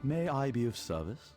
May I be of service?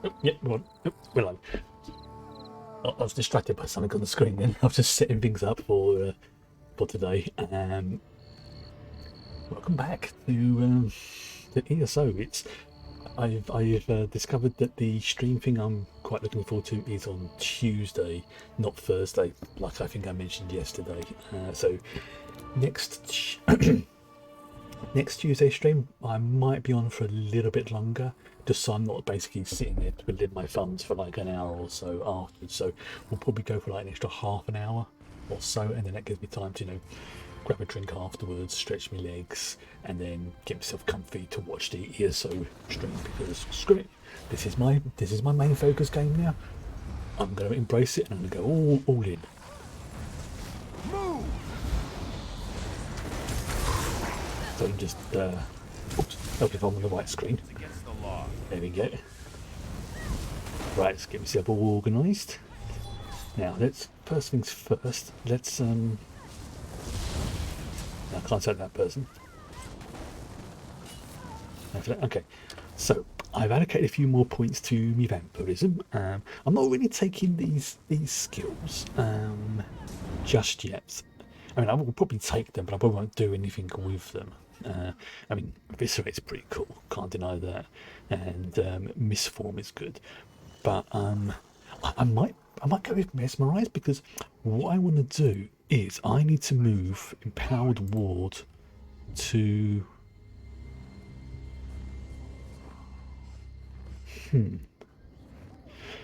Oh, yeah, well, I was distracted by something on the screen. Then I was just setting things up for today. Welcome back to ESO. I've discovered that the stream thing I'm quite looking forward to is on Tuesday, not Thursday, like I think I mentioned yesterday. So next next Tuesday stream, I might be on for a little bit longer, just so I'm not basically sitting there twiddling my thumbs for like an hour or so afterwards. So we'll probably go for like an extra half an hour or so, and then that gives me time to, grab a drink afterwards, stretch my legs, and then get myself comfy to watch the ESO stream, because screw it, this is my main focus game now. I'm going to embrace it and I'm going to go all in. So I'm just hope if I'm on the right screen. There we go. Right, let's get myself all organised. Now let's, first things first, let's I can't say that person. Okay, so I've allocated a few more points to me vampirism. I'm not really taking these skills just yet. I mean, I will probably take them, but I probably won't do anything with them. I mean, Eviscerate's pretty cool, can't deny that, and Misform is good, but I might go with Mesmerize, because what I want to do is I need to move Empowered Ward to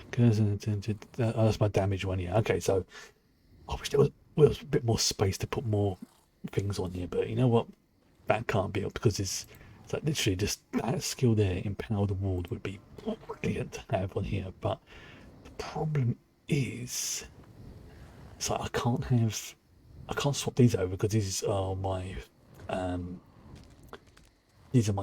that's my damage one. Yeah, okay, so I wish there was a bit more space to put more things on here, but you know what, that can't be up, because it's like literally just that skill there, Empowered Ward, would be brilliant to have on here. But the problem is, so I can't swap these over because these are my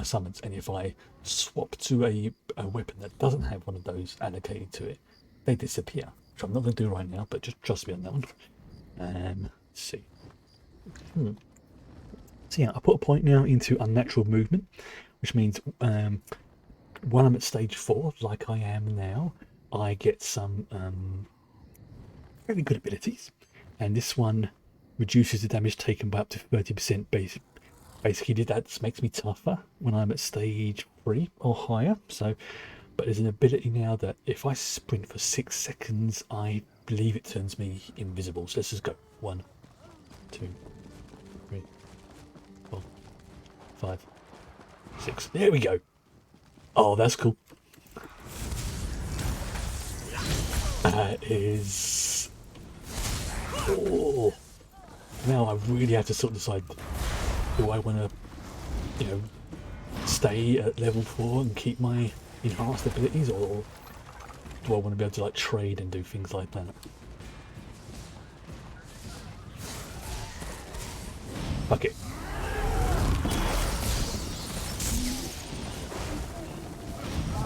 summons, and if I swap to a weapon that doesn't have one of those allocated to it, they disappear. Which I'm not going to do right now, but just trust me on that one. Let's see. So yeah, I put a point now into unnatural movement, which means when I'm at stage 4, like I am now, I get some very good abilities, and this one reduces the damage taken by up to 30%. Basically, that makes me tougher when I'm at stage 3 or higher. So, but there's an ability now that if I sprint for 6 seconds, I believe it turns me invisible. So let's just go. 1, 2, 3, 4, 5, 6. There we go. Oh, that's cool. That is. Oh. Now I really have to sort of decide. Do I want to, stay at level 4 and keep my enhanced abilities, or do I want to be able to like trade and do things like that? Fuck it.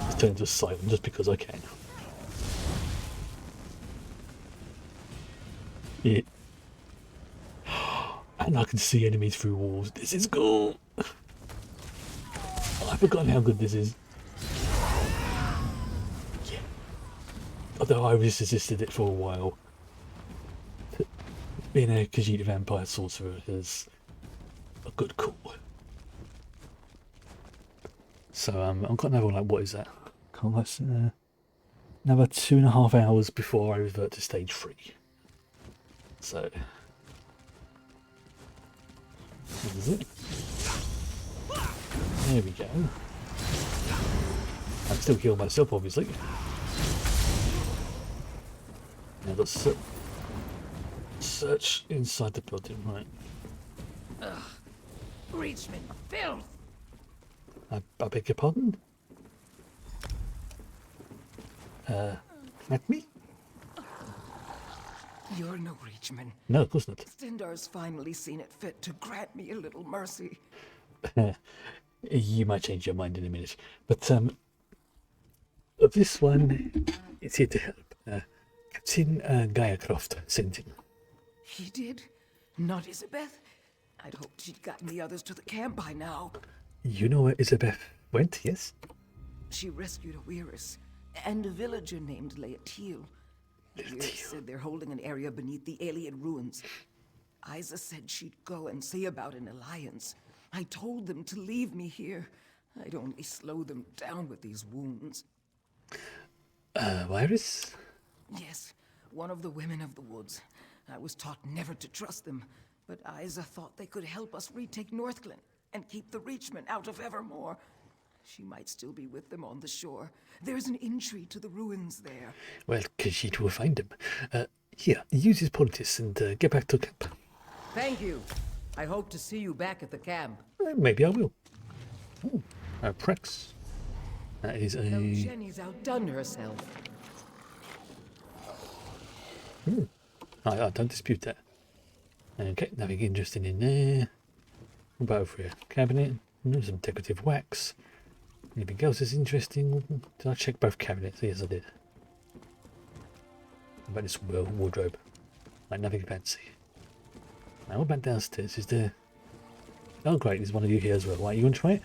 Let's turn to silent just because I can. Yeah. And I can see enemies through walls. This is cool. I've forgotten how good this is. Yeah. Although I resisted it for a while. Being a Khajiit vampire sorcerer is a good call. So I've got another, like, what is that? Another 2.5 hours before I revert to stage 3. So what is it? There we go. I can still heal myself, obviously. Now let's search inside the building, right? Ugh. Reachman, filth! I beg your pardon? At me? You're no Reachman. No, of course not. Stendar's finally seen it fit to grant me a little mercy. You might change your mind in a minute. But this one is here to help. Captain Gaiacroft sent him. He did? Not Isabeth? I'd hoped she'd gotten the others to the camp by now. You know where Isabeth went, yes? She rescued a Weirus and a villager named Leotil. The Weirus said they're holding an area beneath the alien ruins. Isa said she'd go and see about an alliance. I told them to leave me here. I'd only slow them down with these wounds. Weirus? Yes, one of the women of the woods. I was taught never to trust them, but Isa thought they could help us retake Northglen and keep the Reachmen out of Evermore. She might still be with them on the shore. There's an entry to the ruins there. Well, Khajiit will find him. Here, use his politics and get back to camp. Thank you. I hope to see you back at the camp. Maybe I will. Oh, Prex. That is a... No, Jenny's outdone herself. I don't dispute that. Okay, nothing interesting in there. What about over here? Cabinet. Some decorative wax. Anything else is interesting? Did I check both cabinets? Yes, I did. What about this wardrobe? Like, nothing fancy. Now, what about downstairs? Is there... Oh, great, there's one of you here as well. Right, you want to try it?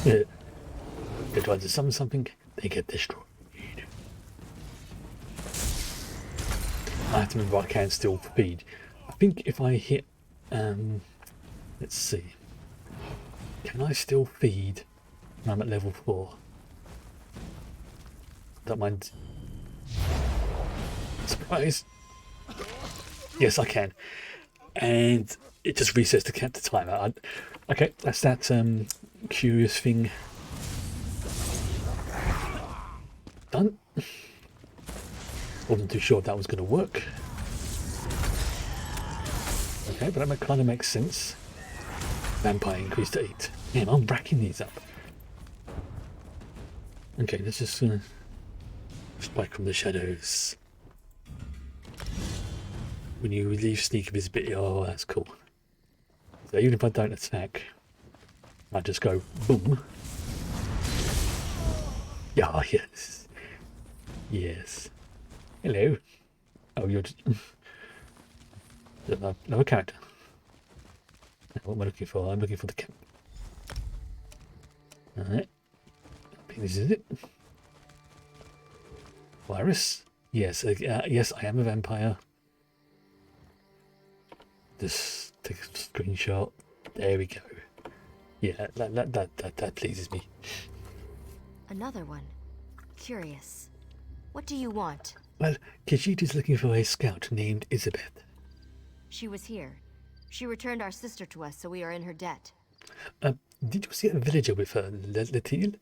Yeah. They try to summon something, they get destroyed. I have to remember I can still feed. I think if I hit... let's see. Can I still feed when I'm at level 4? Don't mind. Surprise. Yes, I can. And it just resets the timer. Okay, that's that curious thing done. Wasn't too sure if that was going to work. Okay, but that kind of makes sense. vampire increased to 8. Man, I'm racking these up. Okay, let's just strike from the shadows. When you relieve sneak visibility, oh, that's cool. So even if I don't attack, I just go boom. Yeah, yes. Yes. Hello. Oh, you're just another character. What am I looking for? I'm looking for the cat. Alright. I think this is it. Virus? Yes, yes, I am a vampire. Just take a screenshot. There we go. Yeah, that pleases me. Another one. Curious. What do you want? Well, Khajiit is looking for a scout named Isabeth. She was here. She returned our sister to us, so we are in her debt. Did you see a villager with her, Latil?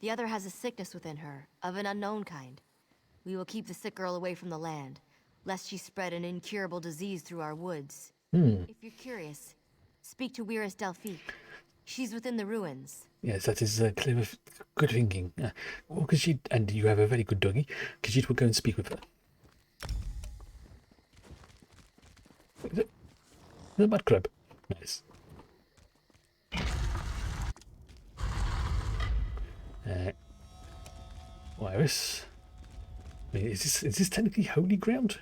The other has a sickness within her, of an unknown kind. We will keep the sick girl away from the land, lest she spread an incurable disease through our woods. If you're curious, speak to Weiris Delphi. She's within the ruins. Yes, that is clever, good thinking. Well, Khajiit, and you have a very good doggy. Khajiit will go and speak with her. Is it? The mud crab. Nice. Weiris. I mean, is this technically holy ground?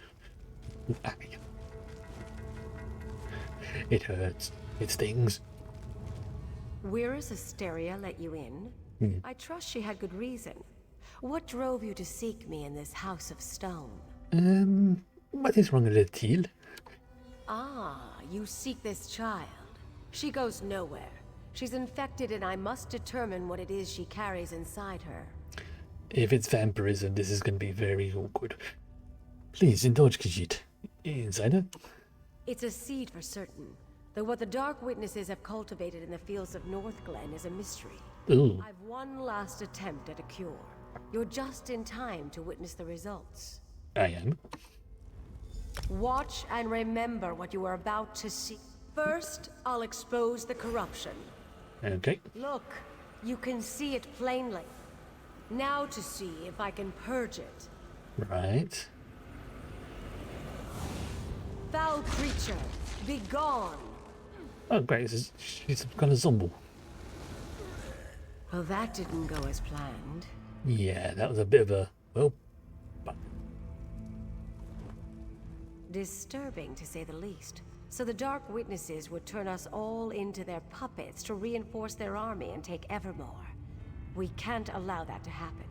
It hurts. It stings. Weiris Asteria let you in? I trust she had good reason. What drove you to seek me in this house of stone? What is wrong with Latil? Ah, you seek this child. She goes nowhere. She's infected and I must determine what it is she carries inside her. If it's vampirism, this is going to be very awkward. Please indulge, Khajiit. Insider? It's a seed for certain, though what the Dark Witnesses have cultivated in the fields of Northglen is a mystery. Ooh. I've one last attempt at a cure. You're just in time to witness the results. I am. Watch and remember what you are about to see. First, I'll expose the corruption. Okay. Look, you can see it plainly. Now to see if I can purge it. Right. Foul creature, be gone! Oh, great. She's some kind of zombie. Well, that didn't go as planned. Yeah, that was a bit of a, well, Disturbing, to say the least. So the Dark Witnesses would turn us all into their puppets to reinforce their army and take Evermore. We can't allow that to happen.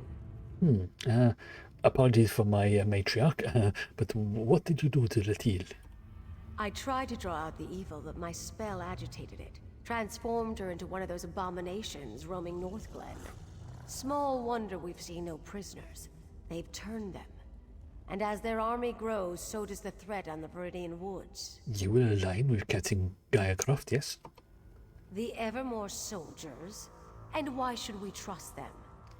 apologies for my matriarch, but what did you do to Latil? I tried to draw out the evil, but my spell agitated it. Transformed her into one of those abominations roaming Northglen. Small wonder we've seen no prisoners. They've turned them. And as their army grows, so does the threat on the Viridian Woods. You will align with Captain Gaia Croft, yes? The Evermore soldiers? And why should we trust them?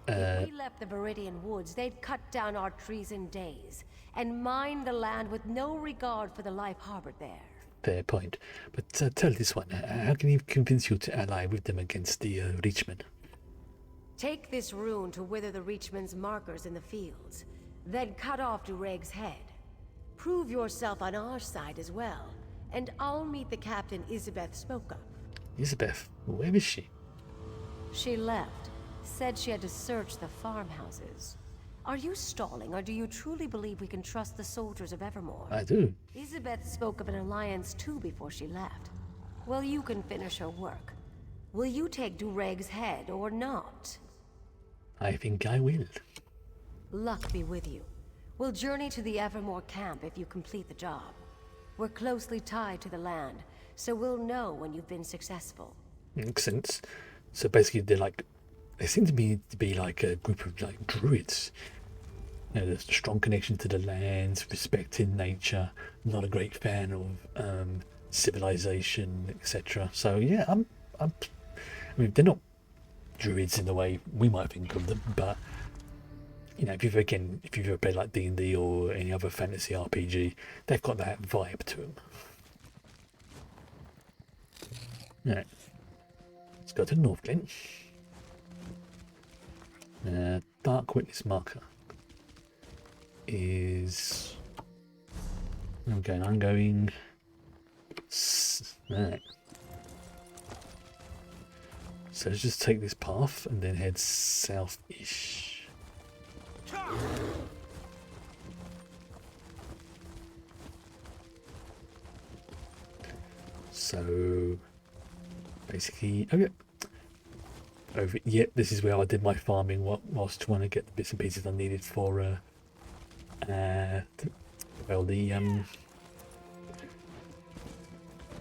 If we left the Viridian Woods, they'd cut down our trees in days, and mine the land with no regard for the life harbored there. Fair point. But tell this one, how can he convince you to ally with them against the Reachmen? Take this rune to wither the Reachman's markers in the fields, then cut off Dureg's head. Prove yourself on our side as well, and I'll meet the captain Isabeth spoke of. Isabeth, where is she? She left. Said she had to search the farmhouses. Are you stalling, or do you truly believe we can trust the soldiers of Evermore? I do. Isabeth spoke of an alliance too before she left. Well, you can finish her work. Will you take Dureg's head or not? I think I will. Luck be with you. We'll journey to the Evermore camp if you complete the job. We're closely tied to the land, so we'll know when you've been successful. Makes sense. So basically, they seem to be like a group of like druids. You know, there's a strong connection to the lands, respecting nature, not a great fan of civilization, etc. So yeah, I mean, they're not druids in the way we might think of them, but you know, if you've ever played like D&D or any other fantasy RPG, they've got that vibe to them. Right. Let's go to Northglen. Dark witness marker is. Okay, I'm going. Right. So let's just take this path and then head south-ish. So basically, okay. Over, yeah, this is where I did my farming whilst trying to get the bits and pieces I needed for well, the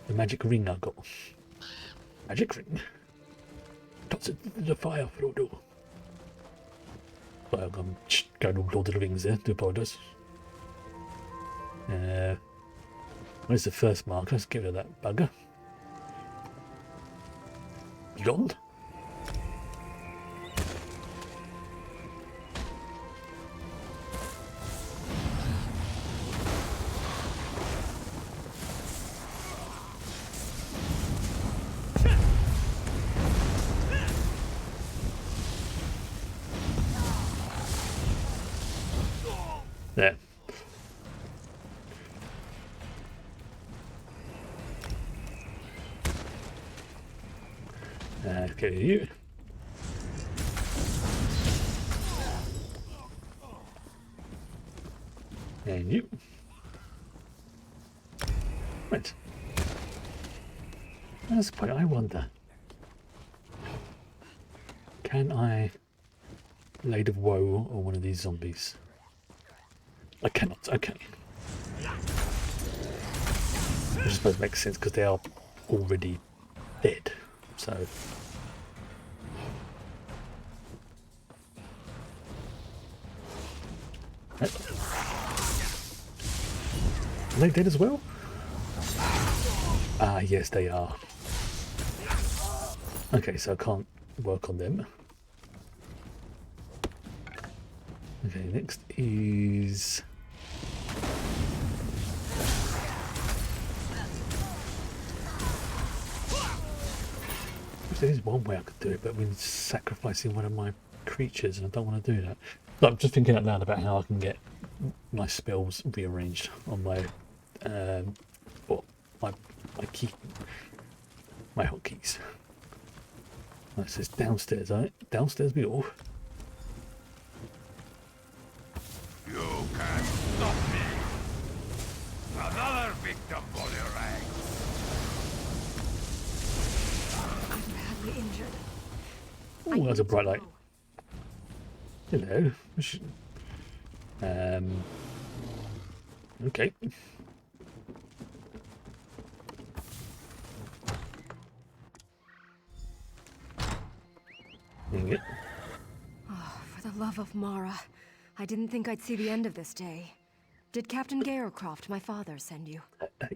magic ring I got. Magic ring. Toss it into the fire, Frodo. Well, I'm going all Lord of the Rings there. Do apologise. Where's the first marker? Let's get rid of that bugger. Beyond. There. Okay, you. And you. Right. That's why I wonder. Can I Blade of Woe on one of these zombies? I cannot, okay. I suppose it makes sense because they are already dead, so. Are they dead as well? Ah, yes, they are. Okay, so I can't work on them. Okay, next is. There is one way I could do it, but I mean sacrificing one of my creatures, and I don't want to do that. But I'm just thinking out loud about how I can get my spells rearranged on my my key, my hotkeys. That says downstairs, right? Downstairs we all. You can't stop me. Another victim for your ranks. I'm badly injured. Oh, that's a bright light. Hello. Okay. Dang it. Oh, for the love of Mara. I didn't think I'd see the end of this day. Did Captain Garecroft, my father, send you?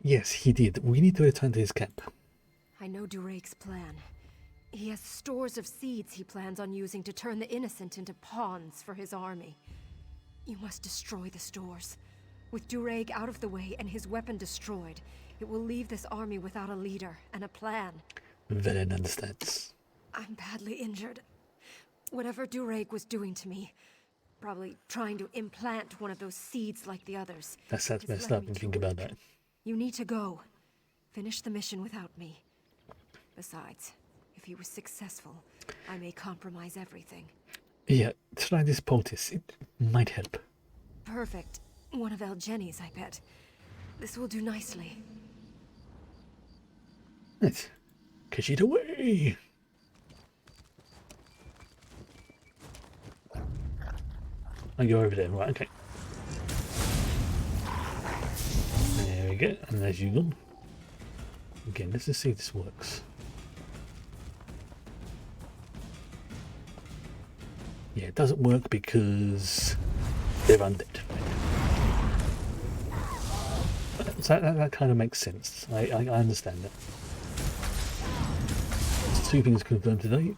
Yes, he did. We need to return to his camp. I know Durake's plan. He has stores of seeds he plans on using to turn the innocent into pawns for his army. You must destroy the stores. With Durake out of the way and his weapon destroyed, it will leave this army without a leader and a plan. Vahh'len understands. I'm badly injured. Whatever Durake was doing to me, probably trying to implant one of those seeds like the others. That sounds is messed letting up me and to think about work. that. You need to go. Finish the mission without me. Besides, if he was successful, I may compromise everything. Yeah, try this poultice. It might help. Perfect. One of El Jenny's, I bet. This will do nicely. Let's catch it away. Oh, you're over there, right? Okay. There we go. And there's you gone. Again, let's just see if this works. Yeah, it doesn't work because they're undead. So that kind of makes sense. I understand that. Two things confirmed today.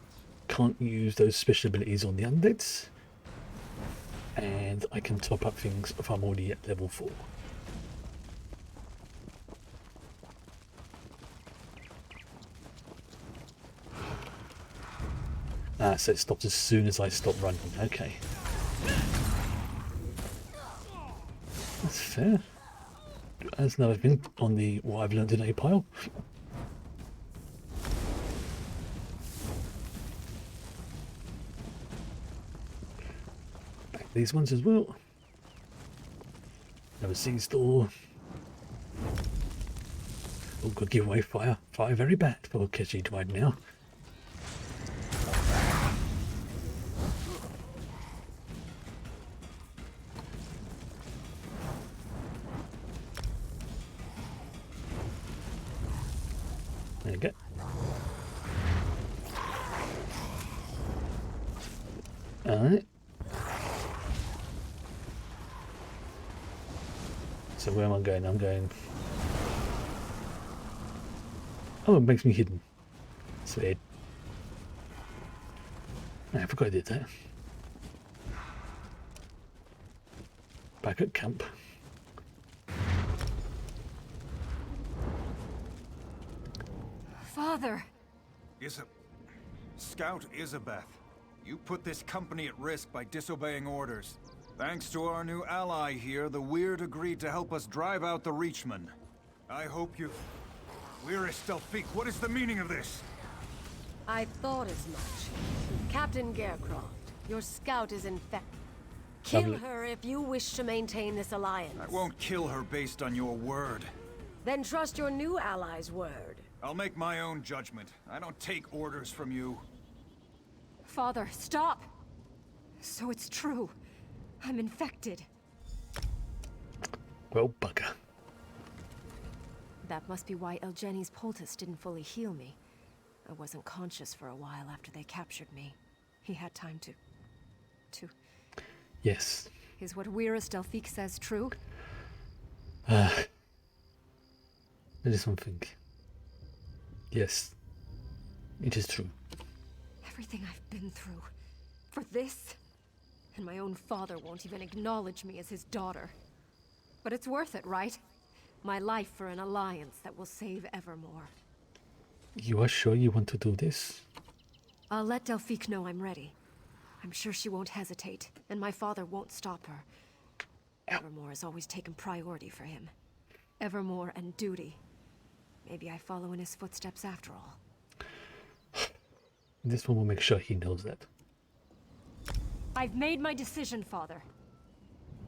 Can't use those special abilities on the undeads. And I can top up things if I'm already at level 4. Ah, so it stopped as soon as I stopped running. Okay. That's fair. That's another thing on the what I've learned today pile. Back these ones as well. Never seen store. Oh, got to give away fire. Fire very bad for Keji Dwight now. There you go. Alright. So where am I going? I'm going... Oh, it makes me hidden. That's weird. I forgot I did that. Back at camp. Father! Scout Isabeth, you put this company at risk by disobeying orders. Thanks to our new ally here, the Weird agreed to help us drive out the Reachmen. I hope you... We're Delphique, what is the meaning of this? I thought as much. Captain Garecroft, your scout is infected. Kill her if you wish to maintain this alliance. I won't kill her based on your word. Then trust your new ally's word. I'll make my own judgment. I don't take orders from you. Father, stop! So it's true. I'm infected. Well, bugger. That must be why Elgeni's poultice didn't fully heal me. I wasn't conscious for a while after they captured me. He had time to... Yes. Is what Weirus Delphique says true? That is something. Yes. It is true. Everything I've been through. For this? And my own father won't even acknowledge me as his daughter. But it's worth it, right? My life for an alliance that will save Evermore. You are sure you want to do this? I'll let Delphique know I'm ready. I'm sure she won't hesitate, and my father won't stop her. Evermore has always taken priority for him. Evermore and duty. Maybe I follow in his footsteps after all. This one will make sure he knows that. I've made my decision, Father.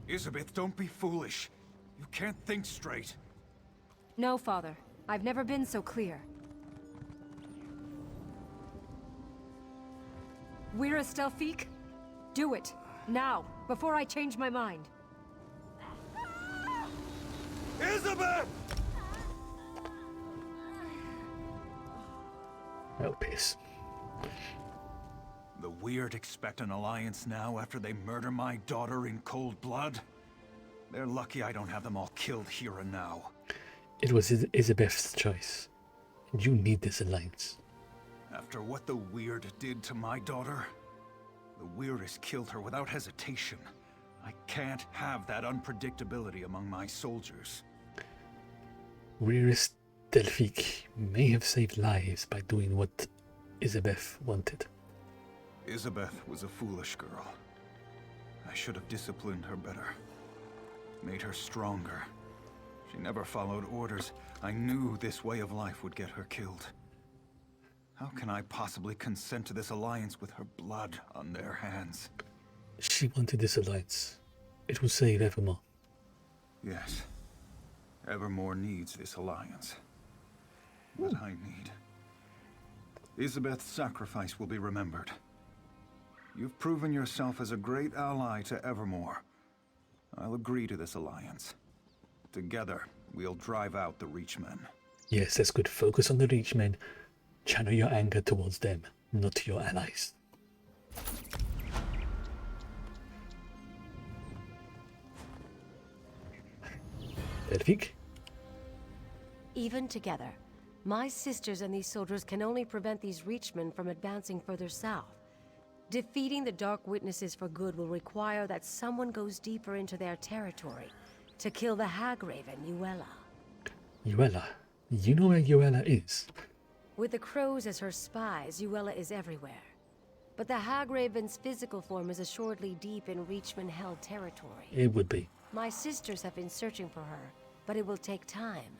Isabeth, don't be foolish. You can't think straight. No, Father. I've never been so clear. Weirus Delphique? Do it. Now, before I change my mind. Isabeth! Oh, piss. The Weird expect an alliance now after they murder my daughter in cold blood? They're lucky I don't have them all killed here and now. It was Isabeth's choice. And you need this alliance. After what the Weird did to my daughter, the Weird has killed her without hesitation. I can't have that unpredictability among my soldiers. Weirus Delphique may have saved lives by doing what Isabeth wanted. Isabeth was a foolish girl. I should have disciplined her better. Made her stronger. She never followed orders. I knew this way of life would get her killed. How can I possibly consent to this alliance with her blood on their hands? She wanted this alliance. It will save Evermore. Yes. Evermore needs this alliance. But I need... Isabeth's sacrifice will be remembered. You've proven yourself as a great ally to Evermore. I'll agree to this alliance. Together, we'll drive out the Reachmen. Yes, that's good. Focus on the Reachmen. Channel your anger towards them, not your allies. Delphique? Even together, my sisters and these soldiers can only prevent these Reachmen from advancing further south. Defeating the Dark Witnesses for good will require that someone goes deeper into their territory to kill the Hagraven, Yuella. Yuella? You know where Yuella is? With the crows as her spies, Yuella is everywhere. but the Hagraven's physical form is assuredly deep in Reachman-held territory. It would be. My sisters have been searching for her, but it will take time.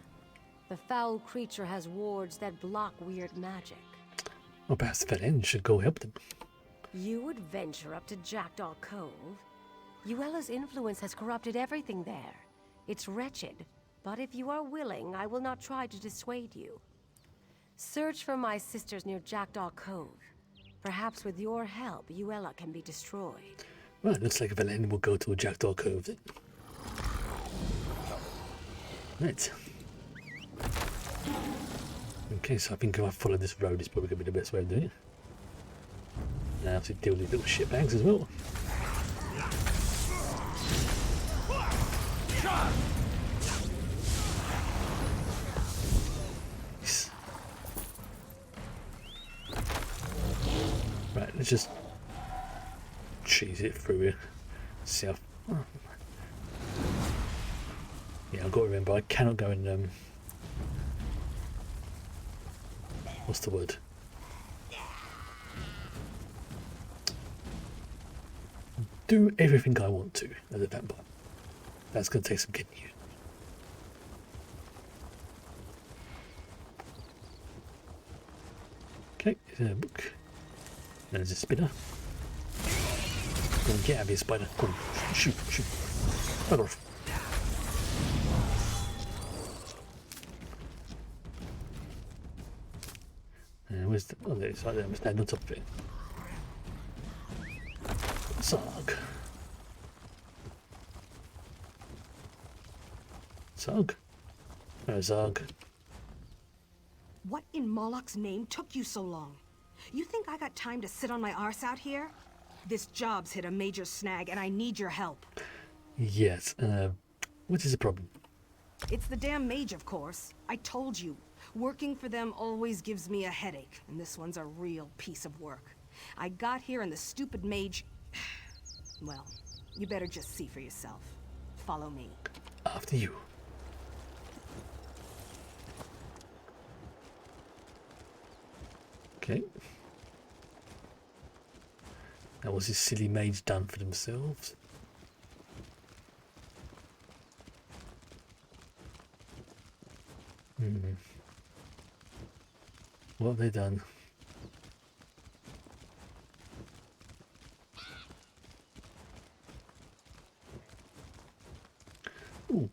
The foul creature has wards that block weird magic. Well, perhaps Vah'len should go help them. You would venture up to Jackdaw Cove? Uella's influence has corrupted everything there. It's wretched, but if you are willing, I will not try to dissuade you. Search for my sisters near Jackdaw Cove. Perhaps with your help, Uella can be destroyed. Well, it looks like Vah'len will go to Jackdaw Cove then. Right. Okay, so I think if I follow this road, it's probably going to be the best way of doing it. Now I have to deal with these little shitbags as well. Yes. Right, let's just cheese it through here. See how... Oh. Yeah, I've got to remember, I cannot go and... what's the word? Do everything I want to as a vampire. That's going to take some getting used. Okay, there's a book. There's a spinner. Go and get out of here, spider. Go on, shoot, shoot. Bugger off. Where's the... Oh, there it's right there. I'm standing on top of it. Zog. Zog. Oh, Zog. What in Moloch's name took you so long? You think I got time to sit on my arse out here? This job's hit a major snag and I need your help. Yes, what is the problem? It's the damn mage, of course. I told you. Working for them always gives me a headache, and this one's a real piece of work. I got here and the stupid mage... Well, you better just see for yourself. Follow me. After you. Okay. Now, was this silly mage done for themselves? What have they done? Ooh.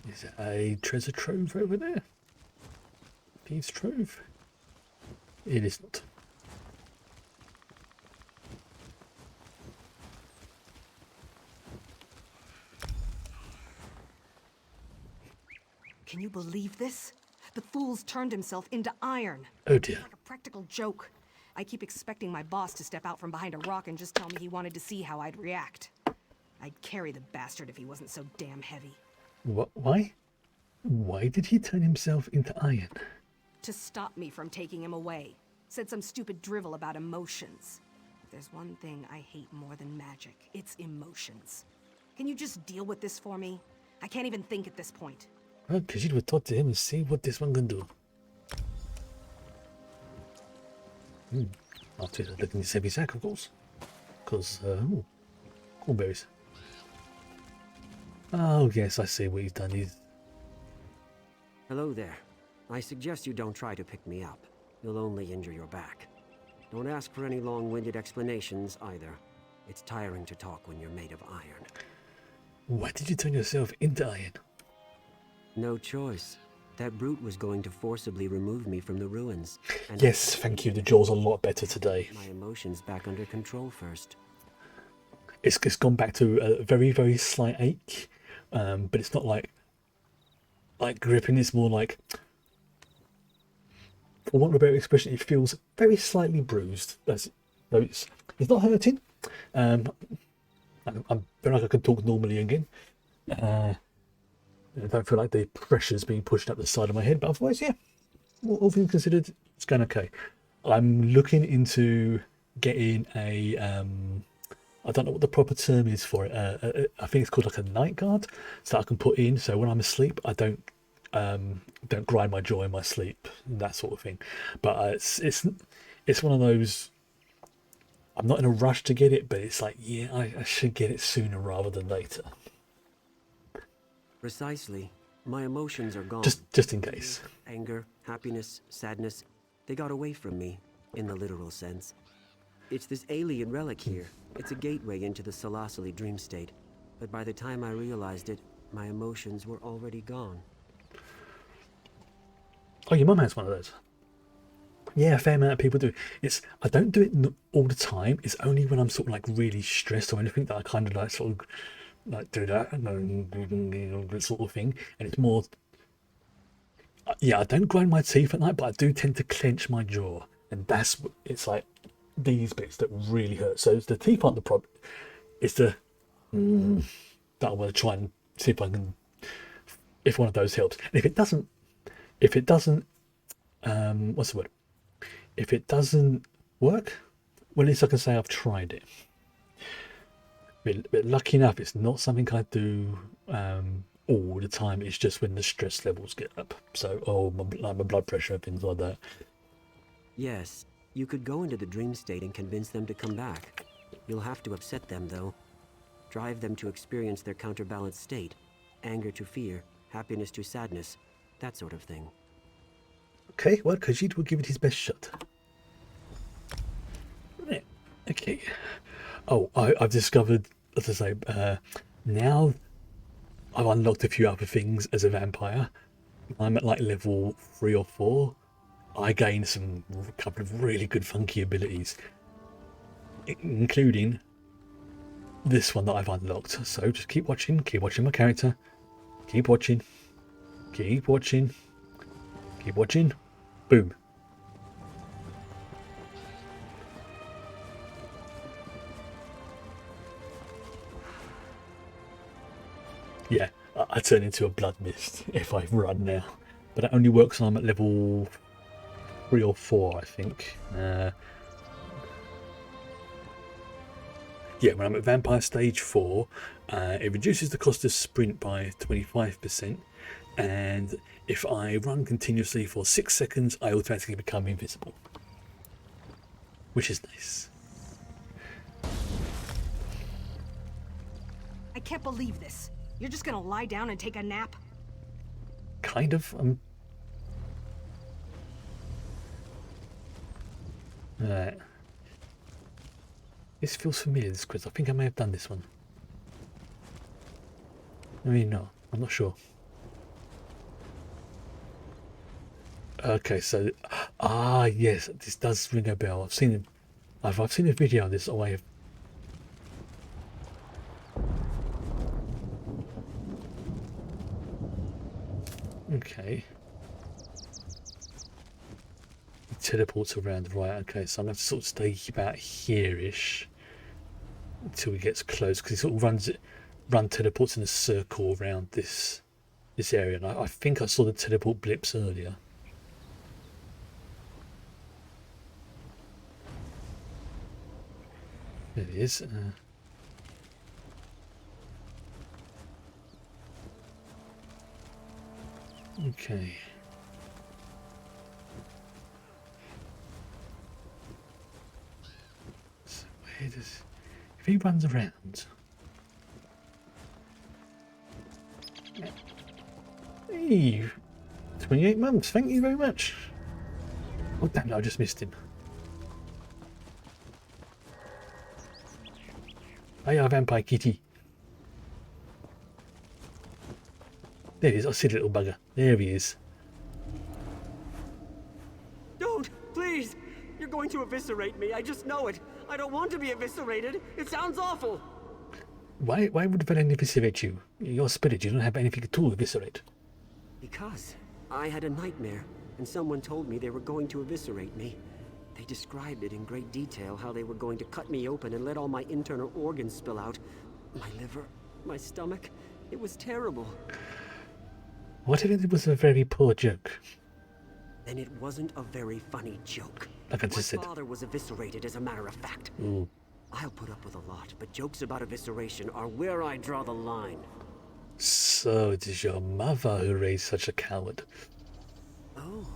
Is it a treasure trove over there? Thieves' trove? It is not. Can you believe this? The fool's turned himself into iron. Oh dear. It's like a practical joke. I keep expecting my boss to step out from behind a rock and just tell me he wanted to see how I'd react. I'd carry the bastard if he wasn't so damn heavy. What? Why? Why did he turn himself into iron? To stop me from taking him away. Said some stupid drivel about emotions. If there's one thing I hate more than magic, it's emotions. Can you just deal with this for me? I can't even think at this point. Well, because you'd have talked to him and see what this one can do. After looking at this heavy sack, of course. Because, cornberries. Oh, yes, I see what he's done. He's... Hello there. I suggest you don't try to pick me up. You'll only injure your back. Don't ask for any long-winded explanations, either. It's tiring to talk when you're made of iron. Why did you turn yourself into iron? No choice. That brute was going to forcibly remove me from the ruins. And Yes, thank you. The jaw's a lot better today. my emotions back under control first. It's gone back to a very, very slight ache. But it's not like gripping. It's more like, for want of a better expression, it feels very slightly bruised. It's not hurting. I feel like I can talk normally again. I don't feel like the pressure's being pushed up the side of my head, but otherwise, yeah, all things considered, it's going okay. I'm looking into getting a, I don't know what the proper term is for it. I think it's called like a night guard, so I can put in, so when I'm asleep, I don't grind my jaw in my sleep, that sort of thing. But it's one of those I'm not in a rush to get it, but it's like, yeah, I should get it sooner rather than later. Precisely. My emotions are gone. Just in case. Anger, happiness, sadness, they got away from me, in the literal sense. It's this alien relic here. It's a gateway into the Salasali dream state. But by the time I realized it, my emotions were already gone. Oh, your mum has one of those. Yeah, a fair amount of people do. I don't do it all the time. It's only when I'm sort of like really stressed or anything that I kind of like sort of like do that sort of thing. And it's more, yeah, I don't grind my teeth at night, but I do tend to clench my jaw, and it's like these bits that really hurt. So the teeth aren't the problem. It's the that I want to try and see if I can, if one of those helps. And if it doesn't, what's the word? If it doesn't work, well, at least I can say I've tried it. But lucky enough, it's not something I do all the time. It's just when the stress levels get up. So, my blood pressure and things like that. Yes, you could go into the dream state and convince them to come back. You'll have to upset them, though. Drive them to experience their counterbalanced state. Anger to fear, happiness to sadness, that sort of thing. Okay, well, Khajiit will give it his best shot. Right, okay. Oh, I've discovered, as I say, now I've unlocked a few other things as a vampire. I'm at like level 3 or 4. I gained a couple of really good funky abilities, including this one that I've unlocked. So just keep watching my character. Keep watching. Boom. Yeah, I turn into a blood mist if I run now. But it only works when I'm at level 3 or 4, I think. Yeah, when I'm at Vampire Stage 4, it reduces the cost of sprint by 25%. And if I run continuously for 6 seconds, I automatically become invisible. Which is nice. I can't believe this. You're just gonna lie down and take a nap? Kind of. Alright. This feels familiar, this quiz. I think I may have done this one. I mean, no, I'm not sure. Okay, so yes, this does ring a bell. I've seen it. I've seen a video of this. Oh, I have. Okay. It teleports around, right? Okay, so I'm gonna have to sort of stay about here-ish until he gets close, because he sort of teleports in a circle around this area. And I think I saw the teleport blips earlier. There it is. Okay. So where does... If he runs around... Hey! 28 months, thank you very much. Oh damn it, I just missed him. Hiya, Vampire Kitty. There he is, I see the little bugger. There he is. Don't! Please! You're going to eviscerate me, I just know it. I don't want to be eviscerated. It sounds awful. Why would Vahh'len eviscerate you? You're a spirit, you don't have anything at all to eviscerate. Because I had a nightmare, and someone told me they were going to eviscerate me. They described it in great detail, how they were going to cut me open and let all my internal organs spill out. My liver, my stomach. It was terrible. What if it was a very poor joke? Then it wasn't a very funny joke. Like I just said. My father was eviscerated, as a matter of fact. I'll put up with a lot, but jokes about evisceration are where I draw the line. So it is your mother who raised such a coward. Oh,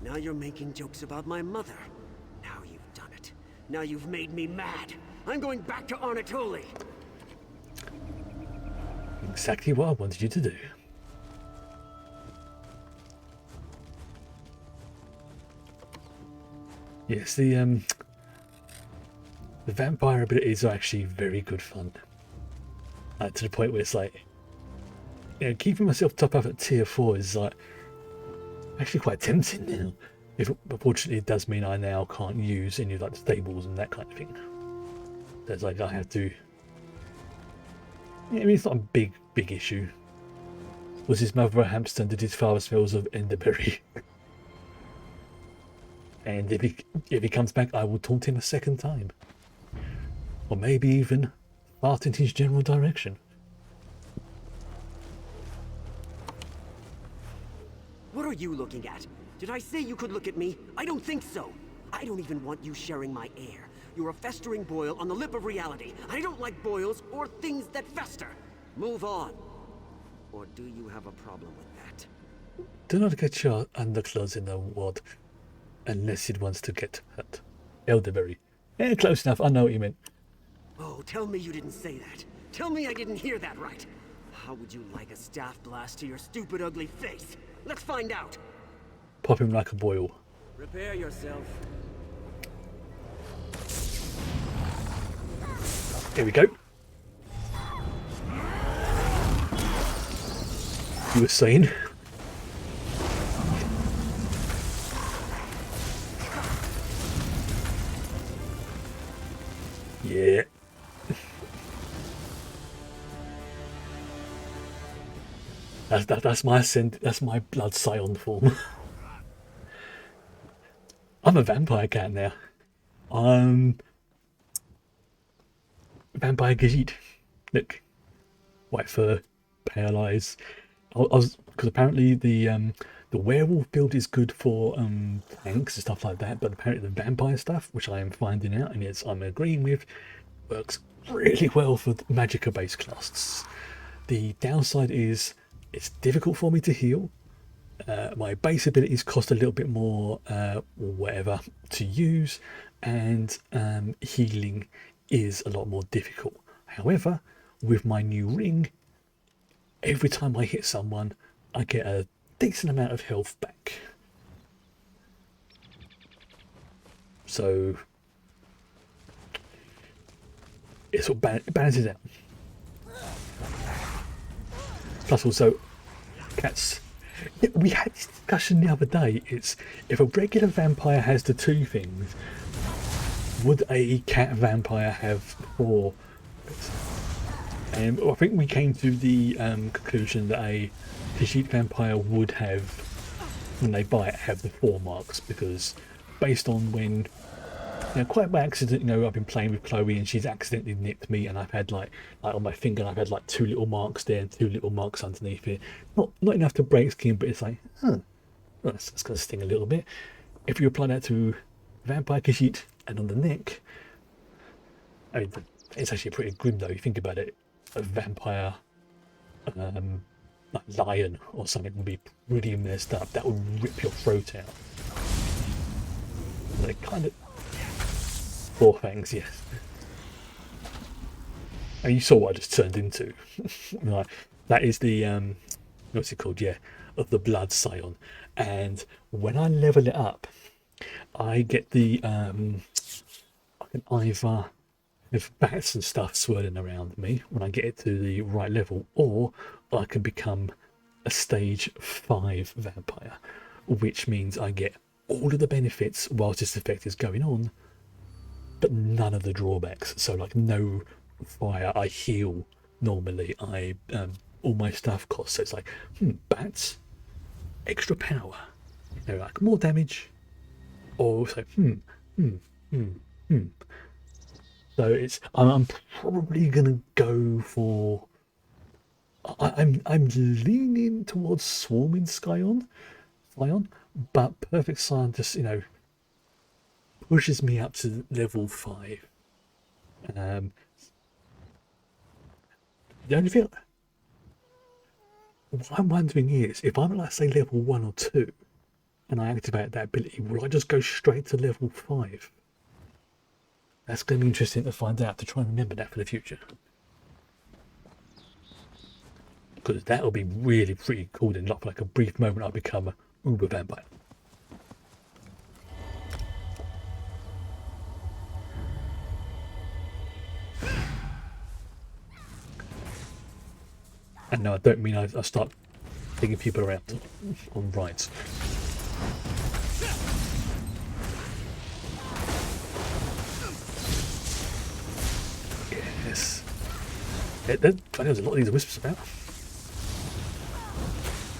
now you're making jokes about my mother. Now you've done it. Now you've made me mad. I'm going back to Arnatoli. Exactly what I wanted you to do. Yes, the vampire abilities are actually very good fun. To the point where it's like, you know, keeping myself top up at tier 4 is like actually quite tempting now. If unfortunately it does mean I now can't use any of like the stables and that kind of thing. So it's like I have to. Yeah, I mean, it's not a big issue. Was his mother a hamster and did his father smells of elderberry? And if he comes back, I will taunt him a second time. Or maybe even fart in his general direction. What are you looking at? Did I say you could look at me? I don't think so. I don't even want you sharing my air. You're a festering boil on the lip of reality. I don't like boils or things that fester. Move on. Or do you have a problem with that? Do not get your underclothes in the wad unless it wants to get hurt. Elderberry. Yeah, close enough. I know what you meant. Oh, tell me you didn't say that. Tell me I didn't hear that right. How would you like a staff blast to your stupid, ugly face? Let's find out. Pop him like a boil. Prepare yourself. Here we go. You were saying? Yeah. That's my blood scion form. I'm a vampire cat now. I'm vampire Gajit. Look, white fur, pale eyes. I was because apparently the werewolf build is good for tanks and stuff like that, but apparently the vampire stuff, which I am finding out and yes, I'm agreeing with, works really well for magicka based classes. The downside is it's difficult for me to heal. My base abilities cost a little bit more or whatever to use, and healing is a lot more difficult. However, with my new ring, every time I hit someone, I get a decent amount of health back. So it sort of balances out. Plus also, cats. Yeah, we had this discussion the other day. It's if a regular vampire has the two things, would a cat vampire have four? I think we came to the conclusion that a Khajiit vampire would have, when they bite, have the 4 marks, because based on when, you know, quite by accident, you know, I've been playing with Chloe and she's accidentally nipped me, and I've had like on my finger, I've had like 2 little marks there and 2 little marks underneath it. Not enough to break skin, but it's like, well, that's going to sting a little bit. If you apply that to vampire Khajiit and on the neck, I mean, it's actually pretty grim though. You think about it. A vampire, like lion or something, would be pretty messed up. That would rip your throat out. They kind of 4 fangs, yes. And you saw what I just turned into. Like, that is the what's it called? Yeah, of the blood scion. And when I level it up, I get the I can either have bats and stuff swirling around me when I get it to the right level, or I can become a stage 5 vampire, which means I get all of the benefits whilst this effect is going on, but none of the drawbacks. So like no fire, I heal normally, I all my stuff costs. So it's like bats, extra power, you know, like more damage, or it's like So it's I'm probably gonna go for I'm leaning towards swarming Scion, but perfect Scion just, you know, pushes me up to level 5. The only thing what I'm wondering is, if I'm like say level 1 or 2 and I activate that ability, will I just go straight to level 5? That's going to be interesting to find out, to try and remember that for the future. Because that will be really pretty cool, and not for like a brief moment I'll become a uber vampire. And no, I don't mean I start taking people around on rides. Yes. There's a lot of these wisps about.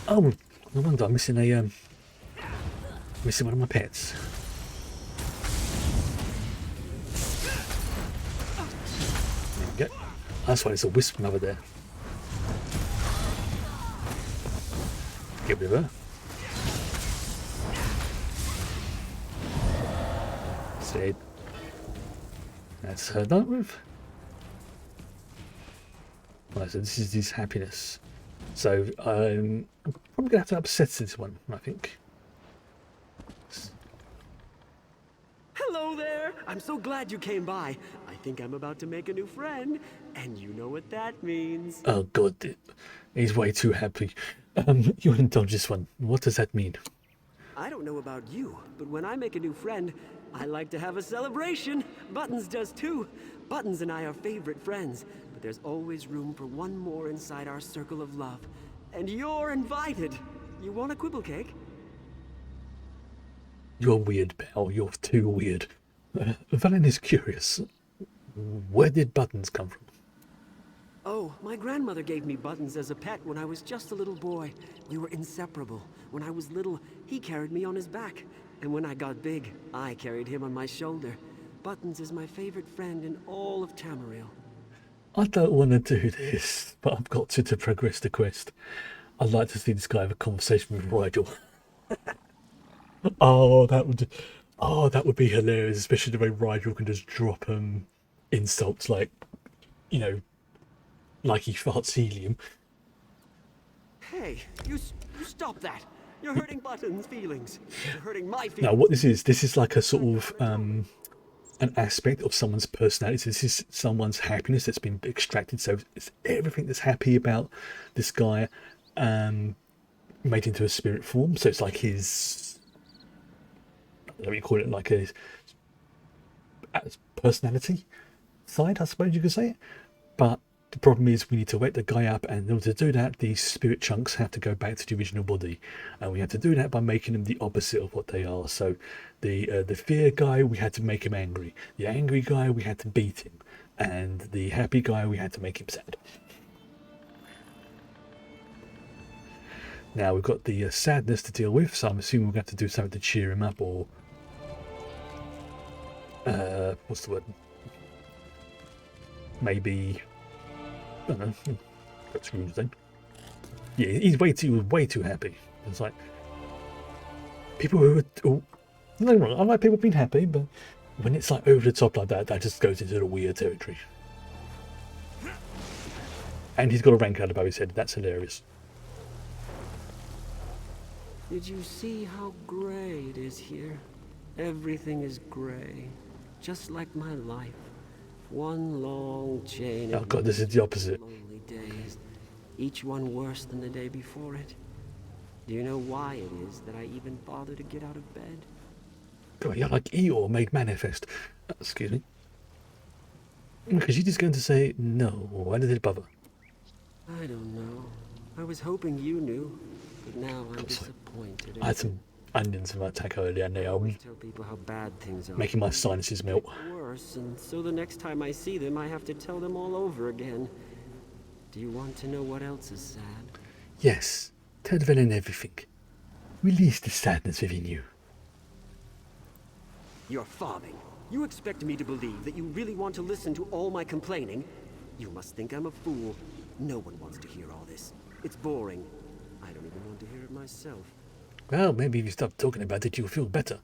Oh, no wonder I'm missing missing one of my pets. There we go. That's why there's a wisp over there. Get rid of her. Said that's her done with. Right, so this is his happiness. So I'm probably gonna have to upset this one, I think. Hello there! I'm so glad you came by. I think I'm about to make a new friend, and you know what that means. Oh god, he's way too happy. You want to dodge this one. What does that mean? I don't know about you, but when I make a new friend, I like to have a celebration. Buttons does too. Buttons and I are favorite friends, but there's always room for one more inside our circle of love. And you're invited. You want a quibble cake? You're weird, pal. You're too weird. Vah'len is curious. Where did Buttons come from? Oh, my grandmother gave me Buttons as a pet when I was just a little boy. We were inseparable. When I was little, he carried me on his back. And when I got big, I carried him on my shoulder. Buttons is my favorite friend in all of Tamriel. I don't want to do this, but I've got to progress the quest. I'd like to see this guy have a conversation with Rigel. Oh, that would be hilarious, especially the way Rigel can just drop insults like, you know, like he farts helium. Hey, you stop that. You're hurting Buttons' feelings. You're hurting my feelings. Now, what this is like a sort of an aspect of someone's personality. This is someone's happiness that's been extracted. So it's everything that's happy about this guy made into a spirit form. So it's like his, let me call it, like a personality side, I suppose you could say it. But the problem is we need to wake the guy up, and in order to do that, these spirit chunks have to go back to the original body, and we have to do that by making them the opposite of what they are. So the fear guy, we had to make him angry. The angry guy, we had to beat him, and the happy guy, we had to make him sad. Now we've got the sadness to deal with, so I'm assuming we're going to have to do something to cheer him up, or what's the word? Maybe, I don't know. That's Scrooge then. Yeah, he's way too happy. It's like people who are, no, I like people being happy, but when it's like over the top like that, that just goes into the weird territory. And he's got a rank out above his head. That's hilarious. Did you see how gray it is here? Everything is gray, just like my life. One long chain of god, this is the opposite. lonely days, each one worse than the day before it. Do you know why it is that I even bother to get out of bed? God, you're like Eeyore made manifest. Excuse me. Because you're just going to say no. Why did it bother? I don't know. I was hoping you knew, but now I'm disappointed. I had some onions in my taco earlier, and they are Tell people how bad things are. making my sinuses melt. Worse, and so the next time I see them, I have to tell them all over again. Do you want to know what else is sad? Yes, tell Vah'len everything. Release the sadness within you. You're fobbing. You expect me to believe that you really want to listen to all my complaining? You must think I'm a fool. No one wants to hear all this. It's boring. I don't even want to hear it myself. Well, maybe if you stop talking about it, you'll feel better.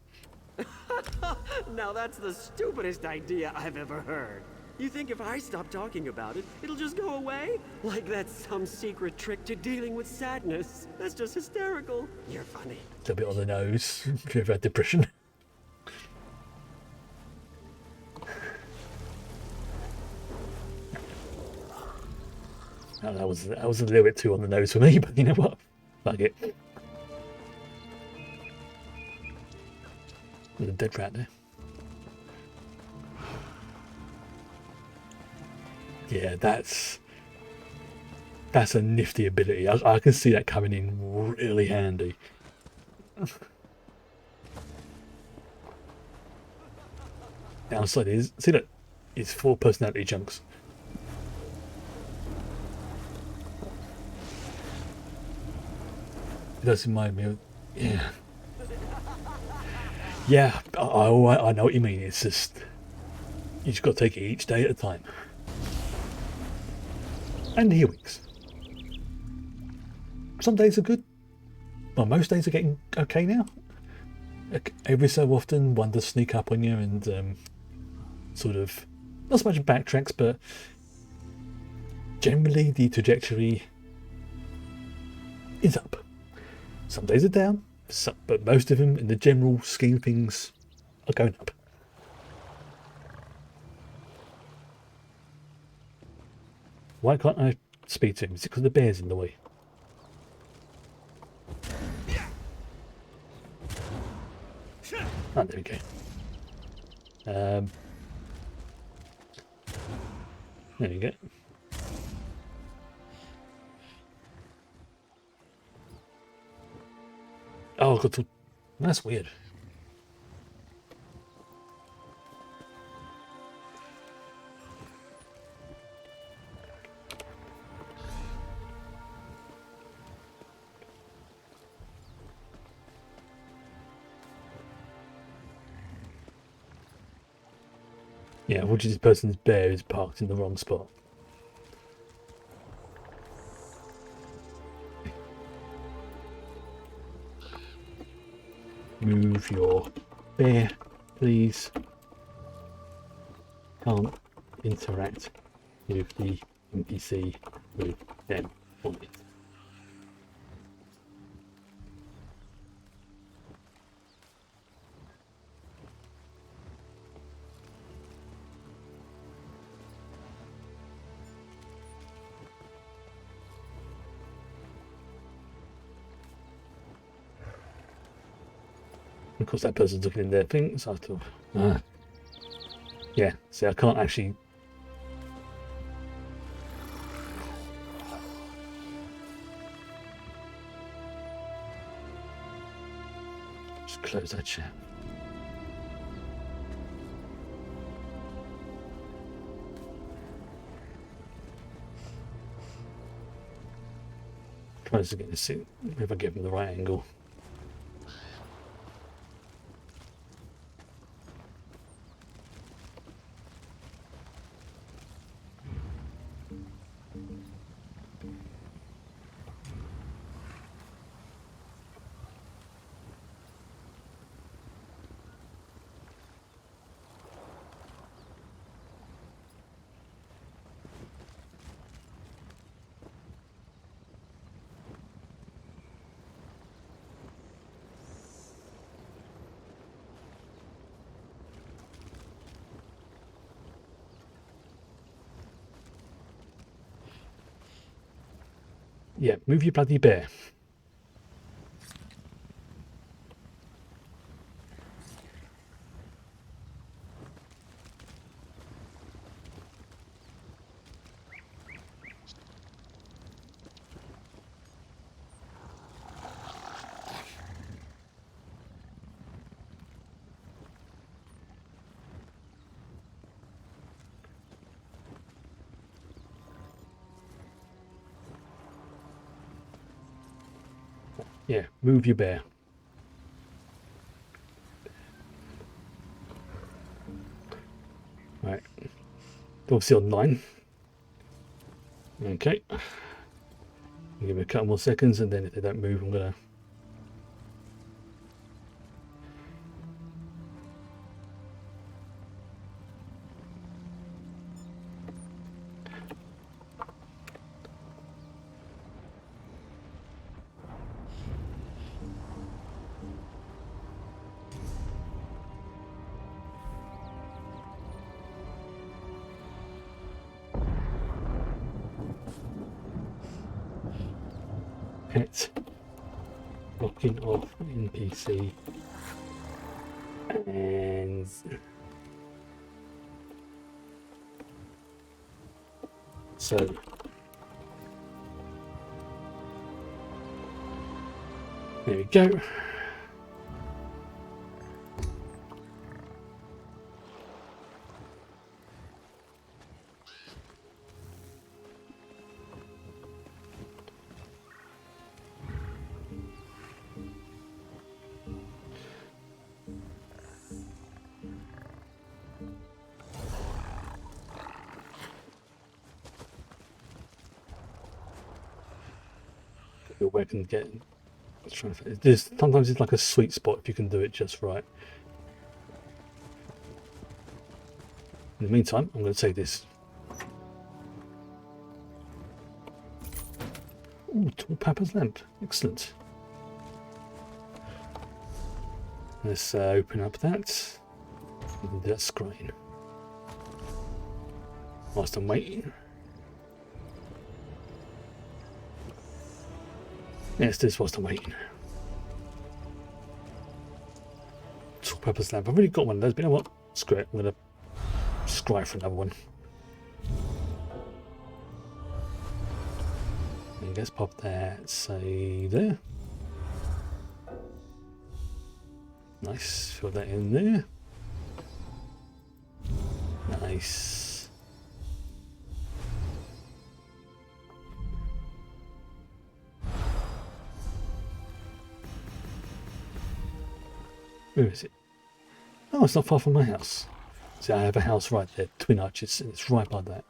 Now that's the stupidest idea I've ever heard. You think if I stop talking about it, it'll just go away? Like that's some secret trick to dealing with sadness. That's just hysterical. You're funny. A little bit on the nose if you've had depression. Oh, that was a little bit too on the nose for me, but you know what? Fuck it. There's a dead rat there. Yeah, that's a nifty ability. I can see that coming in really handy. Downside is, see that it's 4 personality chunks. It does remind me of, yeah. Yeah, I know what you mean. It's just, you just got to take it each day at a time. And the earwigs. Some days are good. Well, most days are getting okay now. Every so often, one does sneak up on you and sort of, not so much backtracks, but generally the trajectory is up. Some days are down, but most of them, in the general scheme of things, are going up. Why can't I speak to him? Is it because the bear's in the way? Oh, there we go. There you go. Oh, I've got to... That's weird. Yeah, which is this person's bear is parked in the wrong spot. Move your bear, please. Can't interact with the NPC with them on it. Of course, that person's looking in their thing, so I thought, yeah, see, I can't actually. Just close that chat. Trying to get this in, if I give them the right angle. Yeah, move your bloody bear. Yeah, move your bear. Right. Obviously on 9. Okay. Give it a couple more seconds, and then if they don't move, I'm gonna. pet. Locking off NPC. And so there we go. Your weapon getting. There's sometimes it's like a sweet spot if you can do it just right. In the meantime, I'm going to take this. Ooh, tall Papa's lamp. Excellent. Let's open up that. And that screen. Whilst I'm waiting. Yes, this was the waiting. Tall Papa's lamp. I've already got one of those, but you know what? Screw it. I'm going to scry for another one. And let's pop that, say, there. Nice. Fill that in there. Nice. Where is it? Oh, it's not far from my house. See, I have a house right there, Twin Arches, and it's right by that.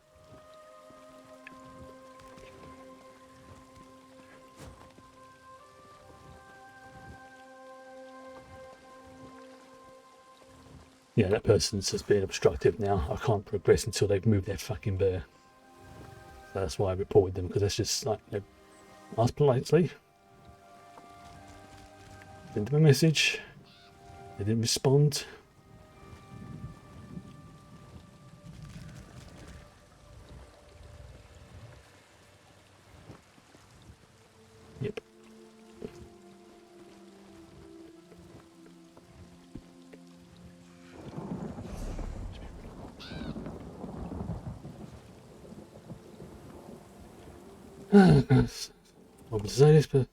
Yeah, that person's just being obstructive now. I can't progress until they've moved their fucking bear. So that's why I reported them, because that's just like, you know, ask politely. Send them a message. They didn't respond. Yep. I want to say this, but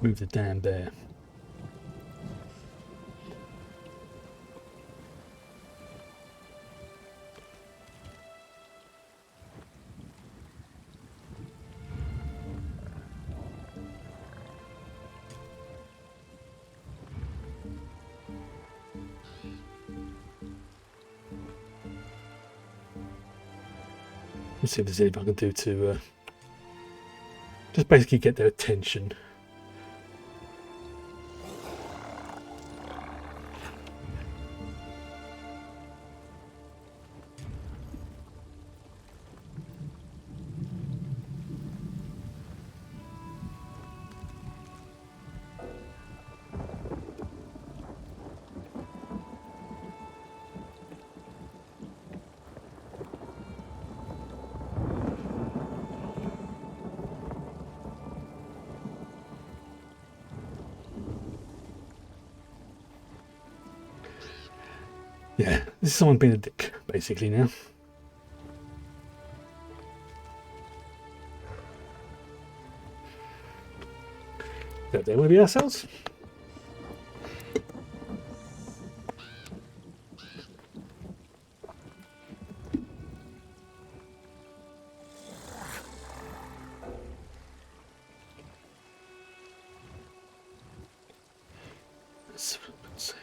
move the damn bear. Let's see if there's anything I can do to just basically get their attention. Yeah, this is someone being a dick, basically, now. Don't they want to be ourselves? Let's see.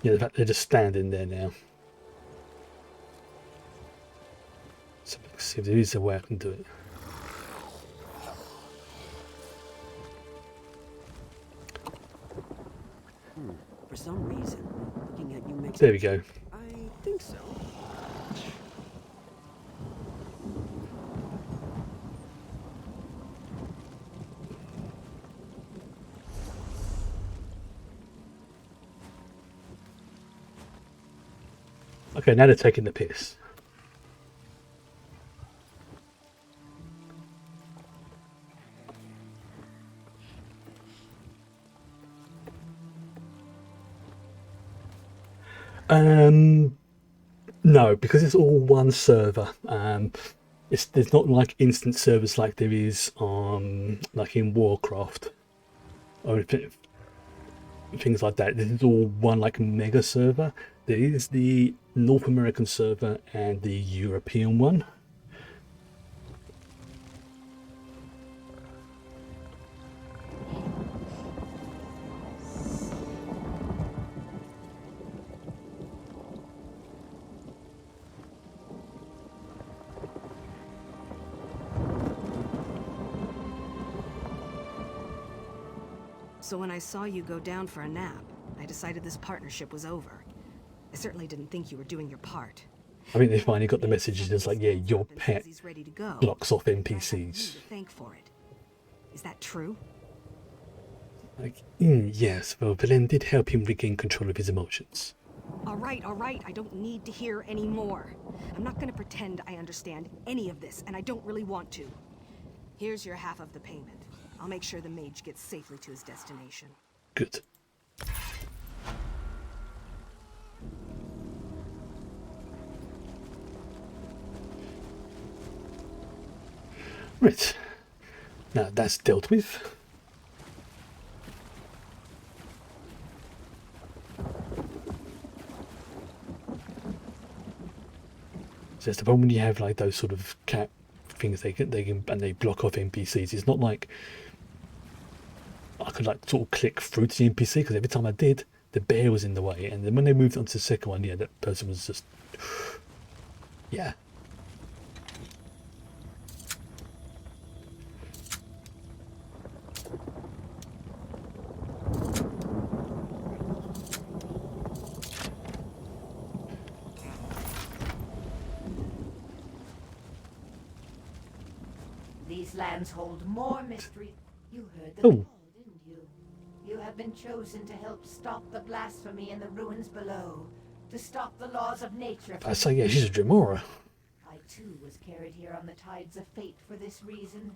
Yeah, the fact they're just standing there now. So let's see if there is a way I can do it. For some reason, looking at you makes There we go. I think so. Okay, now they're taking the piss. No, because it's all one server. There's not like instant servers like there is on like in Warcraft or things like that. This is all one like mega server. There is the North American server and the European one. So when I saw you go down for a nap, I decided this partnership was over. I certainly didn't think you were doing your part. I mean, they finally got the messages. It's like, yeah, your pet He's ready to go. blocks off I have NPCs. you to thank for it. Is that true? Like, yes, well, Vahh'len did help him regain control of his emotions. All right, I don't need to hear any more. I'm not gonna pretend I understand any of this, and I don't really want to. Here's your half of the payment. I'll make sure the mage gets safely to his destination. Good. Right. Now that's dealt with. So that's the problem when you have like those sort of cat things they can and they block off NPCs. It's not like I could like sort of click through to the NPC, because every time I did, the bear was in the way, and then when they moved on to the second one, yeah, that person was just yeah. These lands hold more mystery. You heard the Oh. call, didn't you? You have been chosen to help stop the blasphemy in the ruins below, to stop the laws of nature. I say, yeah, she's a Dremora. I too was carried here on the tides of fate for this reason.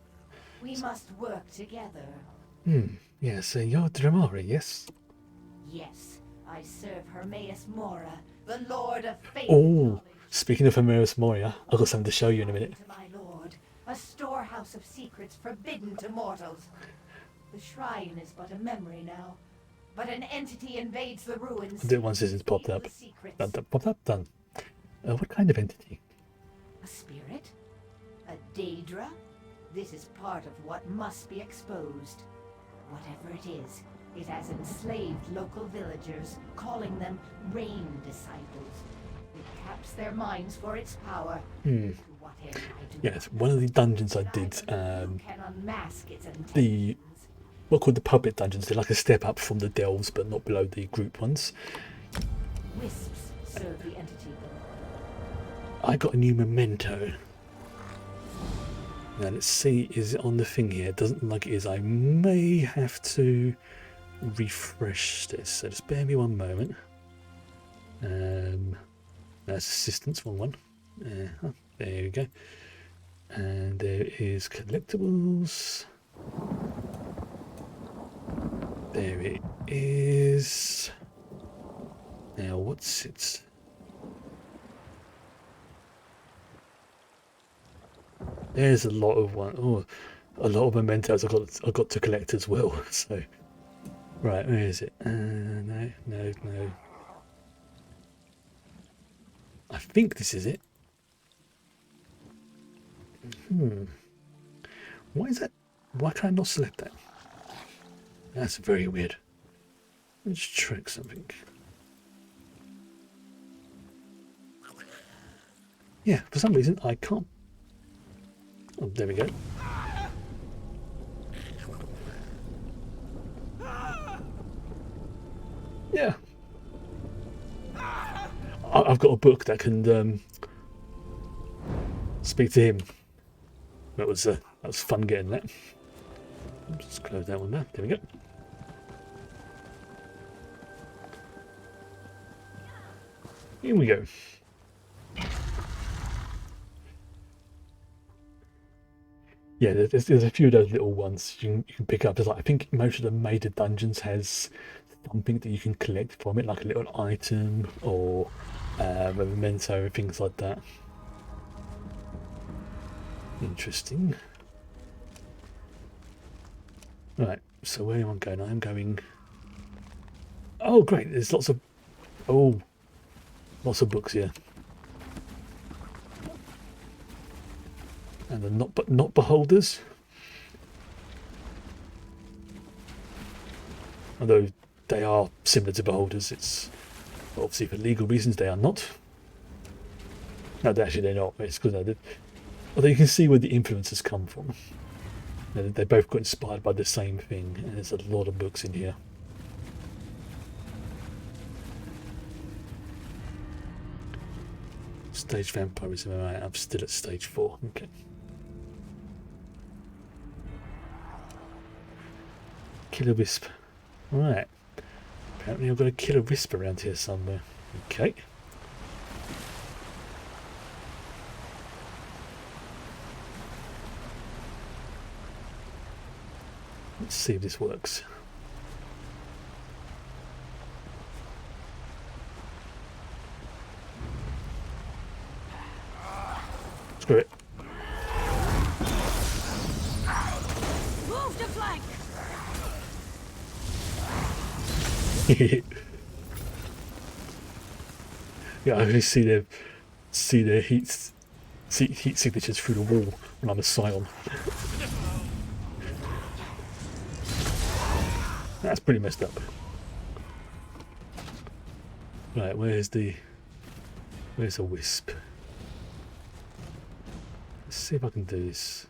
We must work together. Yes, you're Dremora, yes? Yes, I serve Hermaeus Mora, the Lord of Fate. Oh, speaking of Hermaeus Moria, I've got something to show you in a minute. To my lord, a storehouse of secrets forbidden to mortals. The shrine is but a memory now, but an entity invades the ruins. I'll do it once this has popped up. Popped up, done. What kind of entity? A spirit? A Daedra? This is part of what must be exposed. Whatever it is, it has enslaved local villagers, calling them rain disciples. It caps their minds for its power. To what end, I do Yes, one of the dungeons I did, can unmask its the what called the puppet dungeons. They're like a step up from the delves, but not below the group ones. wisps serve the entity. I got a new memento. Now let's see, is it on the thing here? It doesn't look like it is. I may have to refresh this. So just bear me one moment. That's assistance, wrong one. There we go. And there is collectibles. There it is. Now what's it? There's a lot of one. Oh, a lot of mementos I got to collect as well. So, right, where is it? No. I think this is it. Why is that? Why can I not select that? That's very weird. Let's check something. Yeah, for some reason I can't. Oh, there we go. Yeah. I've got a book that can speak to him. That was fun getting that. Just close that one there. There we go. Here we go. Yeah, there's a few of those little ones you can pick up. There's like, I think most of the major dungeons has something that you can collect from it, like a little item or a memento, things like that. Interesting. Right, so where am I going? I'm going... Oh, great, there's lots of... Oh, lots of books here. And they're not beholders. Although they are similar to beholders, it's obviously for legal reasons they are not. No, actually they're not. It's because although you can see where the influences come from. They both got inspired by the same thing, and there's a lot of books in here. Stage vampirism, alright, I'm still at stage 4. Okay. Killer wisp. Alright. Apparently I've got a killer wisp around here somewhere. Okay. Let's see if this works. Screw it. Move to flank. Yeah, I only see their heat signatures through the wall when I'm a scion. That's pretty messed up. Right, where's the wisp? Let's see if I can do this.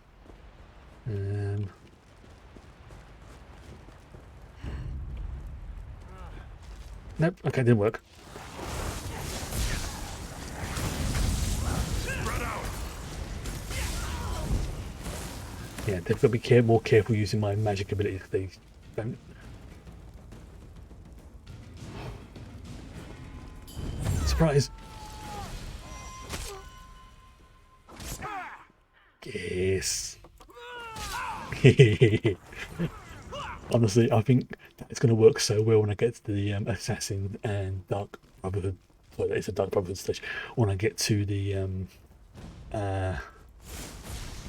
Nope, okay, didn't work. Yeah, they've got to be more careful using my magic abilities. They don't. Surprise! Yes. Honestly, I think it's going to work so well when I get to the Assassin and Dark Brotherhood. Well, it's a Dark Brotherhood stage. When I get to the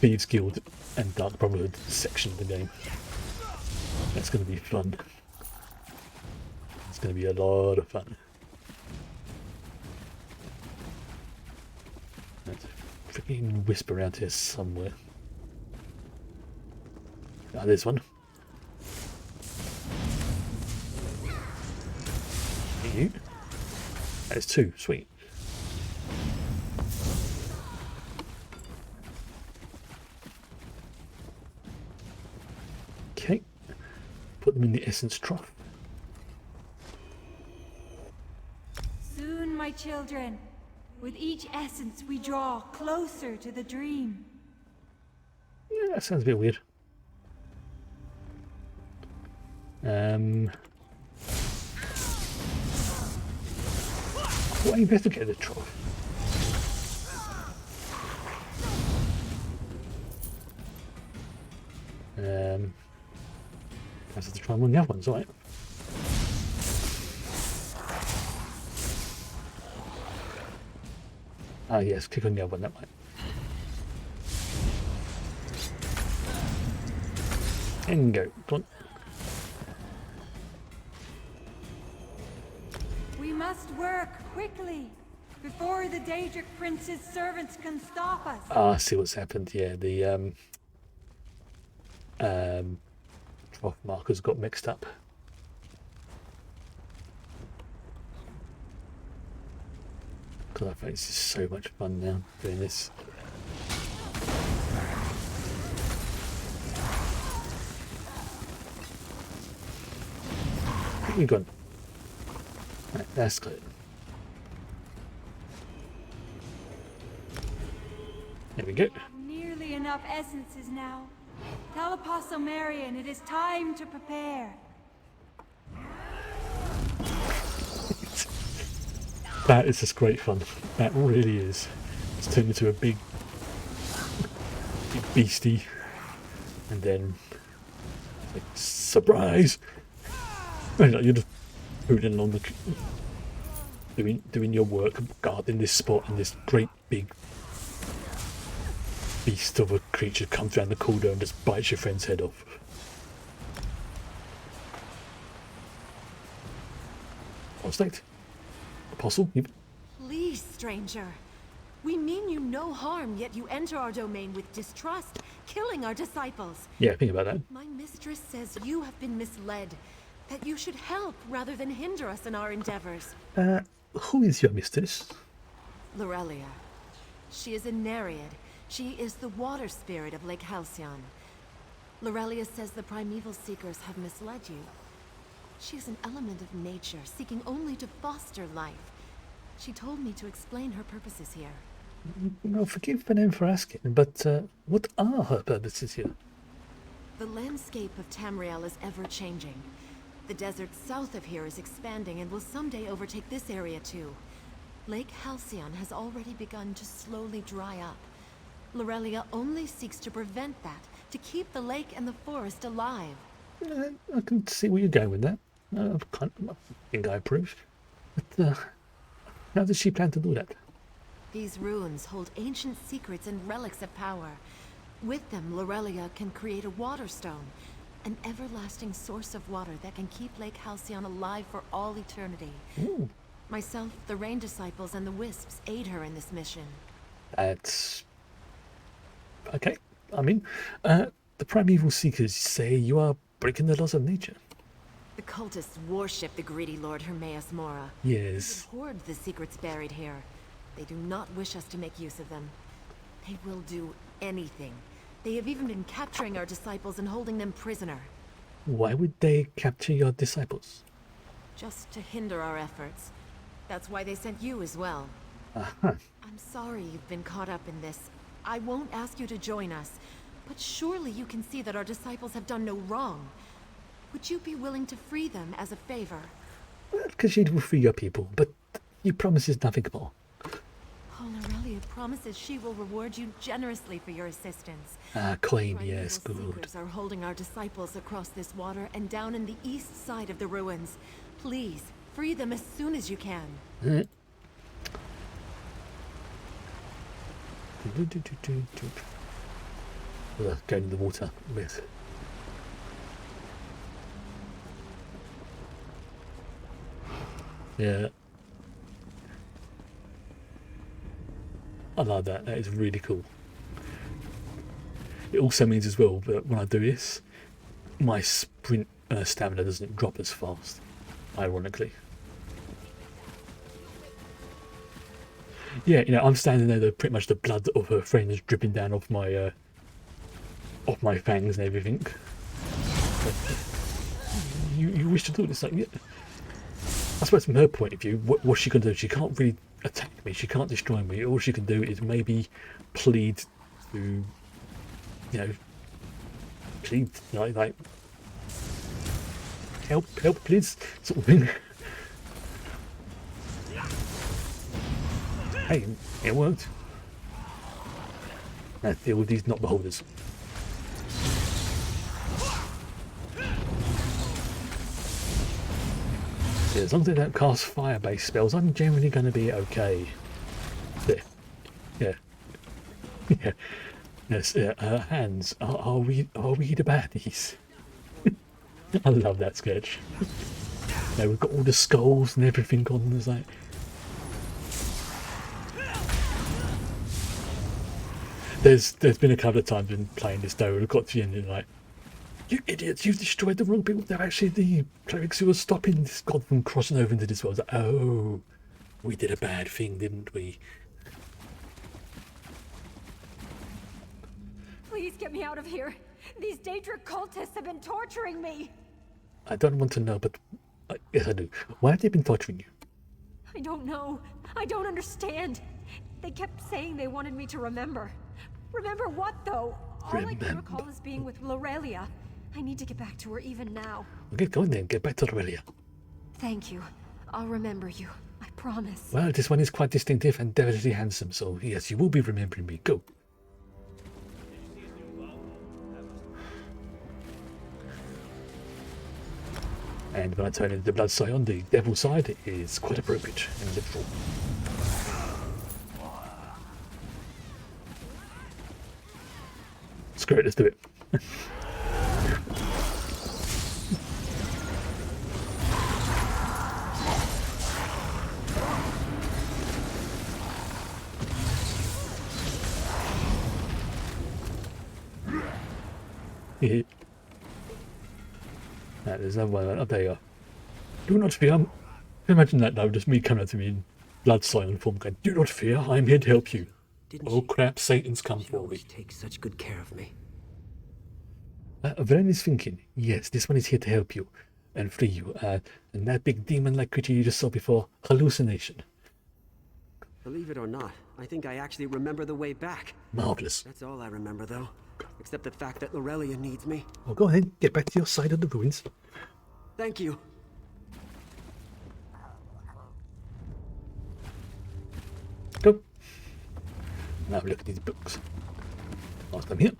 Thieves Guild and Dark Brotherhood section of the game. That's going to be fun. It's going to be a lot of fun. There's a freaking wisp around here somewhere. Ah, there's one. You. There's two. Sweet. Okay. Put them in the essence trough. Soon, my children. With each essence we draw closer to the dream. Yeah, that sounds a bit weird. Well, you better get the trough. I have to try one of the other ones, alright. Ah yes, click on the other one, that might. And go, come on. We must work quickly before the Daedric Prince's servants can stop us. Ah, I see what's happened. Yeah, the trough markers got mixed up. God, I think this is so much fun now doing this. Where you gone? Right, that's good. There we go. Nearly enough essences now. Tell Apostle Marion it is time to prepare. That is just great fun. That really is. It's turned into a big beastie. And then, like, surprise! And, like, you're just hooting along doing your work, guarding this spot, and this great big beast of a creature comes around the corner and just bites your friend's head off. Apostate? Apostle? Even? Please, stranger. We mean you no harm, yet you enter our domain with distrust, killing our disciples. Yeah, think about that. My mistress says you have been misled, that you should help rather than hinder us in our endeavors. Who is your mistress? Lorelia. She is a Nereid. She is the water spirit of Lake Halcyon. Lorelia says the primeval seekers have misled you. She is an element of nature, seeking only to foster life. She told me to explain her purposes here. Well, forgive the name for asking, but what are her purposes here? The landscape of Tamriel is ever-changing. The desert south of here is expanding and will someday overtake this area too. Lake Halcyon has already begun to slowly dry up. Lorelia only seeks to prevent that, to keep the lake and the forest alive. I can see where you're going with that. I think I approve. But how does she plan to do that? These ruins hold ancient secrets and relics of power. With them, Lorelia can create a water stone, an everlasting source of water that can keep Lake Halcyon alive for all eternity. Ooh. Myself, the Rain Disciples, and the Wisps aid her in this mission. That's... okay. I mean, the primeval seekers say you are breaking the laws of nature. The cultists worship the greedy Lord Hermaeus Mora. Yes. They hoard the secrets buried here. They do not wish us to make use of them. They will do anything. They have even been capturing our disciples and holding them prisoner. Why would they capture your disciples? Just to hinder our efforts. That's why they sent you as well. Uh-huh. I'm sorry you've been caught up in this. I won't ask you to join us, but surely you can see that our disciples have done no wrong. Would you be willing to free them as a favor? Well, because you will free your people, but you promises nothing more. Oh, Lorelia promises she will reward you generously for your assistance. Ah, Queen, yes, good. Seekers are holding our disciples across this water and down in the east side of the ruins. Please, free them as soon as you can. Going in the water with. Yeah. I like that. That is really cool. It also means as well that when I do this, my sprint stamina doesn't drop as fast, ironically. Yeah, you know, I'm standing there, pretty much the blood of her friend is dripping down off my fangs and everything. You wish to do this, like, yeah. I suppose from her point of view, what's she going to do? She can't really attack me, she can't destroy me. All she can do is maybe plead to, you know, plead, like help please, sort of thing. Hey, it worked. Now deal with these not beholders. Yeah, as long as they don't cast fire-based spells, I'm generally going to be okay. Yeah. Yeah. Yeah. Yes, hands. Are we the baddies? I love that sketch. Yeah, we've got all the skulls and everything on. There's like... There's been a couple of times in playing this though, we've got to the end and like, you idiots, you've destroyed the wrong people. They're actually the clerics who are stopping this god from crossing over into this world. Like, oh, we did a bad thing, didn't we? Please get me out of here. These Daedric cultists have been torturing me. I don't want to know, but yes, I do. Why have they been torturing you? I don't know. I don't understand. They kept saying they wanted me to remember. Remember what, though? All I can recall is being with Lorelia. I need to get back to her even now. Okay, go on then. Get back to Lorelia. Thank you. I'll remember you. I promise. Well, this one is quite distinctive and definitely handsome, so yes, you will be remembering me. Go. And when I turn into the blood scion, the devil side is quite appropriate and literal. Screw it, let's do it. There's another one. Oh, there you are. Do not fear. Imagine that now, just me coming up to me in blood scion form going, do not fear, I am here to help you. Oh crap, Satan's come for me. Takes such good care of me. Vahh'len is thinking, yes, this one is here to help you and free you. And that big demon-like creature you just saw before, hallucination. Believe it or not, I think I actually remember the way back. Marvelous. That's all I remember, though. Except the fact that Lorelia needs me. Well, go ahead, get back to your side of the ruins. Thank you. Go. Now look at these books. Whilst I'm here.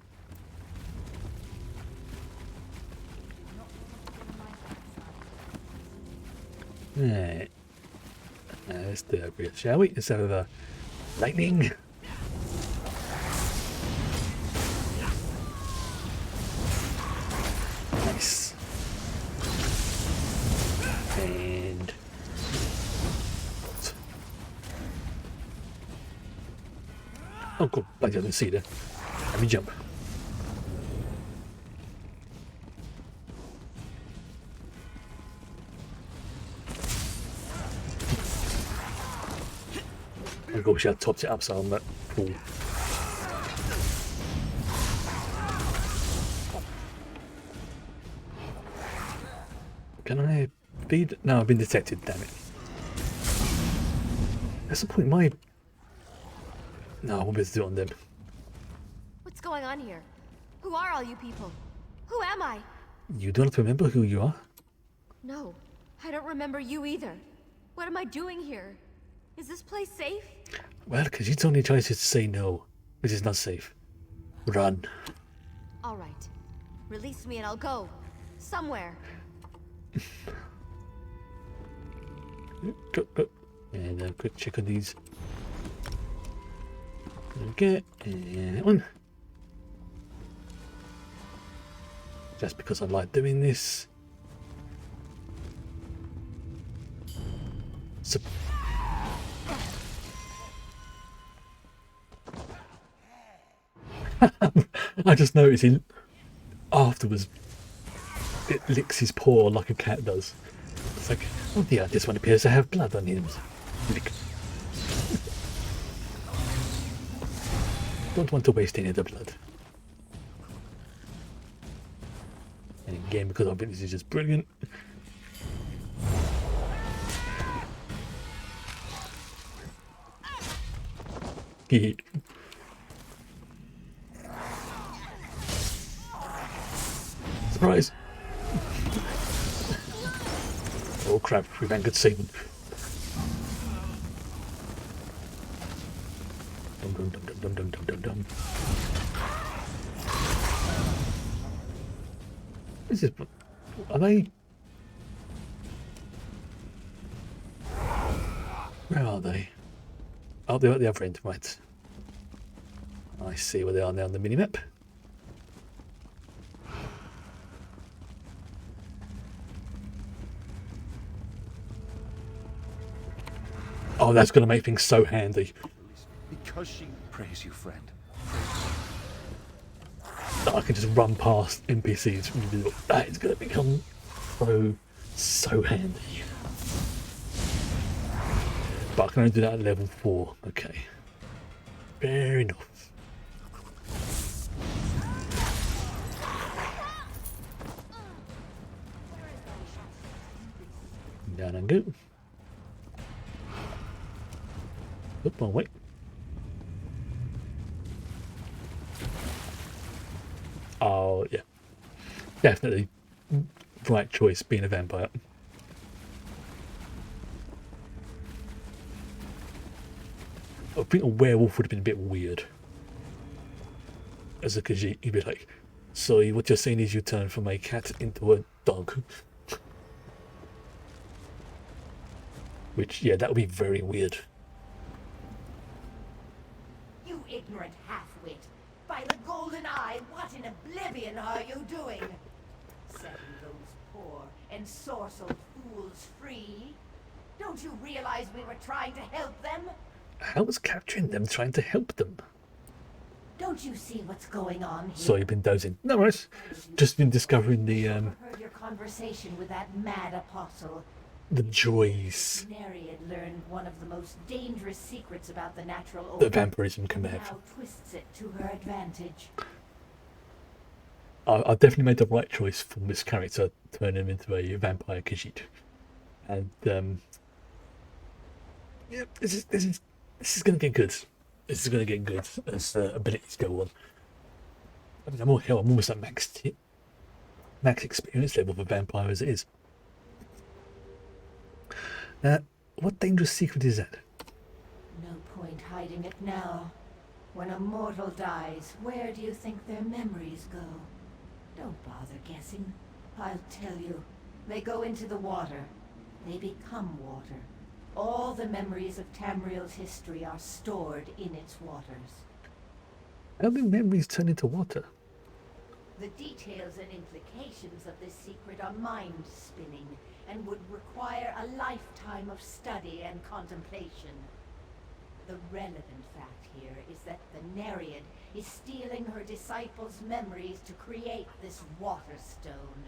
Right. Let's do a bit, shall we? Instead of the lightning. Nice. And oh, cool. I didn't see that. Let me jump. I wish I had topped it up so I'm that cool. Can I feed? No, I've been detected, damn it. That's the point, No, I won't be able to do it on them. What's going on here? Who are all you people? Who am I? You don't remember who you are? No, I don't remember you either. What am I doing here? Is this place safe? Well, because you only choice is to say no, which is not safe. Run. All right. Release me and I'll go. Somewhere. Go. And a quick check on these. Okay, and that one. Just because I like doing this. So I just noticed he afterwards it licks his paw like a cat does. It's like, oh dear, this one appears to have blood on him. Lick. Don't want to waste any of the blood. And again, because I think this is just brilliant. Surprise! Oh crap, we've angered Satan. Dum. This is... Are they... Where are they? Oh, they're at the other end, right. I see where they are now on the minimap. Oh, that's going to make things so handy. Because she praise you, friend. That I can just run past NPCs from invisible. That is going to become so handy. But I can only do that at level 4. Okay. Fair enough. Down and go. Oop, oh wait. Oh yeah. Definitely right choice being a vampire. I think a werewolf would have been a bit weird. As a Khajiit, you'd be like, so what you're saying is you turn from a cat into a dog. Which, yeah, that would be very weird. You ignorant half-wit. By the golden eye, what in oblivion are you doing? Setting those poor, ensorcelled fools free? Don't you realize we were trying to help them? How was capturing them trying to help them? Don't you see what's going on here? Sorry, you've been dozing. No worries. Just been discovering the Heard your conversation with that mad apostle. the joys Nereid learned one of the most dangerous secrets about the natural order. that vampirism can have. Now twists it to her advantage. I definitely made the right choice from this character, turning him into a vampire Khajiit. And yeah, this is going to get good. This is going to get good as abilities go on. I mean, I'm almost at max experience level for vampire as it is. Now, what dangerous secret is that? No point hiding it now. When a mortal dies, where do you think their memories go? Don't bother guessing. I'll tell you. They go into the water. They become water. All the memories of Tamriel's history are stored in its waters. How do memories turn into water? The details and implications of this secret are mind-spinning and would require a lifetime of study and contemplation. The relevant fact here is that the Nereid is stealing her disciples' memories to create this water stone.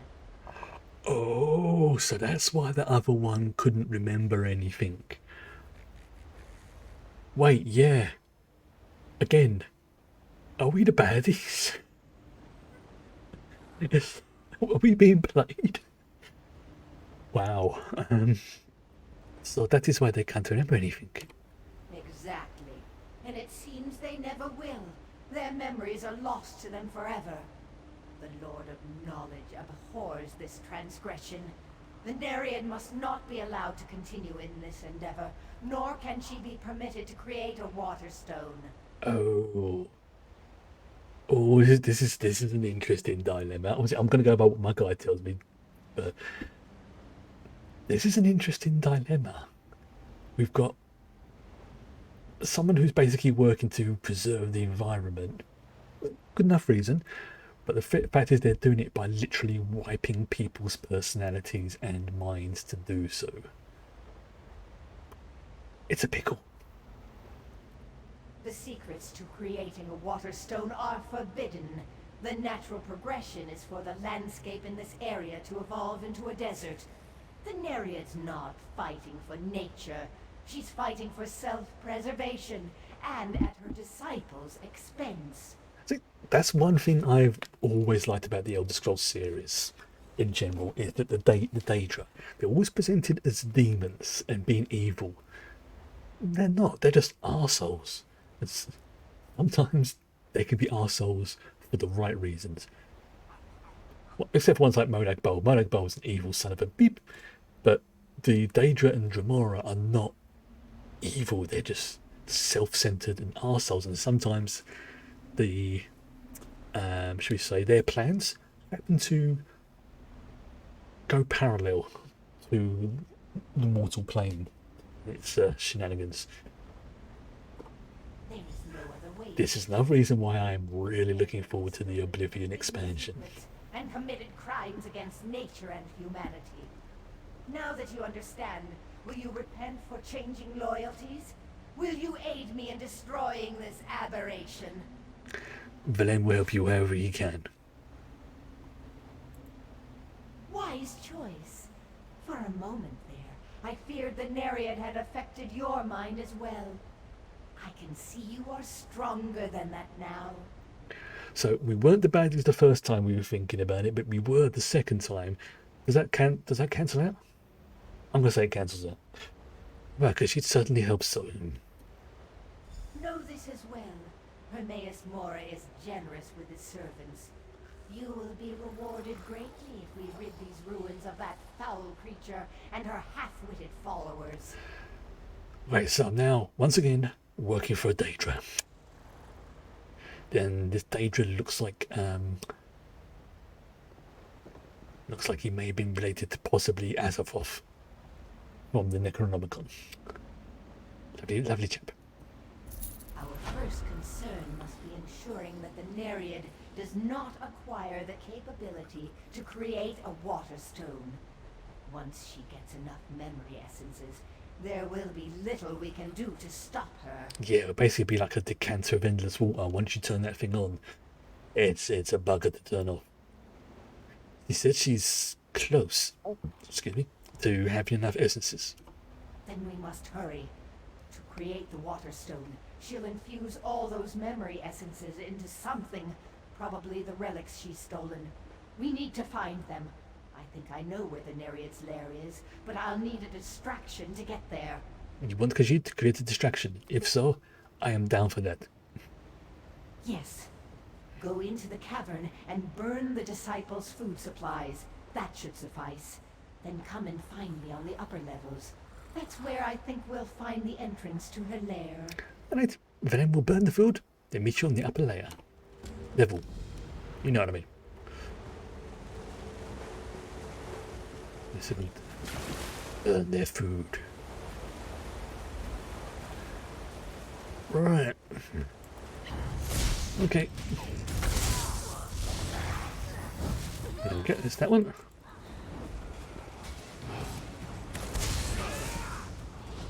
Oh, so that's why the other one couldn't remember anything. Wait, yeah. Again, are we the baddies? Are we being played? Wow. So that is why they can't remember anything. Exactly. And it seems they never will. Their memories are lost to them forever. The Lord of Knowledge abhors this transgression. The Nereid must not be allowed to continue in this endeavor, nor can she be permitted to create a water stone. Oh. Oh, this is an interesting dilemma. Obviously, I'm going to go by what my guy tells me, but this is an interesting dilemma. We've got someone who's basically working to preserve the environment. Good enough reason. But the fact is they're doing it by literally wiping people's personalities and minds to do so. It's a pickle. The secrets to creating a water stone are forbidden. The natural progression is for the landscape in this area to evolve into a desert. The Nereid's not fighting for nature. She's fighting for self-preservation, and at her disciples' expense. See, that's one thing I've always liked about the Elder Scrolls series in general, is that the Daedra, they're always presented as demons and being evil. They're not, they're just arseholes. Sometimes they can be arseholes for the right reasons. Well, except for ones like Molag Bal. Molag Bal is an evil son of a beep, but the Daedra and Dremora are not evil, they're just self-centered and arseholes, and sometimes the should we say their plans happen to go parallel to the mortal plane. It's shenanigans. There is no other way. This is another reason why I'm really looking forward to the Oblivion expansion. And committed crimes against nature and humanity. Now that you understand, will you repent for changing loyalties? Will you aid me in destroying this aberration? Vah'len will help you however he can. Wise choice. For a moment there, I feared the Nereid had affected your mind as well. I can see you are stronger than that now. So we weren't the baddies the first time we were thinking about it, but we were the second time. Does that cancel out? I'm gonna say it cancels out. Well, because she'd certainly help so. Know this as well. Hermaeus Mora is generous with his servants. You will be rewarded greatly if we rid these ruins of that foul creature and her half-witted followers. Right, so I'm now, once again, working for a Daedra. Then this Daedra looks like he may have been related to possibly Azathoth. from the Necronomicon. Lovely chap. Our first concern must be ensuring that the Nereid does not acquire the capability to create a water stone. Once she gets enough memory essences, there will be little we can do to stop her. Yeah, it'll basically be like a decanter of endless water. Once you turn that thing on, it's a bugger to turn off. He said she's close, excuse me, to having enough essences. Then we must hurry. To create the water stone, she'll infuse all those memory essences into something, probably the relics she's stolen. We need to find them. I think I know where the Nereid's lair is, but I'll need a distraction to get there. You want Khajiit to create a distraction? If so, I am down for that. Yes. Go into the cavern and burn the disciples' food supplies. That should suffice. Then come and find me on the upper levels. That's where I think we'll find the entrance to her lair. Alright, then we'll burn the food, then meet you on the upper layer. Level. You know what I mean. Listen, burn their food. Right. Okay. There we go, there's that one.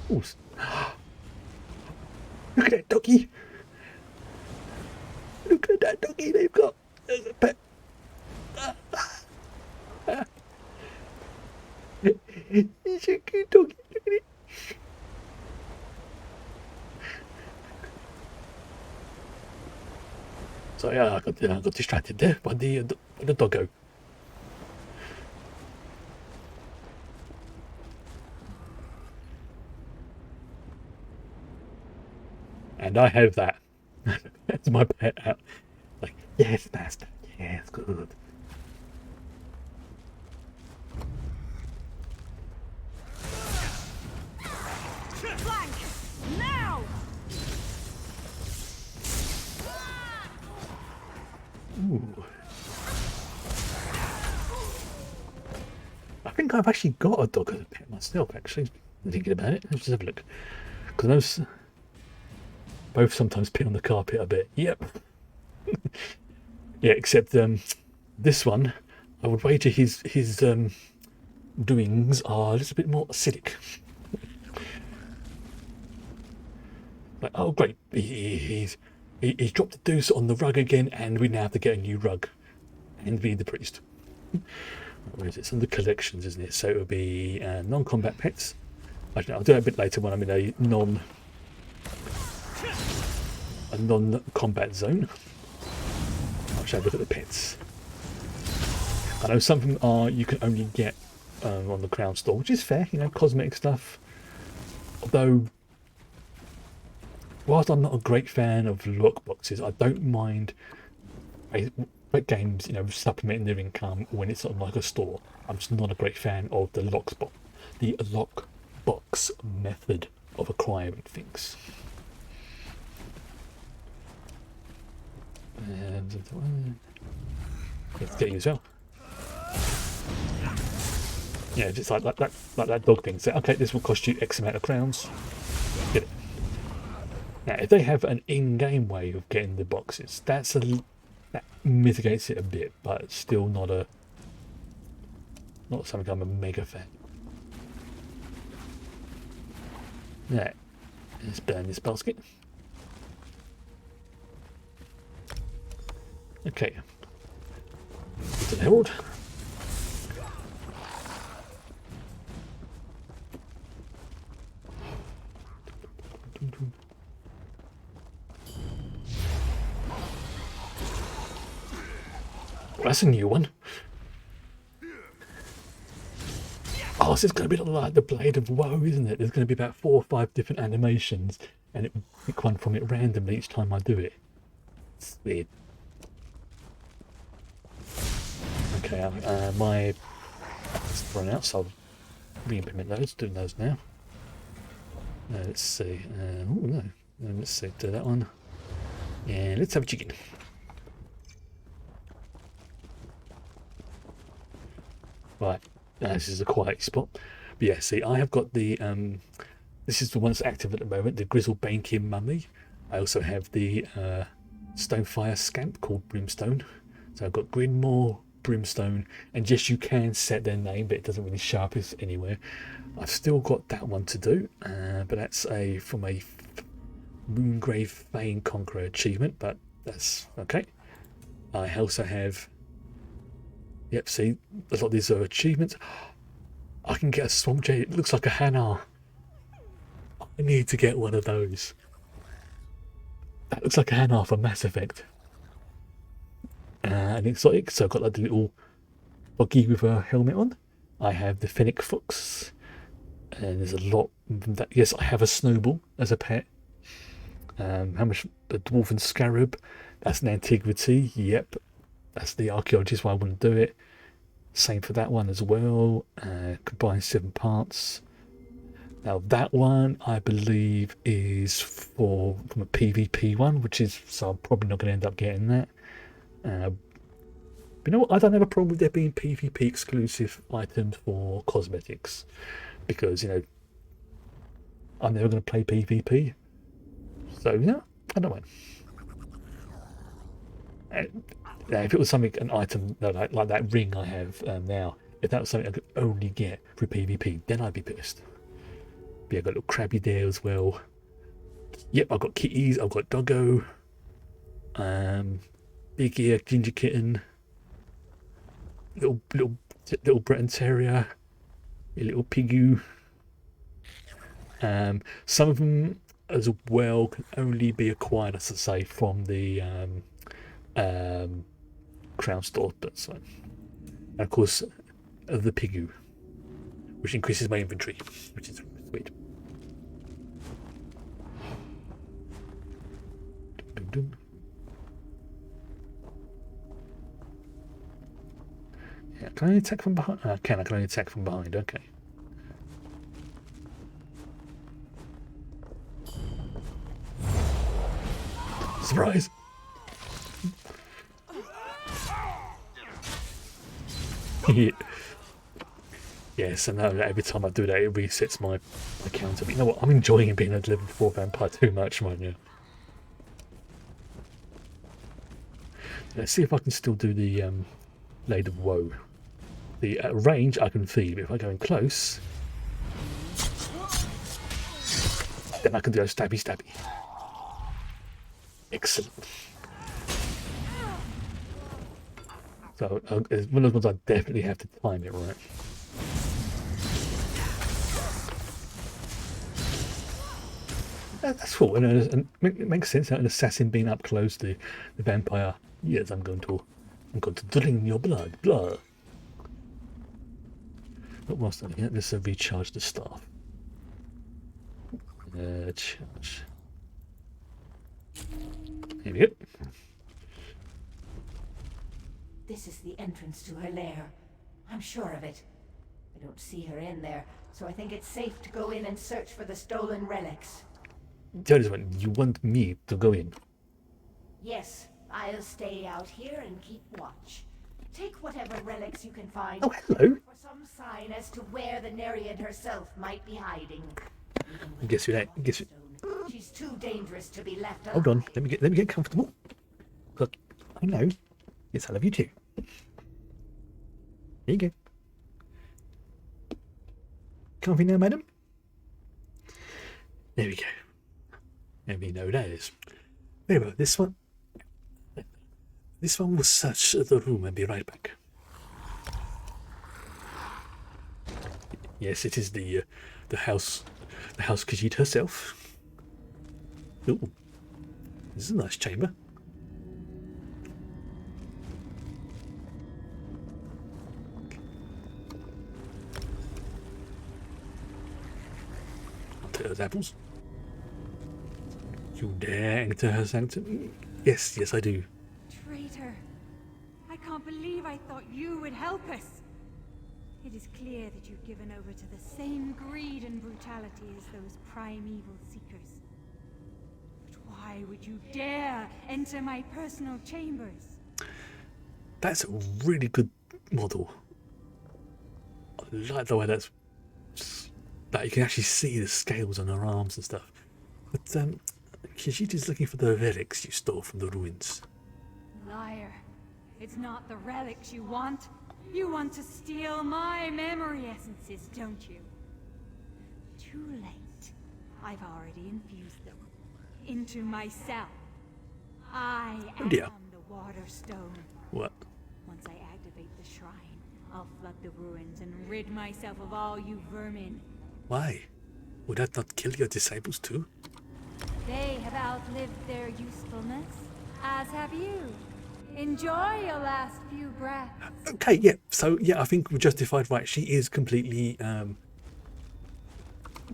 Ooh. Look at that doggy. Look at that doggy they've got as a pet. It's a cute doggy. Look at it. So yeah, I got distracted there by the doggo. And I have that. That's my pet out. Like, yes, master. Yes, good. Flank! Now! Ooh. I think I've actually got a dog as a pet myself, actually. Thinking about it. Let's just have a look. Because those both sometimes pee on the carpet a bit. Yep. Yeah, except this one, I would wager his doings are a little bit more acidic. Like, oh great, he's dropped the deuce on the rug again, and we now have to get a new rug and be the priest. Where is it? It's under collections, isn't it? So it would be non-combat pets. Actually, I'll do that a bit later when I'm in a non-combat zone. I'll show a look at the pets. I know some of them are you can only get on the Crown store, which is fair, you know, cosmetic stuff. Although, whilst I'm not a great fan of lockboxes, I don't mind games, you know, supplementing their income when it's sort of like a store. I'm just not a great fan of the lockbox method of acquiring things. And let's get you as well. Yeah, just like that dog thing. So okay, this will cost you X amount of crowns. Get it. Now, if they have an in-game way of getting the boxes, that mitigates it a bit, but it's still not something I'm a mega fan. Right, let's burn this basket. Okay, to the herald. Well, that's a new one. Oh, this is going to be like the Blade of Woe, isn't it? There's going to be about 4 or 5 different animations, and it will pick one from it randomly each time I do it. It's weird. Okay, my run out, so I'll re-implement those. Doing those now. Let's see. Oh no, let's see. Do that one. And let's have a chicken. Right, this is a quiet spot. But yeah, see, I have got the this is the one that's active at the moment, the Grizzled Banking Mummy. I also have the Stonefire Scamp called Brimstone. So I've got Grinmore, Brimstone, and yes, you can set their name, but it doesn't really show up anywhere. I've still got that one to do, but that's from a Moongrave Fane Conqueror achievement, but that's okay. I also have, yep, see, a lot of these are achievements. I can get a Swamp Jade, it looks like a Hanar. I need to get one of those. That looks like a Hanar for Mass Effect. And exotic, so I've got like the little buggy with a helmet on. I have the Fennec Fox, and there's a lot that. Yes, I have a Snowball as a pet. How much? The Dwarven Scarab, that's an Antiquity. Yep, that's the Archaeologist. Why I wouldn't do it. Same for that one as well. Combined 7 parts. Now that one I believe is from a PvP one, which is, so I'm probably not going to end up getting that. But you know what? I don't have a problem with there being PvP exclusive items for cosmetics, because you know I'm never going to play PvP, so yeah, I don't mind. Now, if it was something, an item like that ring I have now, if that was something I could only get for PvP, then I'd be pissed. But yeah, I've got a little Krabby there as well. Yep, I've got kitties, I've got Doggo, Big Ear Ginger Kitten, little Breton Terrier, a little Pigoo. Some of them as well can only be acquired, as I say, from the Crown Store. But so, and of course, the Pigoo, which increases my inventory, which is sweet. Yeah, can I only attack from behind? I can only attack from behind, okay. Surprise! Yes, and every time I do that, it resets my counter. But you know what? I'm enjoying being a level 4 vampire too much right now. Let's see if I can still do the Blade of Woe. The range I can feed, but if I go in close, then I can do a stabby stabby. Excellent. So it's one of those ones I definitely have to time it right. That's cool, and it makes sense that an assassin being up close to the vampire. Yes, I'm going to drain your blood. But whilst I'm here, let's recharge the staff. Charge. Here we go. This is the entrance to her lair. I'm sure of it. I don't see her in there, so I think it's safe to go in and search for the stolen relics. You want me to go in? Yes, I'll stay out here and keep watch. Take whatever relics you can find. Oh, hello. For some sign as to where the Nereid herself might be hiding. I guess you're that. Guess you. She's too dangerous to be left alone. Hold on. Let me get comfortable. Look, I know. Yes, I love you too. There you go. Comfy now, madam? There we go. And we know that is. Very well, this one. This one will search the room and be right back. Yes, it is the house Khajiit herself. Ooh, this is a nice chamber. I'll take those apples. You dare enter her sanctum? Yes, I do. Traitor! I can't believe I thought you would help us. It is clear that you've given over to the same greed and brutality as those primeval seekers. But why would you dare enter my personal chambers? That's a really good model. I like the way that's Like you can actually see the scales on her arms and stuff. But Kishida's looking for the relics you stole from the ruins. Liar. It's not the relics you want. You want to steal my memory essences, don't you? Too late. I've already infused them into myself. I am the Water Stone. What? Once I activate the shrine, I'll flood the ruins and rid myself of all you vermin. Why? Would that not kill your disciples too? They have outlived their usefulness, as have you. Enjoy your last few breaths. Okay, yeah. So yeah, I think we're justified, right? She is completely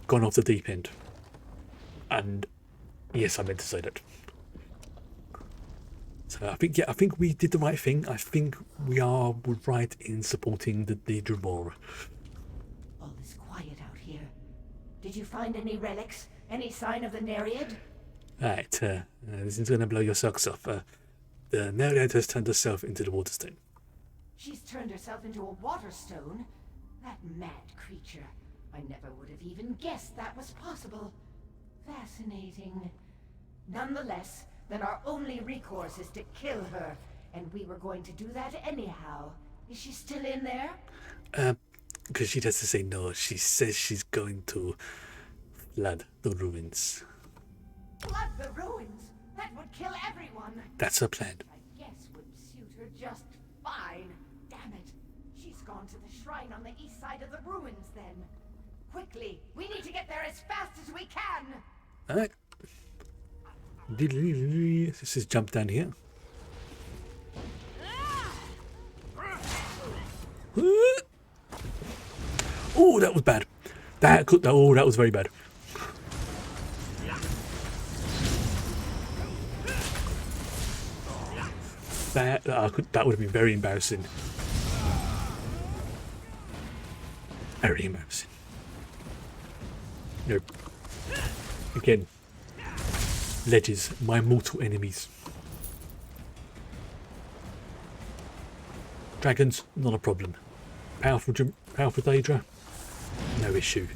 gone off the deep end. And yes, I meant to say that. So I think we did the right thing. I think we are right in supporting the Dremora. All is quiet out here. Did you find any relics? Any sign of the Nereid? Right, this is going to blow your socks off. The Nereid has turned herself into the Water Stone. She's turned herself into a water stone? That mad creature. I never would have even guessed that was possible. Fascinating. Nonetheless, then our only recourse is to kill her. And we were going to do that anyhow. Is she still in there? Because she doesn't say no. She says she's going to flood the ruins. Flood the ruins? That would kill everyone. That's her plan. I guess would suit her just fine. Damn it. She's gone to the shrine on the east side of the ruins then. Quickly, we need to get there as fast as we can. Alright. This is jump down here. Oh, that was bad. That was very bad. That would have been very embarrassing. Very embarrassing. Nope. Again. Ledges, my mortal enemies. Dragons, not a problem. Powerful Daedra, no issue.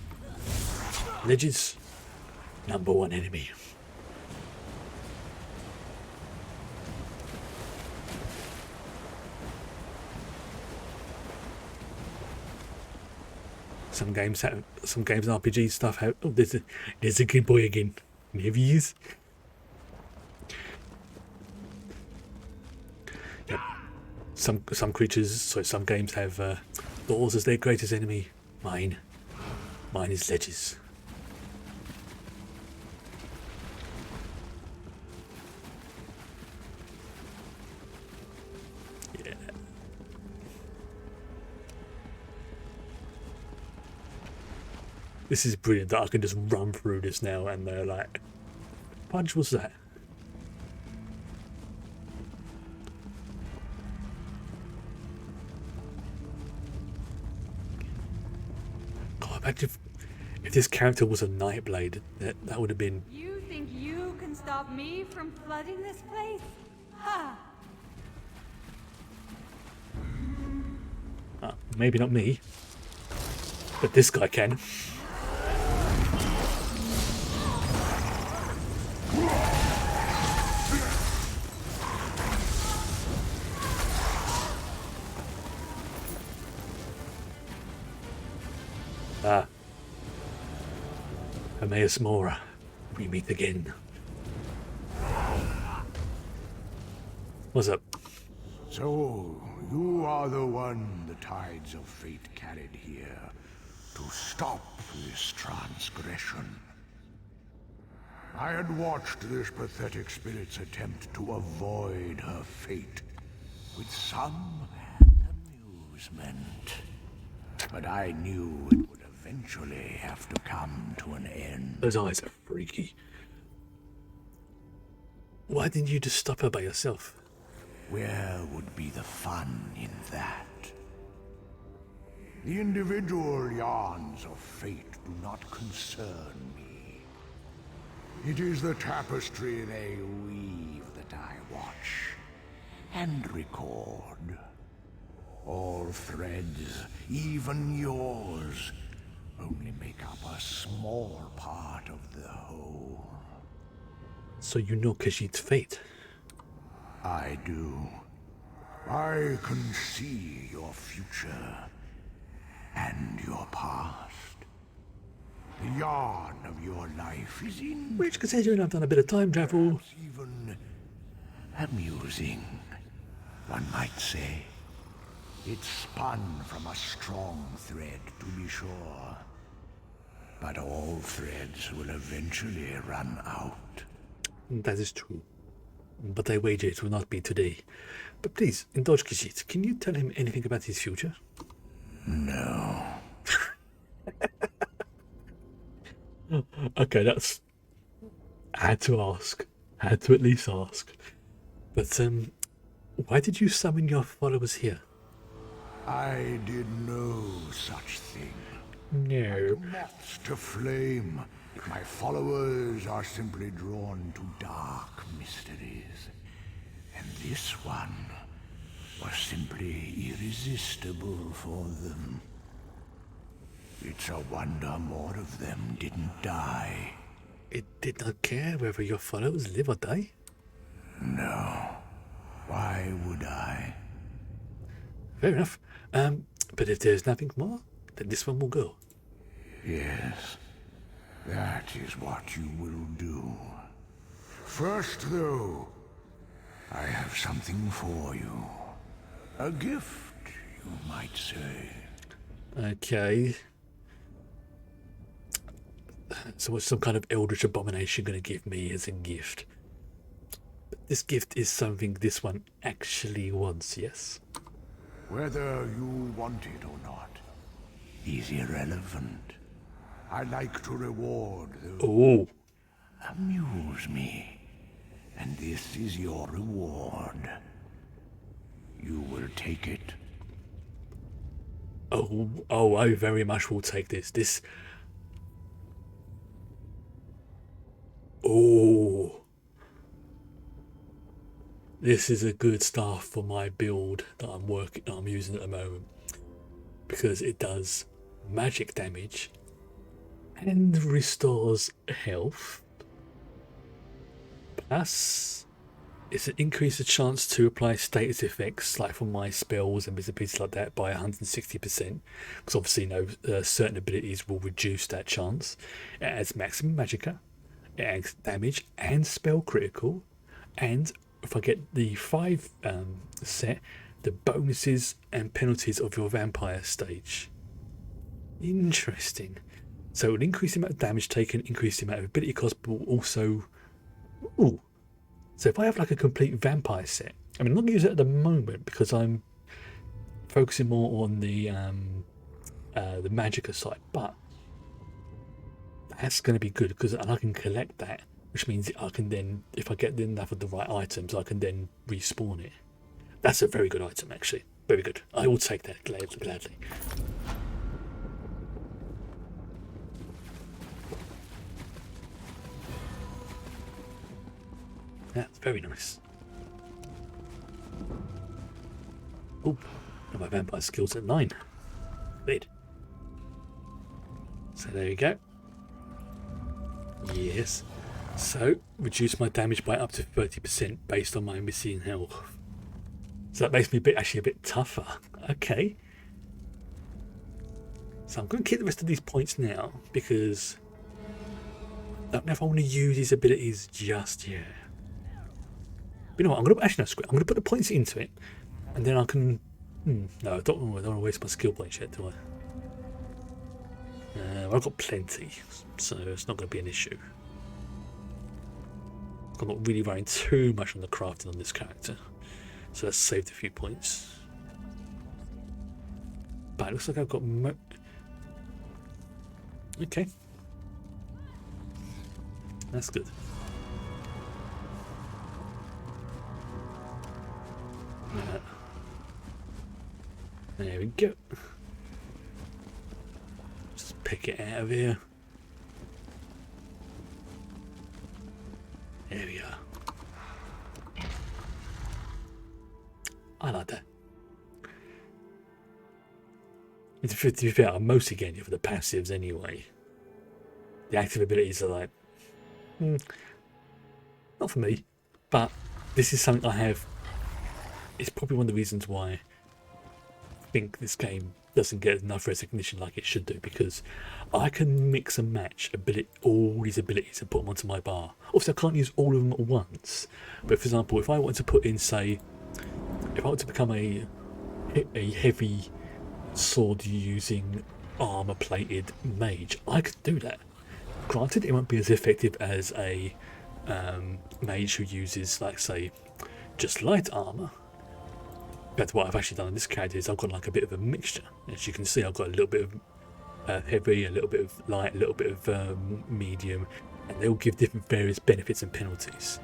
Ledges, #1 enemy. Some games and RPG stuff have. Oh, there's a good boy again. There he is. Yep. Some creatures, so some games have doors as their greatest enemy. Mine is ledges. Yeah. This is brilliant that I can just run through this now and they're like, punch was that? God, imagine if this character was a Nightblade, that would have been... You think you can stop me from flooding this place? Ha! Maybe not me, but this guy can. Hermaeus Mora, we meet again. What's up? So, you are the one the tides of fate carried here to stop this transgression. I had watched this pathetic spirit's attempt to avoid her fate with some amusement. But I knew it would eventually have to come to an end. Those eyes are freaky. Why didn't you just stop her by yourself? Where would be the fun in that? The individual yarns of fate do not concern me. It is the tapestry they weave that I watch and record. All threads, even yours, only small part of the whole. So you know Khajiit's fate? I do. I can see your future and your past. The yarn of your life is in Which, considering I've done a bit of time travel, even amusing, one might say. It's spun from a strong thread, to be sure. But all threads will eventually run out. that is true. But I wager it will not be today. But please, indulge Khajiit. Can you tell him anything about his future? No. Okay, that's... I had to ask. I had to at least ask. But, why did you summon your followers here? I did no such thing. No. Moths to flame. My followers are simply drawn to dark mysteries. And this one was simply irresistible for them. It's a wonder more of them didn't die. It did not care whether your followers live or die? No. Why would I? Fair enough. But if there's nothing more, then this one will go. Yes. That is what you will do. First, though, I have something for you. A gift, you might say. Okay. So what's some kind of eldritch abomination going to give me as a gift? But this gift is something this one actually wants, yes? Whether you want it or not is irrelevant. I like to reward those Oh. amuse me. And this is your reward. You will take it. Oh, I very much will take this. This... Oh. This is a good start for my build that I'm using at the moment. Because it does magic damage and restores health. Plus, it's an increased chance to apply status effects, like for my spells and bits and pieces like that, by 160%. Because obviously, certain abilities will reduce that chance. It adds maximum magicka, it adds damage and spell critical, and if I get the 5 set, the bonuses and penalties of your vampire stage. Interesting. So an increased amount of damage taken, increased amount of ability cost, but also... Ooh. So if I have like a complete vampire set, I mean, I'm not going to use it at the moment because I'm focusing more on the magicka side, but that's going to be good because I can collect that, which means I can then, if I get enough of the right items, I can then respawn it. That's a very good item, actually. Very good. I will take that gladly. That's very nice. Oh, and my vampire skill's at 9. Good. So there you go. Yes. So, reduce my damage by up to 30% based on my missing health. So that makes me actually a bit tougher. Okay. So I'm going to keep the rest of these points now because I don't know if I want to use these abilities just yet. But you know what? I'm going to actually no, screw it. I'm going to put the points into it, and then I can. No, I don't want to waste my skill points yet, do I? I've got plenty, so it's not going to be an issue. I'm not really running too much on the crafting on this character, so let's save a few points. But it looks like I've got okay, that's good. There we go. Just pick it out of here. There we are. I like that. To be fair, I'm mostly getting it for the passives anyway. the active abilities are like, not for me. But this is something I have. It's probably one of the reasons why I think this game doesn't get enough recognition like it should do, because I can mix and match all these abilities and put them onto my bar. Obviously, I can't use all of them at once. But for example, if I wanted to put in, say, if I want to become a heavy sword using armor-plated mage, I could do that. Granted, it won't be as effective as a mage who uses, like, say, just light armor. But what I've actually done in this character is I've got like a bit of a mixture. As you can see, I've got a little bit of heavy, a little bit of light, a little bit of medium, and they all give different various benefits and penalties.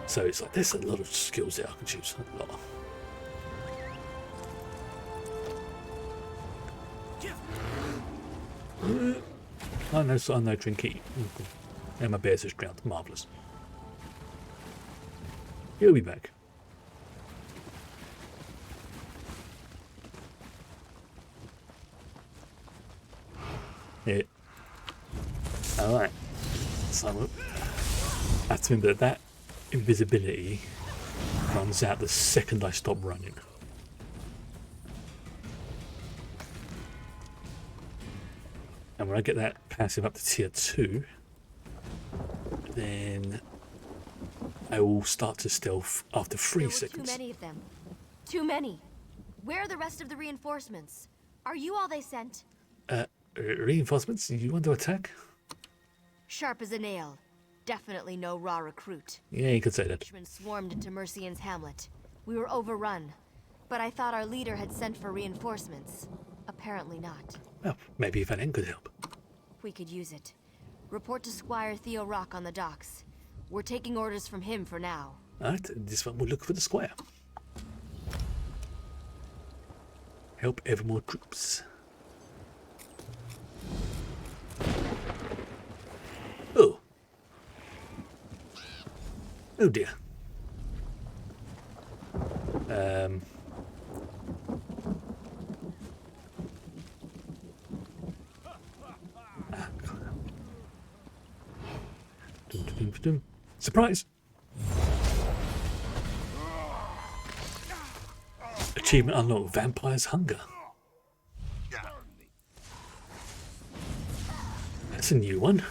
So it's like there's a lot of skills there I can choose. A lot. I know Trinket. And my bears just drowned. Marvellous. He'll be back. Yeah. Alright. So I have to remember that invisibility runs out the second I stop running. And when I get that passive up to tier 2, then I will start to stealth after 3 seconds. Too many of them. Too many. Where are the rest of the reinforcements? Are you all they sent? Reinforcements? You want to attack? Sharp as a nail. Definitely no raw recruit. Yeah, you could say that. Frenchmen swarmed into Mercian's hamlet. We were overrun, but I thought our leader had sent for reinforcements. Apparently not. Well, maybe Vahh'len could help. We could use it. Report to Squire Theo Rock on the docks. We're taking orders from him for now. Alright, this one will look for the squire. Help ever more troops. Oh. Oh dear. Surprise! Achievement unlocked, Vampire's Hunger. That's a new one.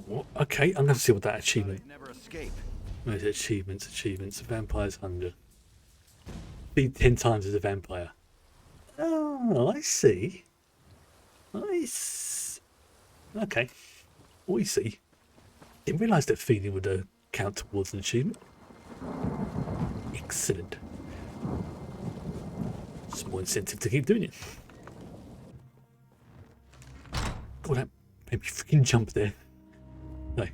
What? Okay, I'm going to see what that achievement... Where's it? Achievements, Vampire's Hunger. Feed 10 times as a vampire. Oh, I see. Okay. We see. Didn't realise that feeding would count towards an achievement. Excellent. Some more incentive to keep doing it. God, that made me freaking jump there. No.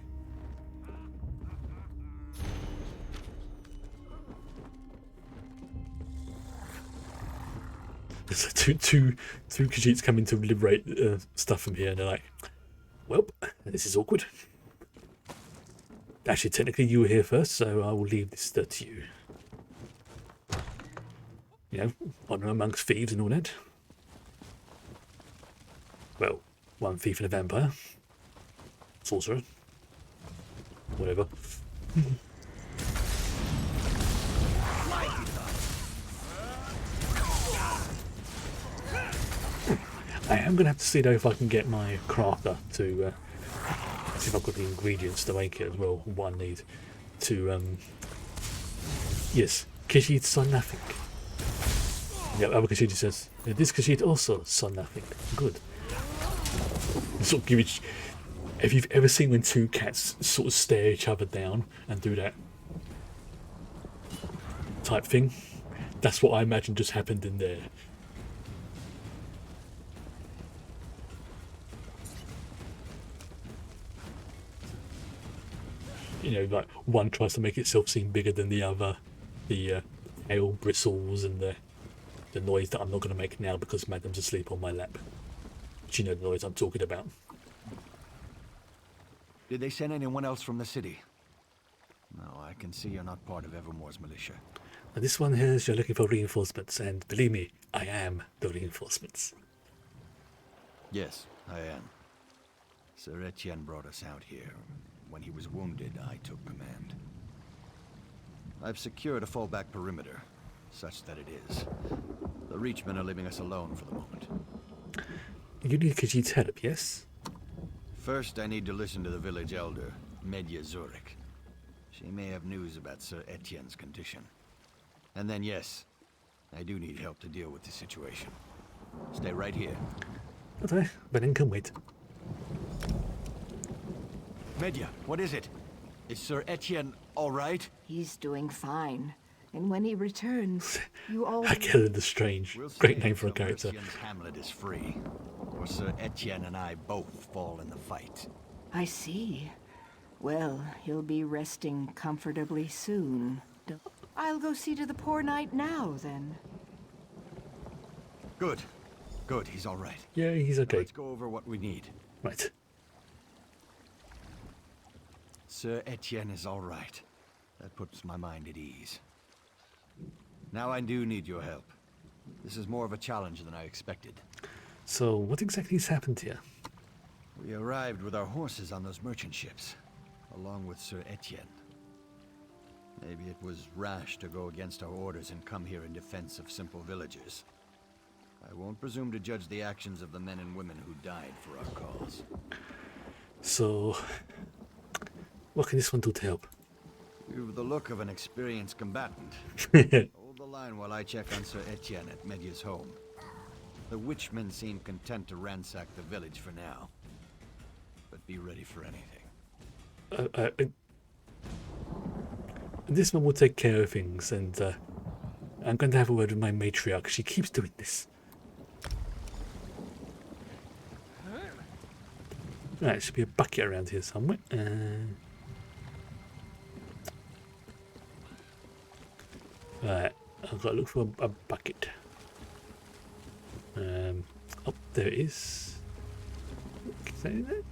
There's two Khajiits coming to liberate stuff from here, and they're like, well, this is awkward. Actually, technically you were here first, so I will leave this to you. You know, honor amongst thieves and all that. Well, one thief and a vampire. Sorcerer. Whatever. I am going to have to see though if I can get my crafter to see if I've got the ingredients to make it as well. What I need to yes, Khajiit saw nothing. Yeah, other Khajiit says this Khajiit also saw nothing. Good. Sort of give it. If you've ever seen when two cats sort of stare each other down and do that type thing, that's what I imagine just happened in there. You know, like one tries to make itself seem bigger than the other. The tail bristles and the noise that I'm not going to make now because Madam's asleep on my lap. Do you know the noise I'm talking about? Did they send anyone else from the city? No, I can see you're not part of Evermore's militia. Now this one here is you're looking for reinforcements, and believe me, I am the reinforcements. Yes, I am. Sir Etienne brought us out here. When he was wounded, I took command. I've secured a fallback perimeter, such that it is. The Reachmen are leaving us alone for the moment. You need Khajiit's help, yes? First, I need to listen to the village elder, Medya Zurich. She may have news about Sir Etienne's condition. And then, yes, I do need help to deal with the situation. Stay right here. Okay, but then can wait. Medya, what is it? Is Sir Etienne all right? He's doing fine. And when he returns, you always... Akela the Strange. Great name for a character. Etienne's hamlet is free. Or Sir Etienne and I both fall in the fight. I see. Well, he'll be resting comfortably soon. I'll go see to the poor knight now, then. Good. Good, he's all right. Yeah, he's okay. Now let's go over what we need. Right. Sir Etienne is all right. That puts my mind at ease. Now I do need your help. This is more of a challenge than I expected. So, what exactly has happened here? We arrived with our horses on those merchant ships, along with Sir Etienne. Maybe it was rash to go against our orders and come here in defense of simple villagers. I won't presume to judge the actions of the men and women who died for our cause. So, what can this one do to help? You've the look of an experienced combatant. Hold the line while I check on Sir Etienne at Medya's home. The witchmen seem content to ransack the village for now. But be ready for anything. This one will take care of things, and I'm going to have a word with my matriarch. She keeps doing this. Right, there should be a bucket around here somewhere. Right, I've got to look for a bucket. Oh, there it is. Is that in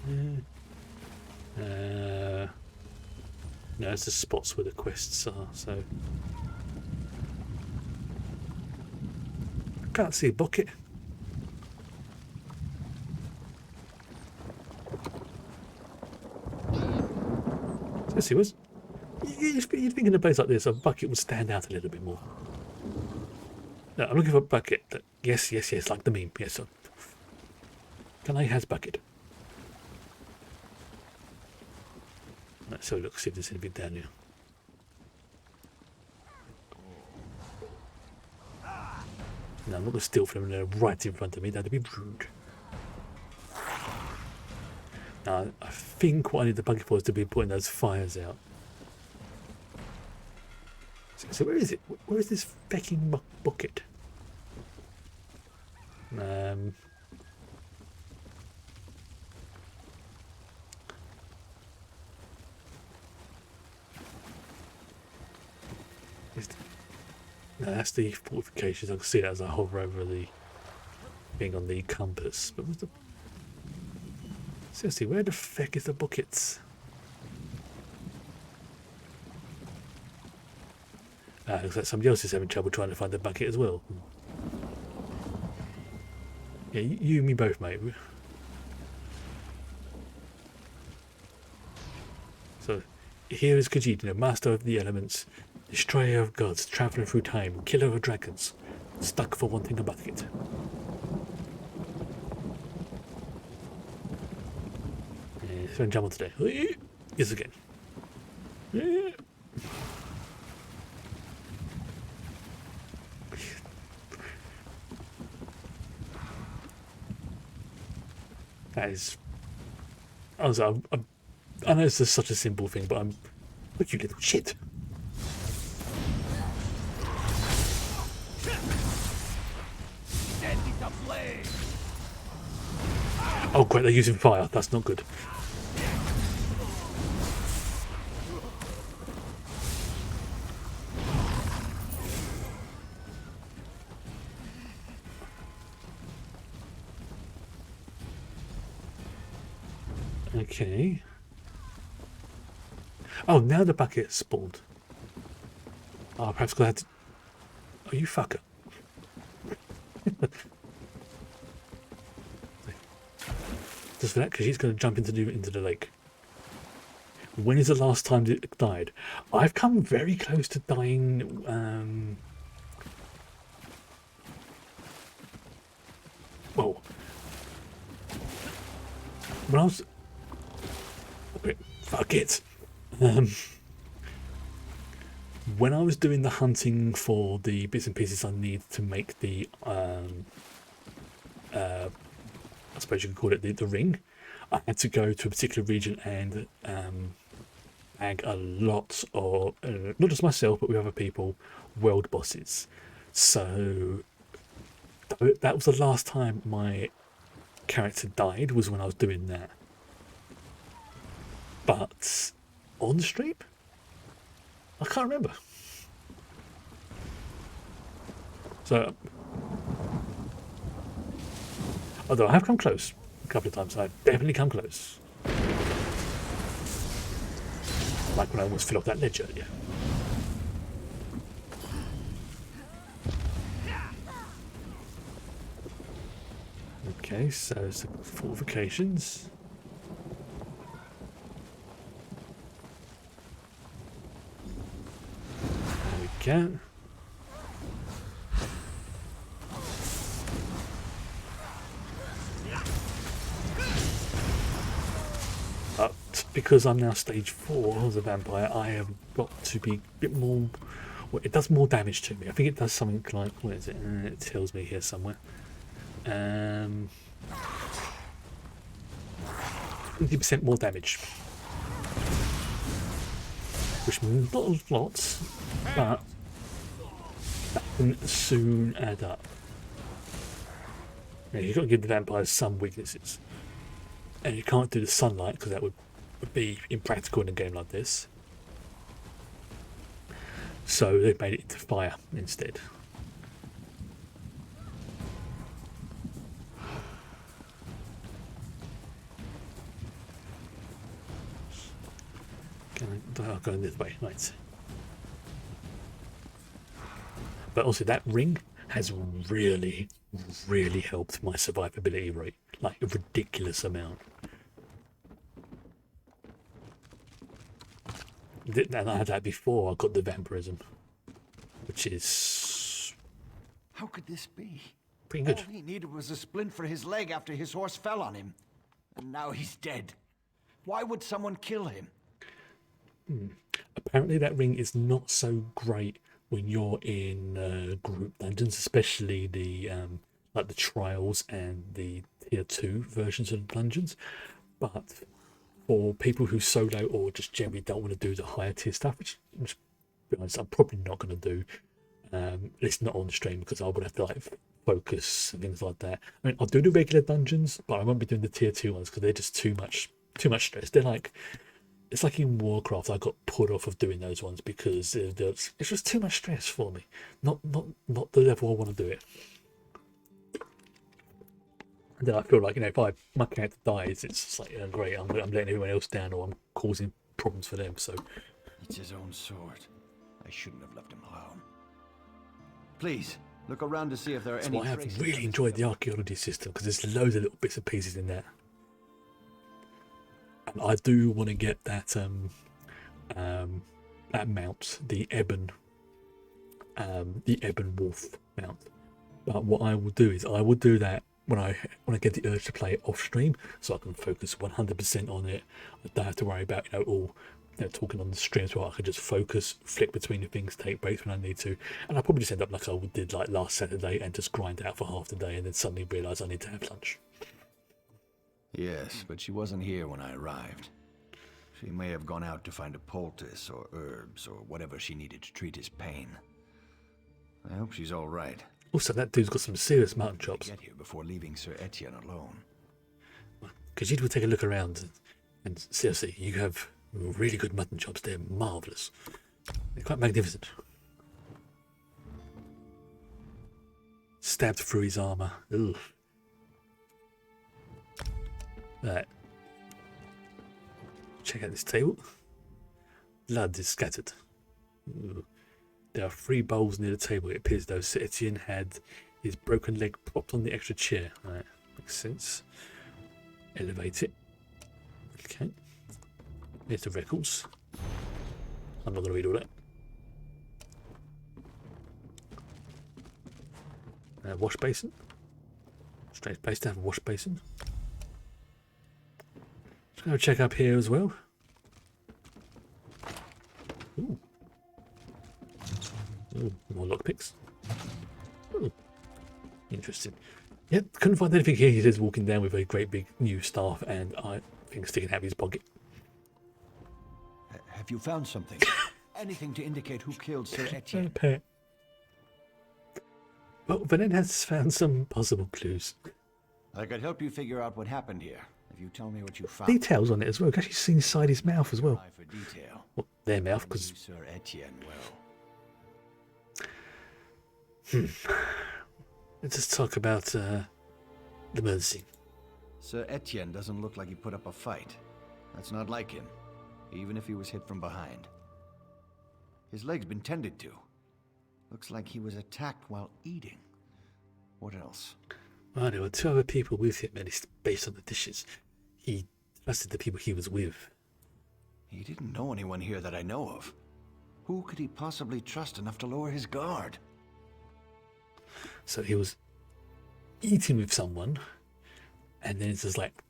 there? No, it's the spots where the quests are, so... I can't see a bucket. Seriously, was... You'd think in a place like this, a bucket would stand out a little bit more. No, I'm looking for a bucket. Yes, like the meme. Yes, can I has bucket? Let's have a look, see if there's anything down here. No, I'm not going to steal from them right in front of me. That'd be rude. Now, I think what I need the bucket for is to be putting those fires out. So where is it? Where is this fucking bucket? No, that's the fortifications. I can see that as I hover over the thing on the compass. But what's the... Seriously, where the feck is the buckets? Looks like somebody else is having trouble trying to find the bucket as well. Yeah, you and me both, mate. So, here is Khajiit, master of the elements, destroyer of gods, traveller through time, killer of dragons, stuck for wanting a bucket. He's going to jump on today. Yes, again. That is... I know this is such a simple thing, but I'm... Look, you little shit! Oh great, they're using fire. That's not good. Okay. Oh, now the bucket spawned. Oh, perhaps because I had to... Oh, you fucker. Just for that, because she's going to jump into the lake. When is the last time it died? I've come very close to dying. Well, when I was... Okay, fuck it. When I was doing the hunting for the bits and pieces I need to make the, I suppose you could call it the ring, I had to go to a particular region and bag a lot of, not just myself, but with other people, world bosses. So that was the last time my character died, was when I was doing that. But on the stream? I can't remember. So, although I have come close a couple of times, I've definitely come close. Like when I almost fell off that ledge earlier. Okay, so it's the fortifications. There we go. But because I'm now stage 4 as a vampire, I have got to be a bit more... Well, it does more damage to me. I think it does something like... What is it? It tells me here somewhere. 20% more damage. Which means not a lot, but that can soon add up. Now, you've got to give the vampires some weaknesses. And you can't do the sunlight because that would be impractical in a game like this. So they've made it into fire instead. Going this way, right. But also that ring has really, really helped my survivability rate, like a ridiculous amount. And I had that before I got the vampirism, which is... How could this be? Pretty good. All he needed was a splint for his leg after his horse fell on him. And now he's dead. Why would someone kill him? Apparently that ring is not so great when you're in group dungeons, especially the like the trials and the tier 2 versions of the dungeons. But for people who solo or just generally don't want to do the higher tier stuff, which to be honest, I'm probably not going to do, it's not on the stream because I would have to like focus and things like that. I mean, I'll do the regular dungeons, but I won't be doing the tier 2 ones because they're just too much stress. They're like... It's like in Warcraft, I got put off of doing those ones because it's just too much stress for me. Not the level I want to do it. And then I feel like, you know, if my character dies, it's just like, great, I'm letting everyone else down or I'm causing problems for them. So It's his own sword. I shouldn't have left him alone. Please, look around to see if there are any why I've really enjoyed the archaeology system, because there's loads of little bits and pieces in there. And I do want to get that that mount, the ebon wolf mount. But what I will do is I will do that when I get the urge to play it off stream, so I can focus 100% on it. I don't have to worry about talking on the stream as well. I can just focus, flick between the things, take breaks when I need to, and I'll probably just end up like I did like last Saturday and just grind out for half the day and then suddenly realise I need to have lunch. Yes, but she wasn't here when I arrived. She may have gone out to find a poultice or herbs or whatever she needed to treat his pain. I hope she's all right. Also, that dude's got some serious mutton chops. Get here before leaving Sir Etienne alone. Because you'd take a look around and seriously, you have really good mutton chops. They're marvellous. They're quite magnificent. Stabbed through his armour. Ugh. Right. Check out this table. blood is scattered. Ooh. There are 3 bowls near the table. It appears though Sir Etienne had his broken leg propped on the extra chair. Right, makes sense. Elevate it. Okay. Here's the records. I'm not going to read all that. Wash basin. Strange place to have a wash basin. Let's go check up here as well. Ooh. Ooh, more lockpicks. Ooh. Interesting. Yep, couldn't find anything here. He is walking down with a great big new staff and I think sticking out of his pocket. Have you found something? Anything to indicate who killed Sir Etienne? Well, Vah'len has found some possible clues. I could help you figure out what happened here if you tell me what you found. Details on it as well. You can actually see inside his mouth as well. For detail. Well, their mouth, because Sir Etienne will. Let's just talk about the murder scene. Sir Etienne doesn't look like he put up a fight. That's not like him, even if he was hit from behind. His leg's been tended to. Looks like he was attacked while eating. What else? Well, there were 2 other people with him, and it's based on the dishes. He trusted the people he was with. He didn't know anyone here that I know of. Who could he possibly trust enough to lower his guard? So he was eating with someone, and then it's just like...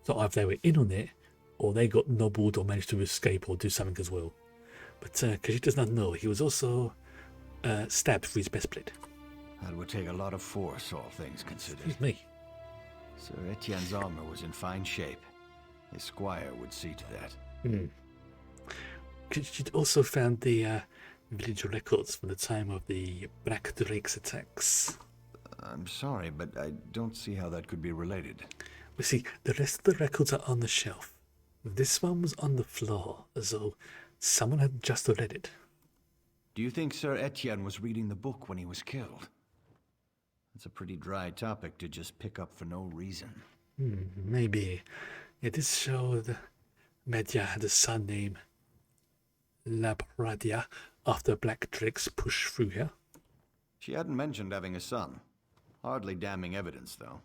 So either they were in on it, or they got nobbled or managed to escape or do something as well. But Khajiit does not know, he was also stabbed through his best plate. That would take a lot of force, all things considered. Excuse me. Sir Etienne's armor was in fine shape. His squire would see to that. Khajiit also found the village records from the time of the Black Drake's attacks. I'm sorry, but I don't see how that could be related. We see, the rest of the records are on the shelf. This one was on the floor, as though someone had just read it. Do you think Sir Etienne was reading the book when he was killed? It's a pretty dry topic to just pick up for no reason. Maybe. It is showed Medya had a son named Labradia after Black Drake's push through here. She hadn't mentioned having a son. Hardly damning evidence, though.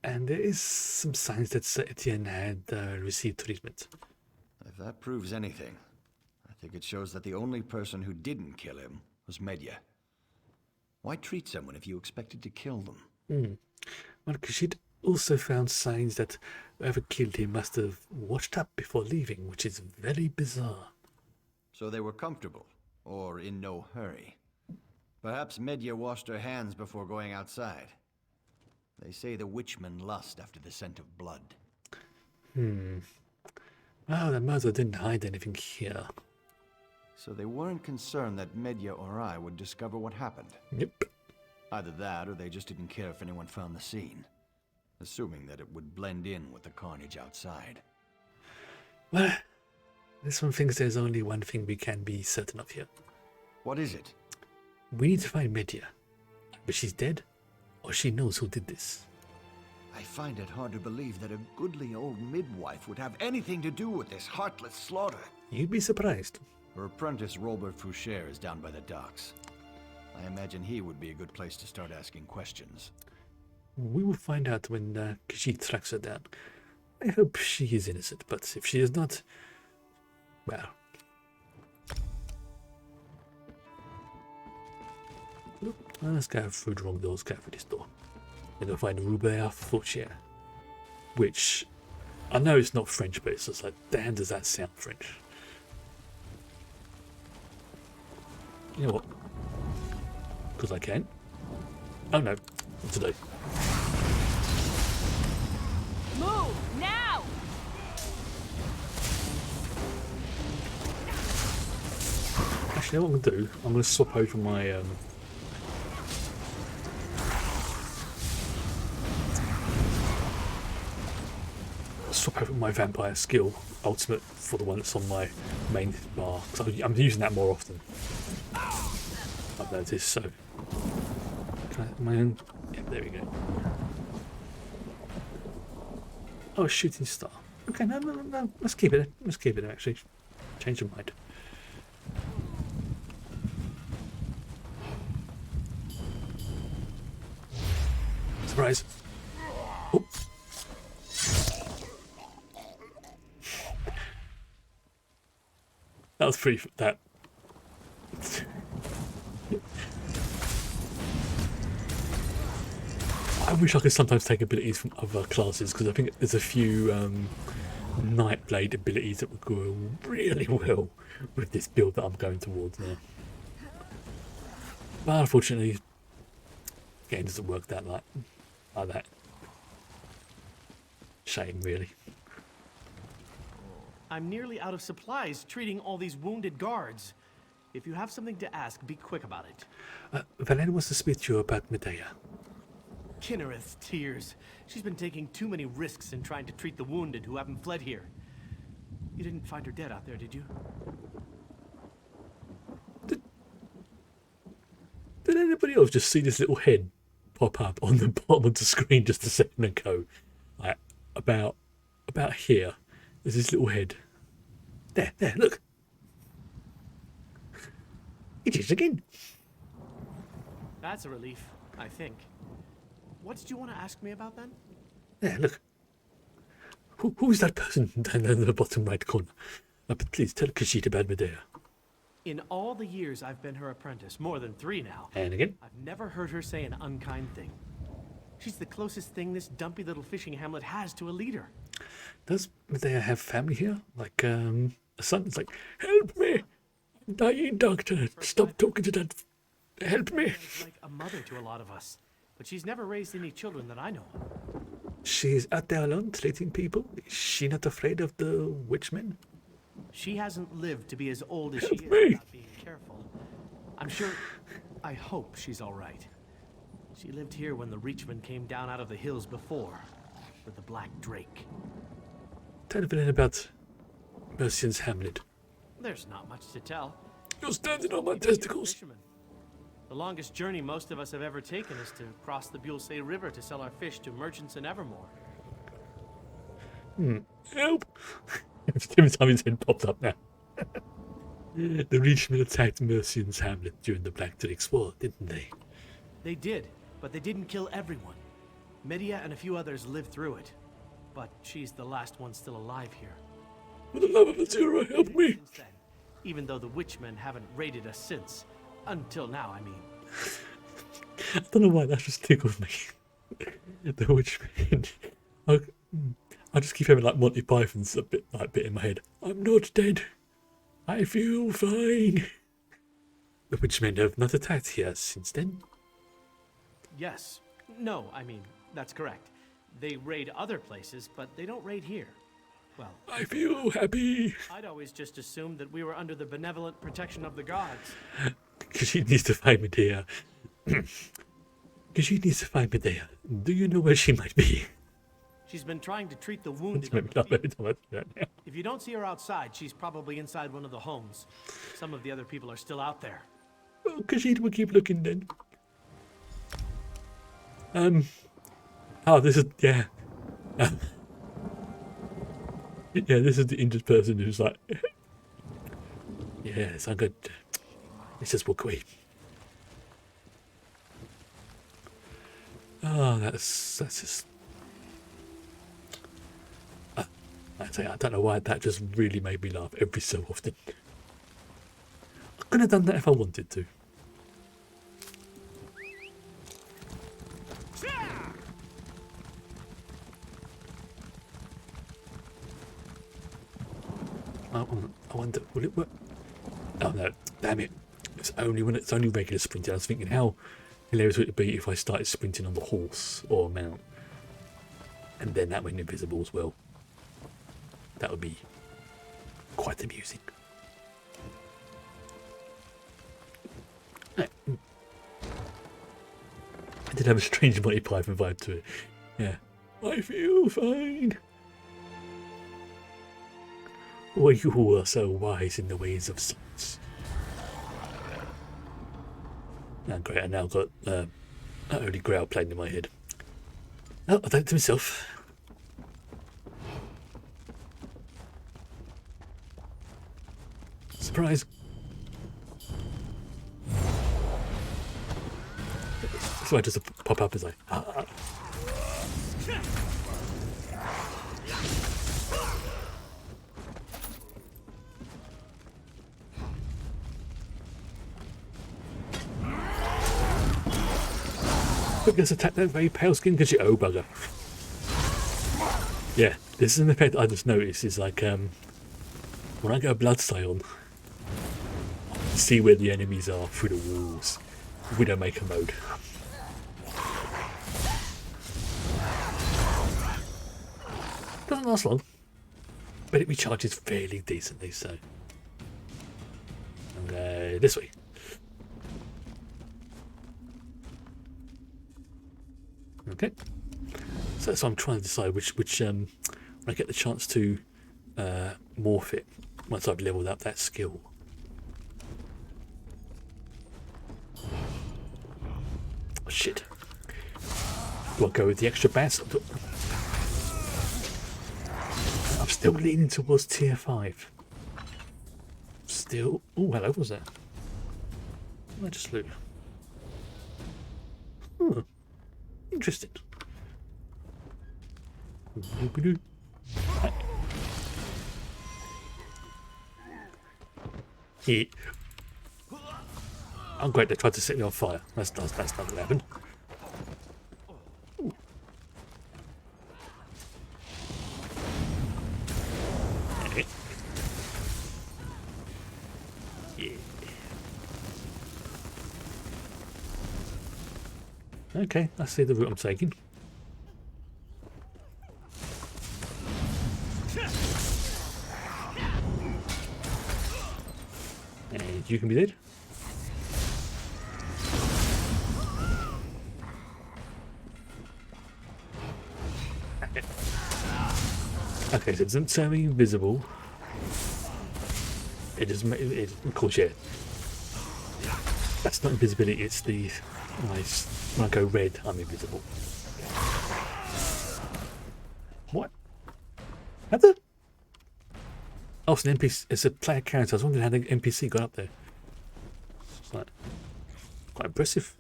And there is some signs that Sir Etienne had received treatment. If that proves anything, I think it shows that the only person who didn't kill him was Medya. Why treat someone if you expected to kill them? Well, Khajiit also found signs that whoever killed him must have washed up before leaving, which is very bizarre. So they were comfortable, or in no hurry. Perhaps Medya washed her hands before going outside. They say the witchmen lust after the scent of blood. Well, the murderer didn't hide anything here. So they weren't concerned that Medya or I would discover what happened? Yep. Either that, or they just didn't care if anyone found the scene. Assuming that it would blend in with the carnage outside. Well, this one thinks there's only one thing we can be certain of here. What is it? We need to find Medya. But she's dead, or she knows who did this. I find it hard to believe that a goodly old midwife would have anything to do with this heartless slaughter. You'd be surprised. Her apprentice Robert Foucher is down by the docks. I imagine he would be a good place to start asking questions. We will find out when Khajiit tracks her down. I hope she is innocent, but if she is not, well... Let's go through the wrong doors, go through this door. We're going to find Robert Foucher, which I know it's not French, but it's just like, damn, does that sound French? You know what? Because I can. Oh no, not today. Move now! Actually, what I'm going to do, I'm going to swap over my vampire skill ultimate for the one that's on my main bar, because I'm using that more often. I've noticed, so can I, my own, yeah, there we go. Oh, shooting star. Okay, no, let's keep it. Let's keep it actually. Change your mind. Surprise. Oh. That was pretty... that... I wish I could sometimes take abilities from other classes, because I think there's a few Nightblade abilities that would go really well with this build that I'm going towards now. But unfortunately, the game doesn't work that like that. Shame, really. I'm nearly out of supplies treating all these wounded guards. If you have something to ask, be quick about it. Vah'len wants to speak to you about Medea. Kinnereth's tears. She's been taking too many risks in trying to treat the wounded who haven't fled here. You didn't find her dead out there, did you? Did anybody else just see this little head pop up on the bottom of the screen just a second ago? Like, about here. There's this little head. There, look. It is again. That's a relief, I think. What did you want to ask me about then? There, look. Who is that person down in the bottom right corner? But please tell Khajiit about Medea. In all the years I've been her apprentice, more than 3 now, And again? I've never heard her say an unkind thing. She's the closest thing this dumpy little fishing hamlet has to a leader. Does Medea have family here? Like, a son? It's like, help me! I'm dying, doctor. Stop talking to that. Help me. She's like a mother to a lot of us, but she's never raised any children that I know of. She's out there alone, treating people? Is she not afraid of the witchmen? She hasn't lived to be as old as she is without being careful. I'm sure... I hope she's all right. She lived here when the Reachmen came down out of the hills before, with the Black Drake. Tell Vah'len about Mercian's Hamlet. There's not much to tell. You're standing on my testicles. The longest journey most of us have ever taken is to cross the Bulsay River to sell our fish to merchants in Evermore. Help! Every time his head popped up now. The Reachmen attacked Mercian's Hamlet during the Black Drake's War, didn't they? They did, but they didn't kill everyone. Medea and a few others lived through it. But she's the last one still alive here. For the love of Azura, help me! Then, even though the witchmen haven't raided us since. Until now, I mean. I don't know why that just tickled me. The witchmen. I just keep having like Monty Python's a bit in my head. I'm not dead. I feel fine. The witchmen have not attacked here since then. Yes. No, I mean, that's correct. They raid other places, but they don't raid here. Well, I feel happy. I'd always just assumed that we were under the benevolent protection of the gods. Khajiit needs to find Medea. Khajiit needs to find Medea. Do you know where she might be? She's been trying to treat the wounded. If you don't see her outside, she's probably inside one of the homes. Some of the other people are still out there. Well, Khajiit will keep looking then. Oh, this is, yeah. Yeah, this is the injured person who's like, yes, I'm good. Let's just walk away. Oh, that's just... I don't know why that just really made me laugh every so often. I could have done that if I wanted to. I wonder, will it work? Oh no, damn it. It's only regular sprinting. I was thinking how hilarious would it be if I started sprinting on the horse or mount. And then that went invisible as well. That would be quite amusing. It did have a strange Monty Python vibe to it. Yeah. I feel fine. Oh, you are so wise in the ways of science. Oh, great, I now got Holy Grail playing in my head. Oh, I've done it to myself. Surprise! So I just pop up as I. But gets attacked that very pale skin because you bugger. Yeah, this is an effect I just noticed. Is like when I go Bloodstone on, see where the enemies are through the walls. Widowmaker mode. Doesn't last long, but it recharges fairly decently. So, I'm going to go this way. Okay, so I'm trying to decide which when I get the chance to morph it once I've leveled up that skill. Oh, shit. Do I go with the extra bass? I'm still leaning towards tier 5. Still. Oh, hello, what was that? I just loot. Hmm. Interesting. Yeah. I'm great, they tried to set me on fire. That's not going to happen. Ooh. Yeah. Okay, I see the route I'm taking. And you can be dead. Okay, so it doesn't turn me invisible. It doesn't make it, of course, yeah. That's not invisibility, it's the when I go red, I'm invisible. What? Heather? Oh, it's an NPC, it's a player character. I was wondering how the NPC got up there. It's like quite impressive.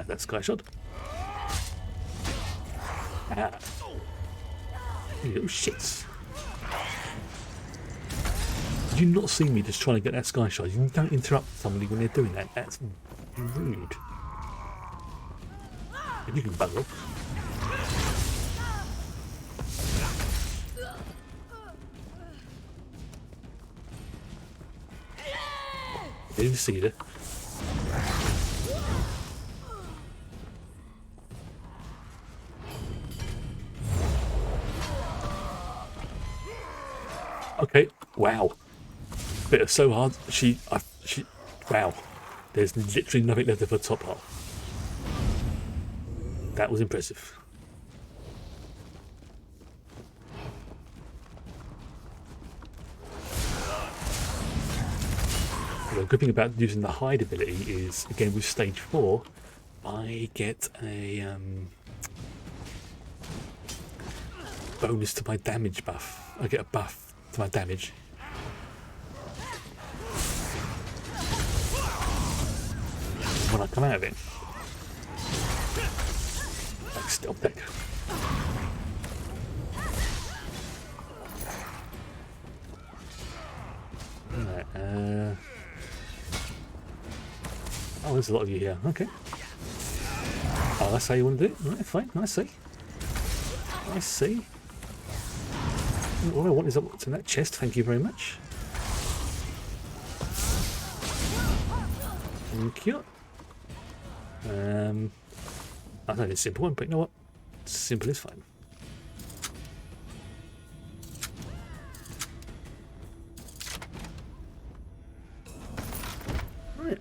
That sky shot. Ah. You little shits. Did you not see me just trying to get that sky shot? You don't interrupt somebody when they're doing that. That's rude. And you can bugger off. Didn't see that. Okay, wow. Bit of so hard. Wow. There's literally nothing left of the top half. That was impressive. The good thing about using the hide ability is, again, with stage 4, I get a bonus to my damage buff. I get a buff to my damage. When I come out of it, like stealth deck. Right, oh, there's a lot of you here. Okay. Oh, that's how you want to do it? Right, fine. I see. I see. All I want is what's in that chest. Thank you very much. Thank you. I know it's a simple one, but you know what? Simple is fine. Right.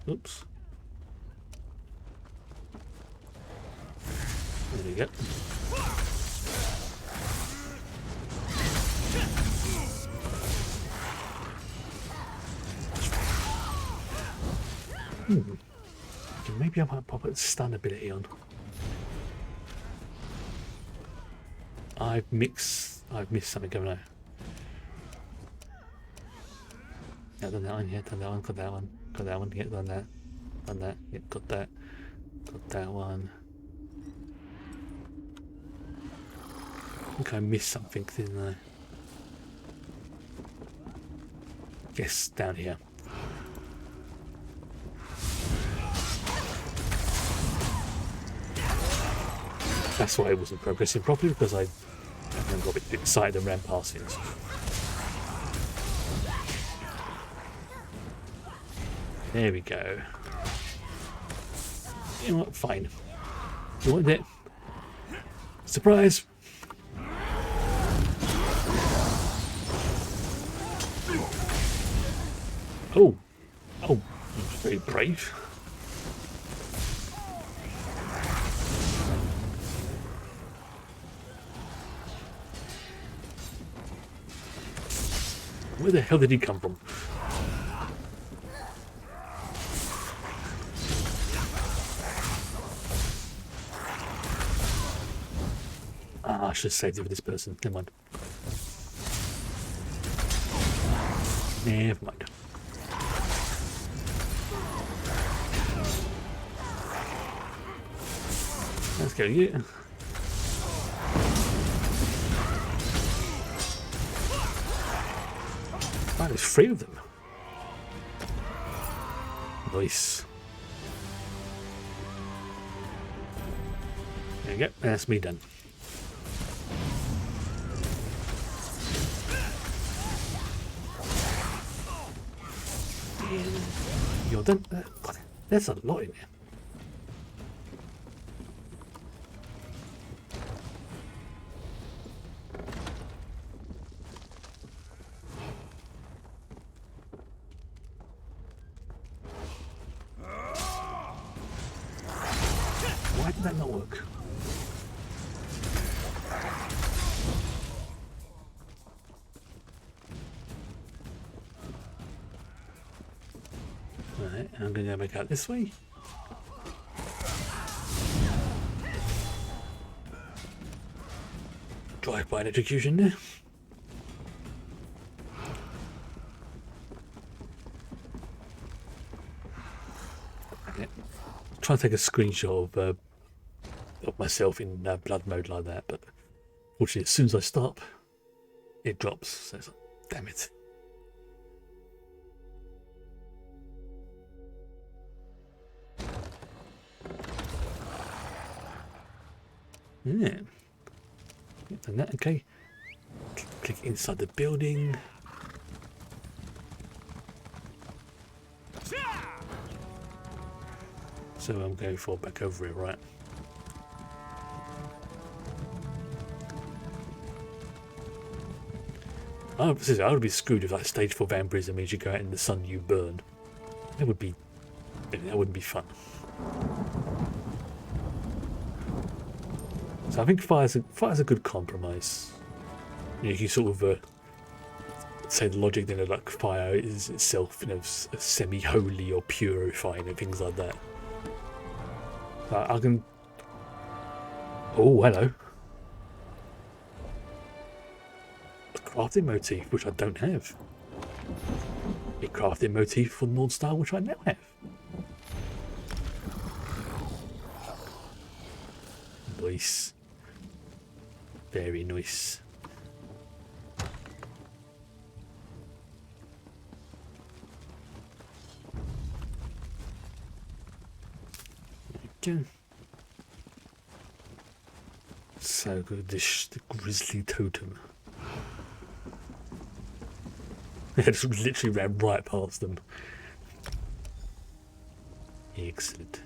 Oops. There we go. I can maybe maybe I might pop a stun ability on. I've missed something going on. Yeah, done that one, yeah, done that one, got that one, yeah, done that, yeah, got that one. I think I missed something, didn't I? Yes, down here. That's why I wasn't progressing properly, because I got a bit excited and ran past things. There we go. You know what? Fine. You wanted it? Surprise! Oh! Oh! Very brave. Where the hell did he come from? Ah, I should have saved it for this person. Never mind. Never mind. Let's go, yeah. Wow, there's 3 of them. Nice. There you go, that's me done. You're done. God, there's a lot in there. Why did that not work? Alright, I'm going to go back out this way. Drive-by execution there. Okay. Try and take a screenshot of myself in blood mode like that, but fortunately as soon as I stop, it drops. So it's like, damn it. Yeah. Done that, okay. Click inside the building. So I'm going for back over it, right? I would be screwed if like stage 4 vampirism means you go out in the sun, you burn. That wouldn't be fun. So I think fire's a good compromise. You can sort of say the logic that like fire is itself, semi-holy or purifying and things like that. I can. Oh, hello. A crafting motif, which I don't have. A crafting motif for North Star, which I now have. Nice. Very nice. Okay. So good, the grizzly totem. I just literally ran right past them. Excellent.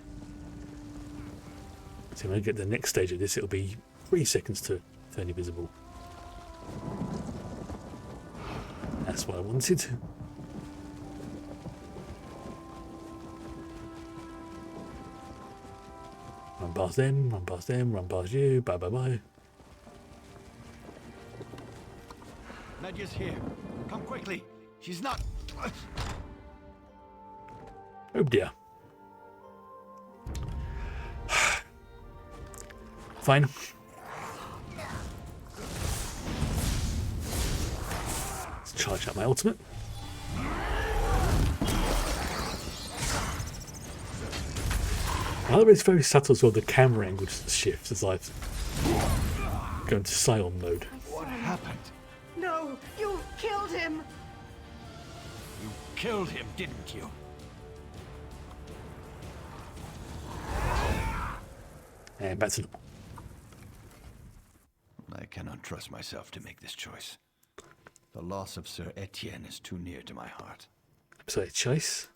So when I get to the next stage of this, it'll be 3 seconds to turn invisible. That's what I wanted. Run past them, run past them, run past you, bye bye bye. Medya's here. Come quickly. She's not. Oh dear. Fine. Let's charge out my ultimate. However, it's very subtle as well, the camera angle shifts as I go into Scion mode. What happened? No, you killed him! You killed him, didn't you? And back to... I cannot trust myself to make this choice. The loss of Sir Etienne is too near to my heart. So, choice?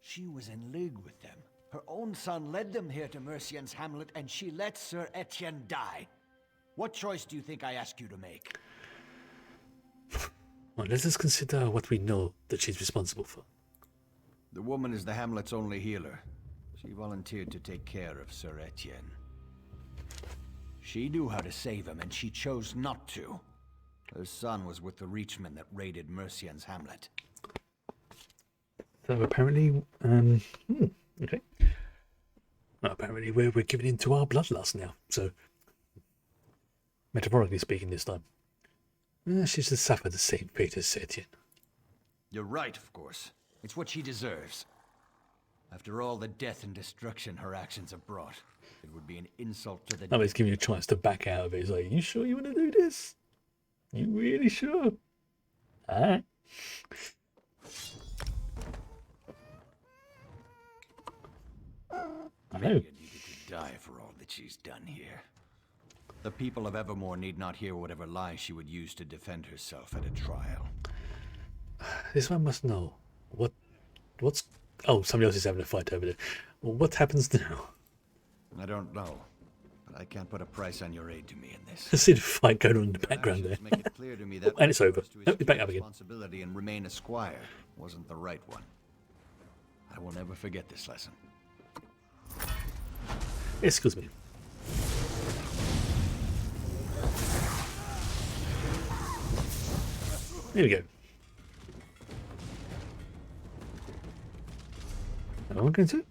She was in league with them. Her own son led them here to Mercian's hamlet, and she let Sir Etienne die. What choice do you think I ask you to make? Well, let us consider what we know that she's responsible for. The woman is the hamlet's only healer. She volunteered to take care of Sir Etienne. She knew how to save him, and she chose not to. Her son was with the Reachmen that raided Mercian's hamlet. So apparently, okay. Well, apparently we're giving in to our bloodlust now. So, metaphorically speaking this time. She's to suffer the same fate as Etienne. You're right, of course. It's what she deserves. After all the death and destruction her actions have brought, it would be an insult to the... No, it's giving you a chance to back out of it. It's like, you sure you want to do this? You really sure? Alright. I know. Needed to die for all that she's done here. The people of Evermore need not hear whatever lies she would use to defend herself at a trial. This one must know. What's... Oh, somebody else is having a fight over there. Well, what happens now? I don't know, but I can't put a price on your aid to me in this. I see the fight going on in the background there. Make it clear to me that and it's over. Nope, you're back up again. Responsibility and remain a squire wasn't the right one. I will never forget this lesson. Excuse me. There we go. Am I going to?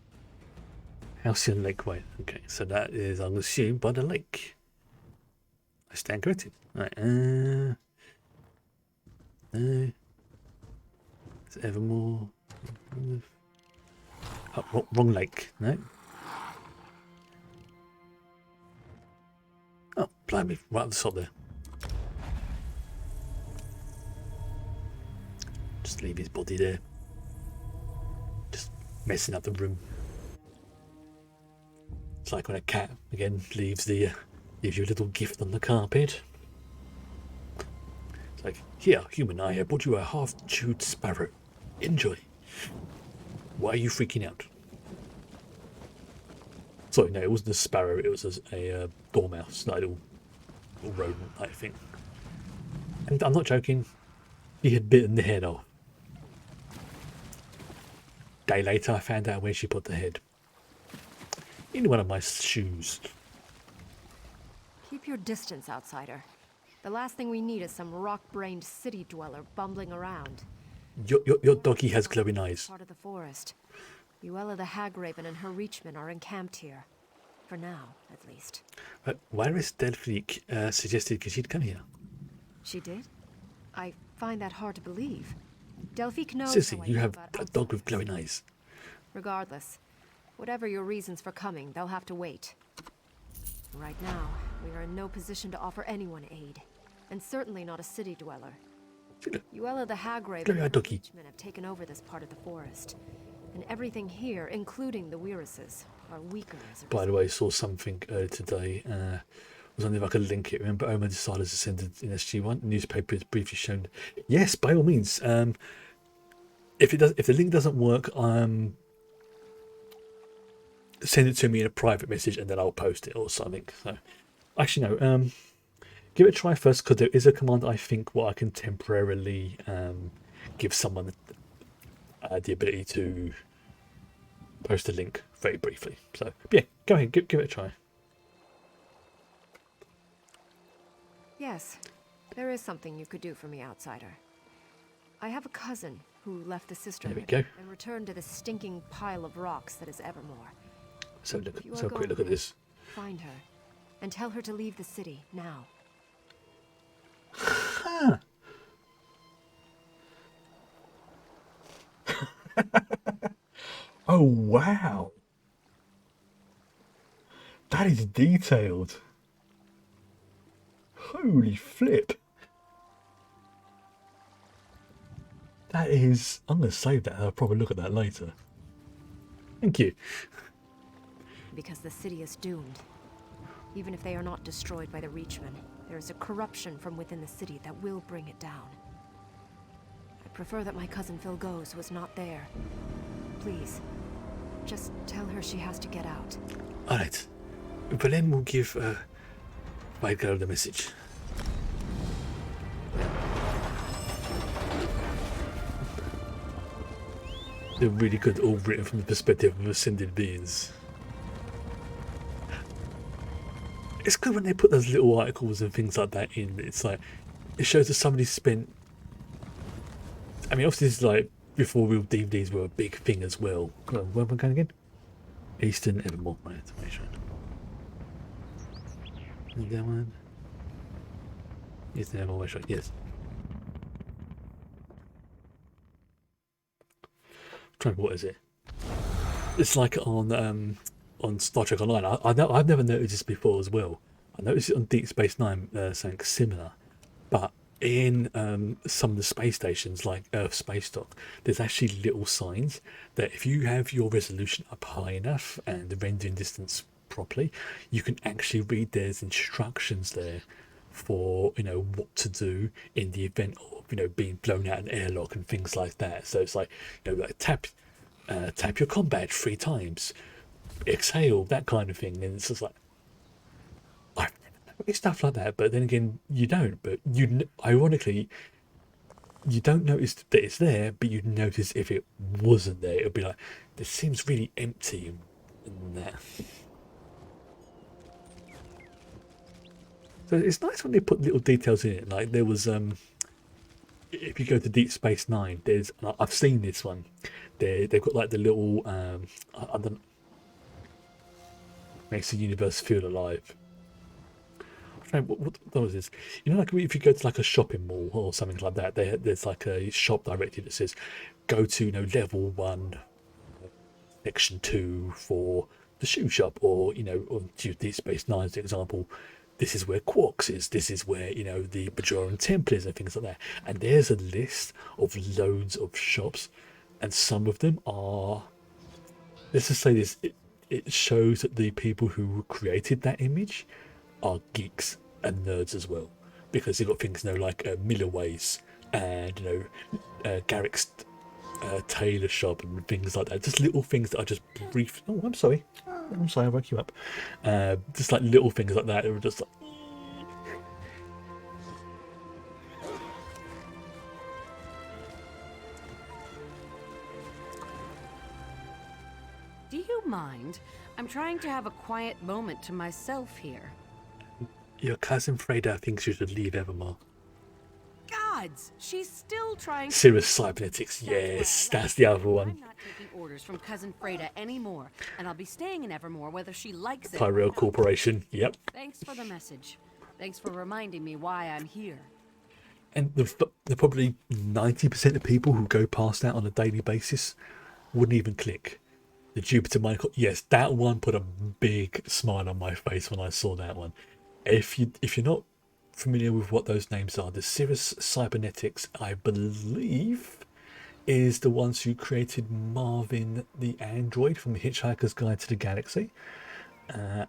Halcyon Lake Way. Okay, so that is, I'll assume, by the lake. I stand corrected. Right, no. It's Evermore. Oh, wrong lake. No. Oh, blimey, right at the top there. Just leave his body there. Just messing up the room. It's like when a cat, again, leaves you a little gift on the carpet. It's like, here, human, I have brought you a half-chewed sparrow. Enjoy. Why are you freaking out? Sorry, no, it wasn't a sparrow, it was a dormouse, like a little rodent type thing. And I'm not joking, he had bitten the head off. Day later, I found out where she put the head. In one of my shoes. Keep your distance, outsider. The last thing we need is some rock-brained city dweller bumbling around. Your doggy has glowing eyes. Part of the forest. Uella the Hagraven and her Reachmen are encamped here. For now, at least. But why is Delphique suggested she'd come here? She did? I find that hard to believe. Delphique knows. Sissy, you have a dog with glowing eyes. Regardless, whatever your reasons for coming, they'll have to wait. Right now, we are in no position to offer anyone aid, and certainly not a city dweller. Uella the Hagraven and her Reachmen have taken over this part of the forest, and everything here, including the Weiruses, are weaker as a result. By the way, I saw something earlier today. I was wondering if I could link it. Remember, Omer decided to send it in SG1. The newspaper has briefly shown. Yes, by all means. If the link doesn't work, send it to me in a private message, and then I'll post it or something. So, actually, no. Give it a try first, because there is a command I think where I can temporarily give someone the ability to post a link very briefly. So yeah, go ahead, give it a try. Yes, there is something you could do for me, outsider. I have a cousin who left the sisterhood and returned to the stinking pile of rocks that is Evermore. So quick look at this. Find her And tell her to leave the city, now. Huh. Oh, wow. That is detailed. Holy flip. That is... I'm going to save that. I'll probably look at that later. Thank you. Because the city is doomed. Even if they are not destroyed by the Reachmen, there is a corruption from within the city that will bring it down. I prefer that my cousin Phil goes was not there. Please, just tell her she has to get out. Alright. Vahh'len will give White Girl the message. They're really good, all written from the perspective of ascended beings. It's good when they put those little articles and things like that in. It's like, it shows that somebody spent... I mean, obviously this is like before real DVDs were a big thing as well. Where am I going again? Eastern Evermore. Right, make sure. Is that one? Eastern Evermore, right, yes. Trying to, what is it? It's like on Star Trek Online. I've never noticed this before as well. I noticed it on Deep Space Nine, something similar, but in some of the space stations, like Earth Space Dock, there's actually little signs that if you have your resolution up high enough and the rendering distance properly, you can actually read there's instructions there for, you know, what to do in the event of, you know, being blown out an airlock and things like that. So it's like, you know, like tap your combat 3 times, exhale, that kind of thing. And it's just like, I've never noticed stuff like that. But then again, you don't. But you, ironically, you don't notice that it's there, but you'd notice if it wasn't there. It'd be like, this seems really empty and that. So it's nice when they put little details in it. Like there was, if you go to Deep Space Nine, there's, I've seen this one. They've got like the little, I don't, makes the universe feel alive. What was this? You know, like if you go to like a shopping mall or something like that, there's like a shop directory that says, go to, you know, level 1, section 2 for the shoe shop, or, you know, on Deep Space Nine's example, this is where Quarks is, this is where, you know, the Bajoran Temple is and things like that. And there's a list of loads of shops, and some of them are, let's just say this, it shows that the people who created that image are geeks and nerds as well, because they've got things, you know, like Millerways and, you know, Garrick's tailor shop and things like that. Just little things that are just brief. Oh, I'm sorry, I woke you up. Just like little things like that. It were just like, do you mind? I'm trying to have a quiet moment to myself here. your cousin Freda thinks you should leave Evermore. Gods, she's still trying. Cirrus Cybernetics, yes, that's the other one. I'm not taking orders from cousin Freda anymore, and I'll be staying in Evermore whether she likes it. Tyrell Corporation, yep. Thanks for the message. Thanks for reminding me why I'm here. And the probably 90% of people who go past that on a daily basis wouldn't even click. The Jupiter Michael, yes, that one put a big smile on my face when I saw that one. If you're not familiar with what those names are, the Cirrus Cybernetics, I believe, is the ones who created Marvin the android from Hitchhiker's Guide to the Galaxy.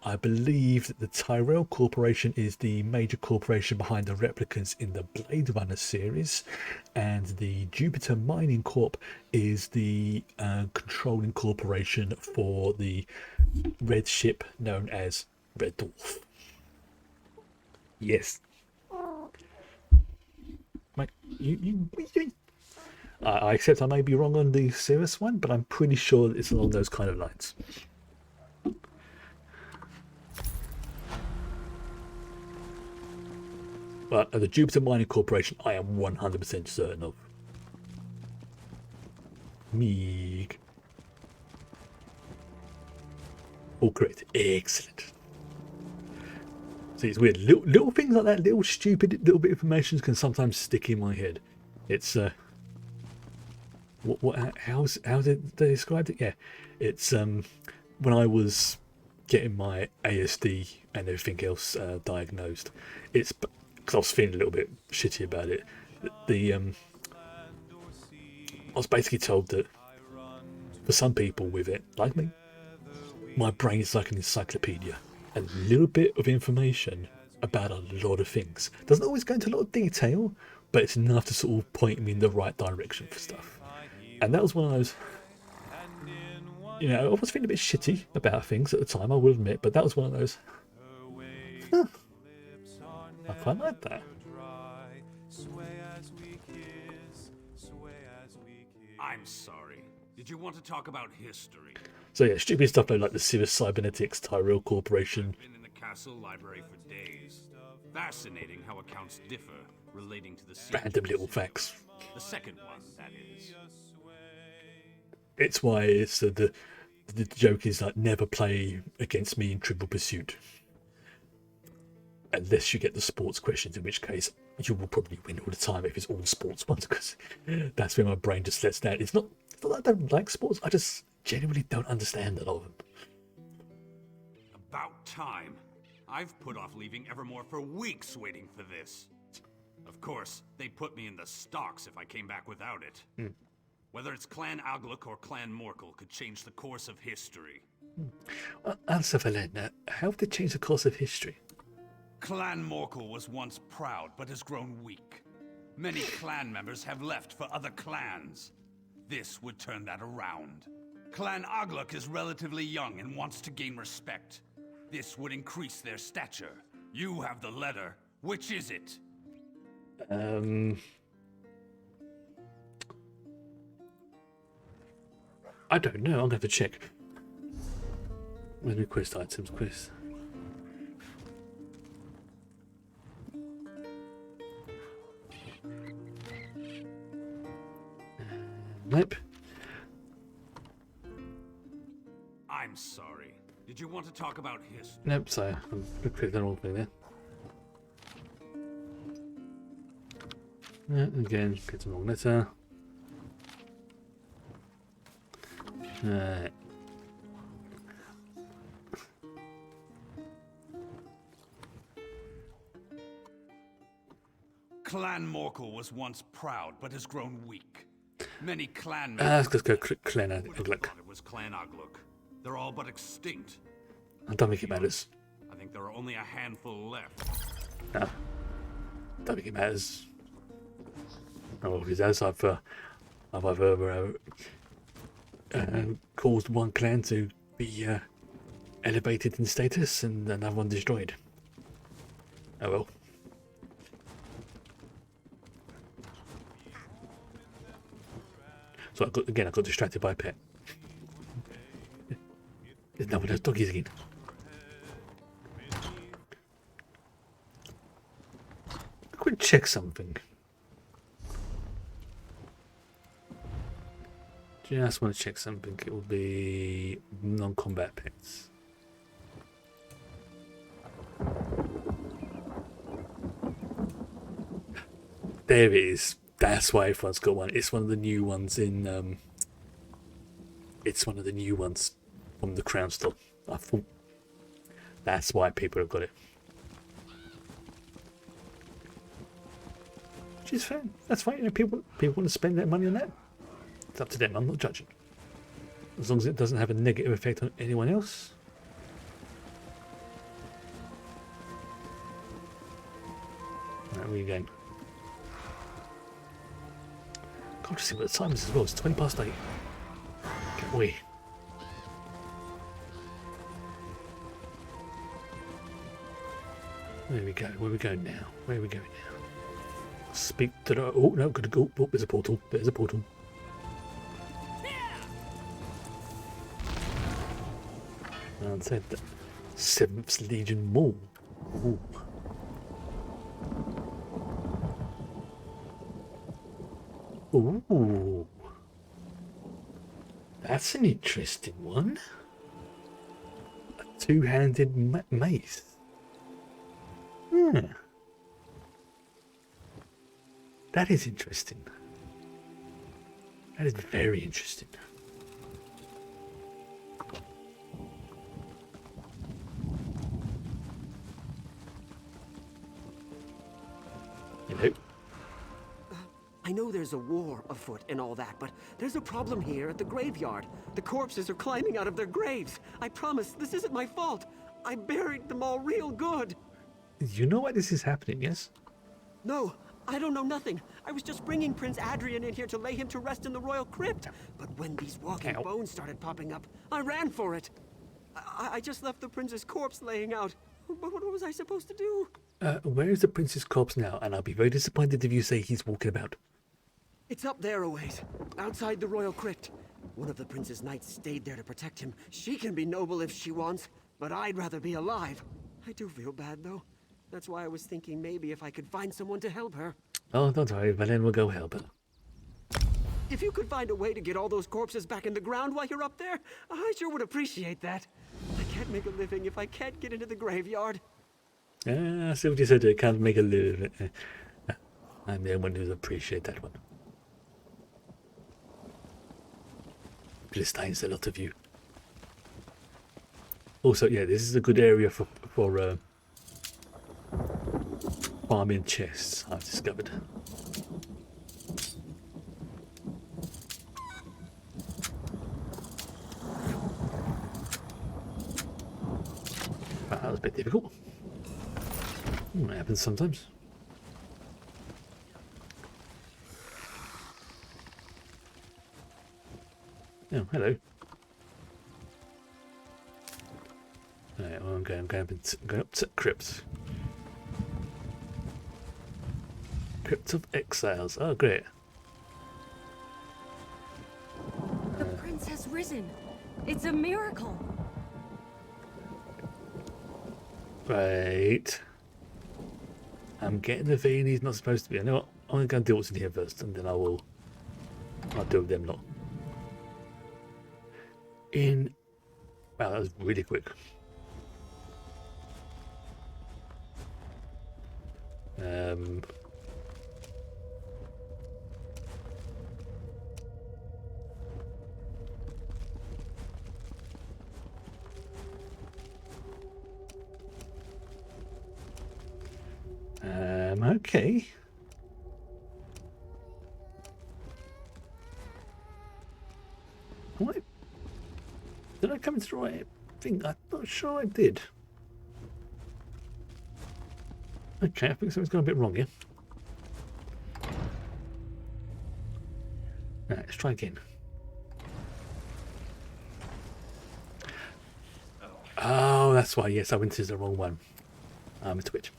I believe that the Tyrell Corporation is the major corporation behind the replicants in the Blade Runner series, and the Jupiter Mining Corp is the controlling corporation for the red ship known as Red Dwarf. Yes. Mate, what are you doing? I accept I may be wrong on the Cirrus one, but I'm pretty sure it's along those kind of lines. But the Jupiter Mining Corporation, I am 100% certain of. Meeg. All correct. Excellent. See, it's weird. Little things like that, little stupid little bit of information can sometimes stick in my head. It's how did they describe it? Yeah, it's when I was getting my ASD and everything else diagnosed. It's because I was feeling a little bit shitty about it. I was basically told that for some people with it, like me, my brain is like an encyclopedia. A little bit of information about a lot of things. Doesn't always go into a lot of detail, but it's enough to sort of point me in the right direction for stuff. And that was one of those, you know, I was feeling a bit shitty about things at the time, I will admit, but that was one of those, huh, I quite like that. I'm sorry. Did you want to talk about history? So yeah, stupid stuff like the Cirrus Cybernetics, Tyrell Corporation. I've been in the castle library for days. Fascinating how accounts differ relating to the Random little facts. The second one, that is. It's why it's the joke is like never play against me in Trivial Pursuit. Unless you get the sports questions, in which case you will probably win all the time if it's all sports ones, because that's where my brain just lets down. It's not that I don't like sports, I just genuinely don't understand a lot of them. About time. I've put off leaving Evermore for weeks waiting for this. Of course, they put me in the stocks if I came back without it. Whether it's Clan Agluk or Clan Morkel could change the course of history. Answer Vahh'len, how have they changed the course of history? Clan Morkel was once proud but has grown weak. Many clan members have left for other clans. This would turn that around. Clan Agluk is relatively young and wants to gain respect. This would increase their stature. You have the letter. Which is it? I don't know. I'm going to have to check. Where's my quest items? Quest. Nope. I'm sorry. Did you want to talk about history? Nope, so I'm clicked on the wrong thing there. Again, get the wrong letter. Clan Morkel was once proud but has grown weak. Many clan members Let's go Clan Agluk. it was Clan Agluk. They're all but extinct. I don't think it matters. I think there are only a handful left. No. Don't think it matters. Oh, because as I've either caused one clan to be elevated in status and another one destroyed. Oh well. So I got distracted by a pet. There's no one of those doggies again. Quick check something. Just want to check something. It will be non-combat pets. There it is. That's why everyone's got one. It's one of the new ones in. It's one of the new ones from the Crown store. I thought that's why people have got it. Which is fair. That's fine. You know, people want to spend their money on that. It's up to them. I'm not judging. As long as it doesn't have a negative effect on anyone else. Right, where are you going? Can't just see what the time is as well. It's 20 past 8. Get away. Where we go? Where we go now? Where we going now? Speak to the. Oh no! Gotta go. Oh, there's a portal. There's a portal. And said that 7th Legion Mall. Ooh. Ooh. That's an interesting one. A two-handed mace. Yeah. That is interesting. That is very interesting. Hello. I know there's a war afoot and all that, but there's a problem here at the graveyard. The corpses are climbing out of their graves. I promise, this isn't my fault. I buried them all real good. You know why this is happening, yes? No, I don't know nothing. I was just bringing Prince Adrian in here to lay him to rest in the royal crypt. But when these walking bones started popping up, I ran for it. I just left the prince's corpse laying out. But what was I supposed to do? Where is the prince's corpse now? And I'll be very disappointed if you say he's walking about. It's up there a ways, outside the royal crypt. One of the prince's knights stayed there to protect him. She can be noble if she wants, but I'd rather be alive. I do feel bad, though. That's why I was thinking maybe if I could find someone to help her. Oh, don't worry, Vah'len will go help her. If you could find a way to get all those corpses back in the ground while you're up there, I sure would appreciate that. I can't make a living if I can't get into the graveyard. I see what you said, I can't make a living. I'm the one who appreciate that one. Philistines, a lot of you. Also, yeah, this is a good area for farming chests, I've discovered. That was a bit difficult. It happens sometimes. Oh, hello. Alright, well, I'm going up to Crypt. Crypt of Exiles. Oh, great. The prince has risen. It's a miracle. Right. I'm getting the feeling he's not supposed to be. I know what, I'm going to go and deal with what's in here first, and then I'll deal with them lot. Wow, that was really quick. Okay. What? Did I come into the right thing? I'm not sure I did. Okay, I think something's gone a bit wrong here. Alright, let's try again. Oh, that's why. Yes, I went to the wrong one. I'm a twitch.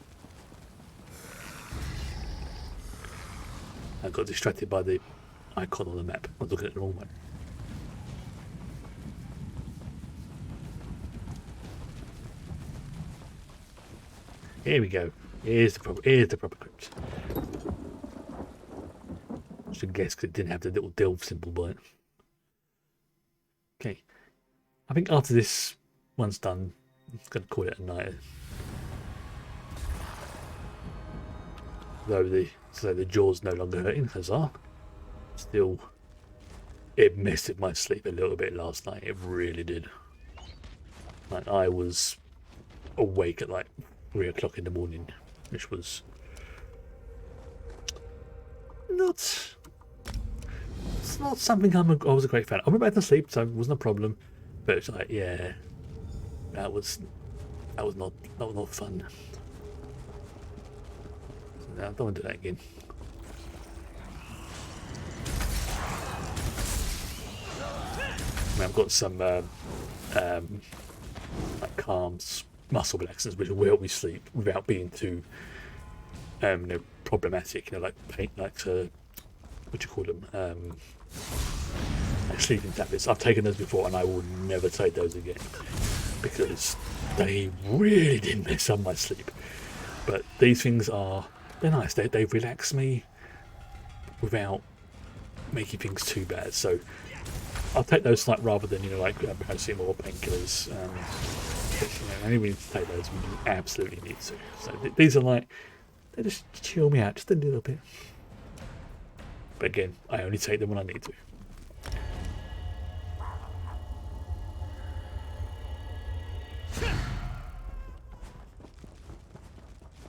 I got distracted by the icon on the map. I was looking at the wrong one. Here we go. Here's the proper crypt. I should guess because it didn't have the little delve symbol by it. Okay. I think after this one's done, I'm going to call it a night. Though the jaw's no longer hurting, huzzah. Still, it messed with my sleep a little bit last night. It really did. Like, I was awake at like 3 o'clock in the morning, which was it's not something I was a great fan. I went back to sleep, so it wasn't a problem. But it's like, yeah, that was not fun. No, I don't want to do that again. I mean, I've got some like calms, muscle relaxers, which will help me sleep without being too problematic. Like pain, like what do you call them? Like sleeping tablets. I've taken those before, and I will never take those again because they really did mess up my sleep. But these things they're nice. They relax me without making things too bad. So I'll take those rather than like paracetamol or painkillers. I only need to take those when you absolutely need to. So these are like, they just chill me out just a little bit. But again, I only take them when I need to.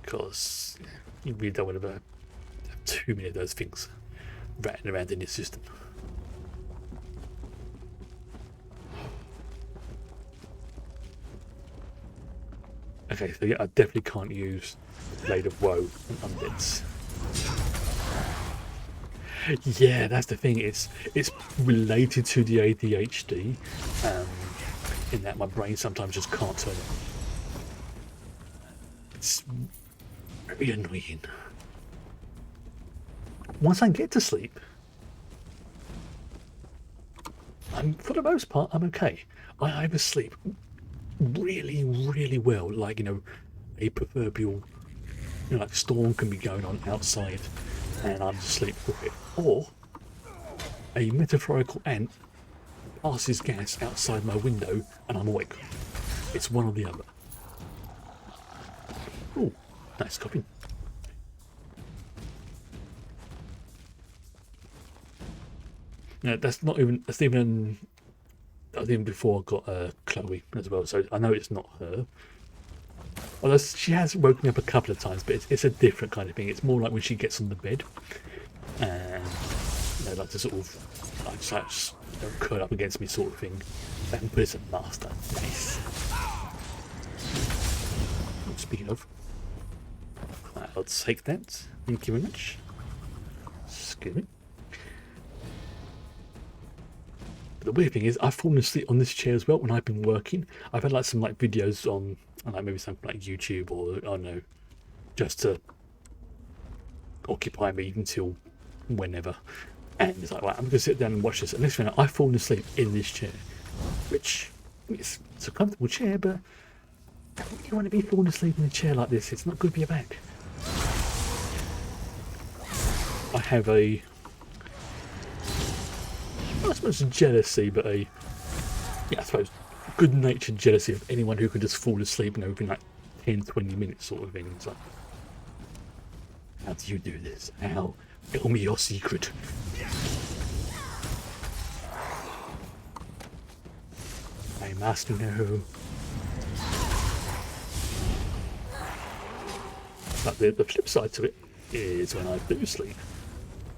Because you really don't want to have too many of those things ratting around in your system. Okay, so yeah, I definitely can't use Blade of Woe and Undeads. Yeah, that's the thing. It's related to the ADHD, in that my brain sometimes just can't turn on. It's very annoying. Once I get to sleep, for the most part, I'm okay. I either sleep really, really well, like, you know, a proverbial, you know, like storm can be going on outside and I'm asleep for it, or a metaphorical ant passes gas outside my window and I'm awake. It's one or the other. Oh, nice copy. No, that's even before I got Chloe as well, so I know it's not her. Although she has woken me up a couple of times, but it's a different kind of thing. It's more like when she gets on the bed and, you know, like to sort of like curl up against me sort of thing. And put it in master. Nice. Speaking of, I'll take that. Thank you very much. Excuse me. But the weird thing is, I've fallen asleep on this chair as well when I've been working. I've had like some like videos on like maybe something like YouTube or I don't know, just to occupy me until whenever. And it's like, right, I'm gonna sit down and watch this. And next thing I've fallen asleep in this chair, which it's a comfortable chair, but you want to be falling asleep in a chair like this. It's not good for your back. I have a, not so much jealousy, but I suppose good-natured jealousy of anyone who can just fall asleep, you know, within like 10-20 minutes sort of thing. It's like, how do you do this? How? Tell me your secret. I must know. But the flip side to it is when I do sleep,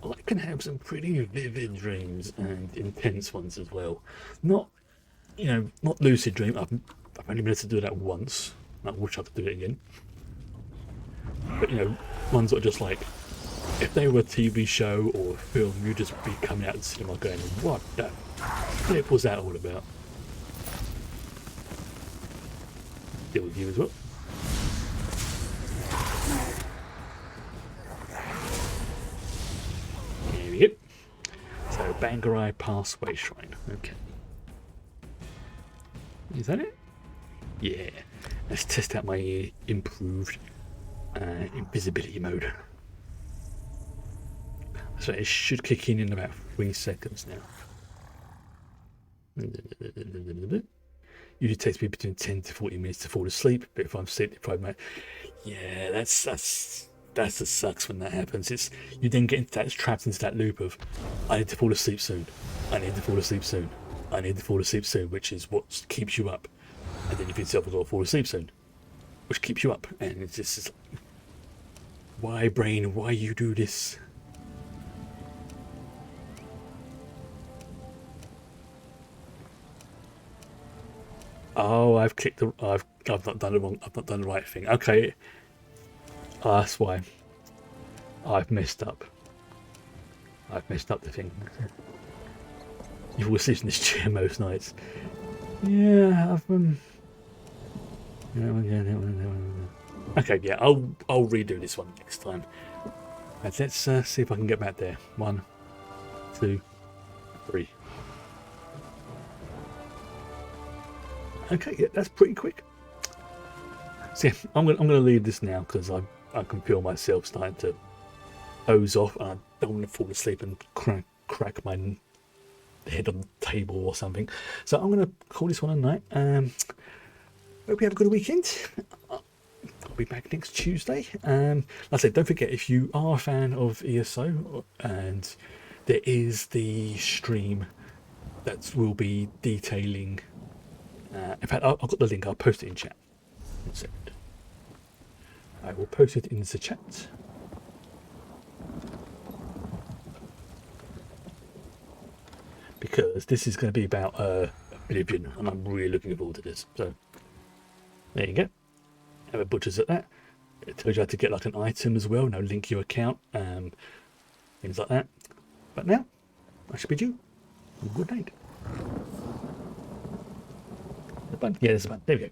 I can have some pretty vivid dreams and intense ones as well. Not, you know, not lucid dream. I've only been able to do that once. I wish I could do it again. But, you know, ones that are just like, if they were a TV show or a film, you'd just be coming out of the cinema going, what the flip was that all about? Deal with you as well. There we go. So, Bangarai Passway Shrine. Okay. Is that it? Yeah. Let's test out my improved invisibility mode. So it should kick in about 3 seconds now. Usually takes me between 10 to 40 minutes to fall asleep, but if I'm asleep for 5 minutes, yeah, that's the sucks when that happens. It's you then get into that, trapped into that loop of I need to fall asleep soon. I need to fall asleep soon. I need to fall asleep soon, which is what keeps you up. And then you think yourself, I've got to fall asleep soon, which keeps you up. And it's just, why brain, why you do this? Oh, I've clicked the. I've not done it wrong. I've not done the right thing. Okay, that's why. I've messed up. I've messed up the thing. You fall asleep in this chair most nights. Yeah, I've Okay, yeah, I'll redo this one next time. But let's see if I can get back there. 1, 2, 3. Okay, yeah, that's pretty quick. So yeah, I'm gonna leave this now because I can feel myself starting to hose off, and I don't want to fall asleep and crack my head on the table or something. So I'm gonna call this one a night. hope you have a good weekend. I'll be back next Tuesday. Like I said, don't forget, if you are a fan of ESO, and there is the stream that will be detailing. In fact, I've got the link. I'll post it in chat. One second. I will post it in the chat. Because this is going to be about Oblivion, and I'm really looking forward to this. So, there you go. Have a butcher's at that. It tells you how to get like an item as well. Now link your account, things like that. But now, I should bid you good night. The button? Yeah, there's a button. There we go.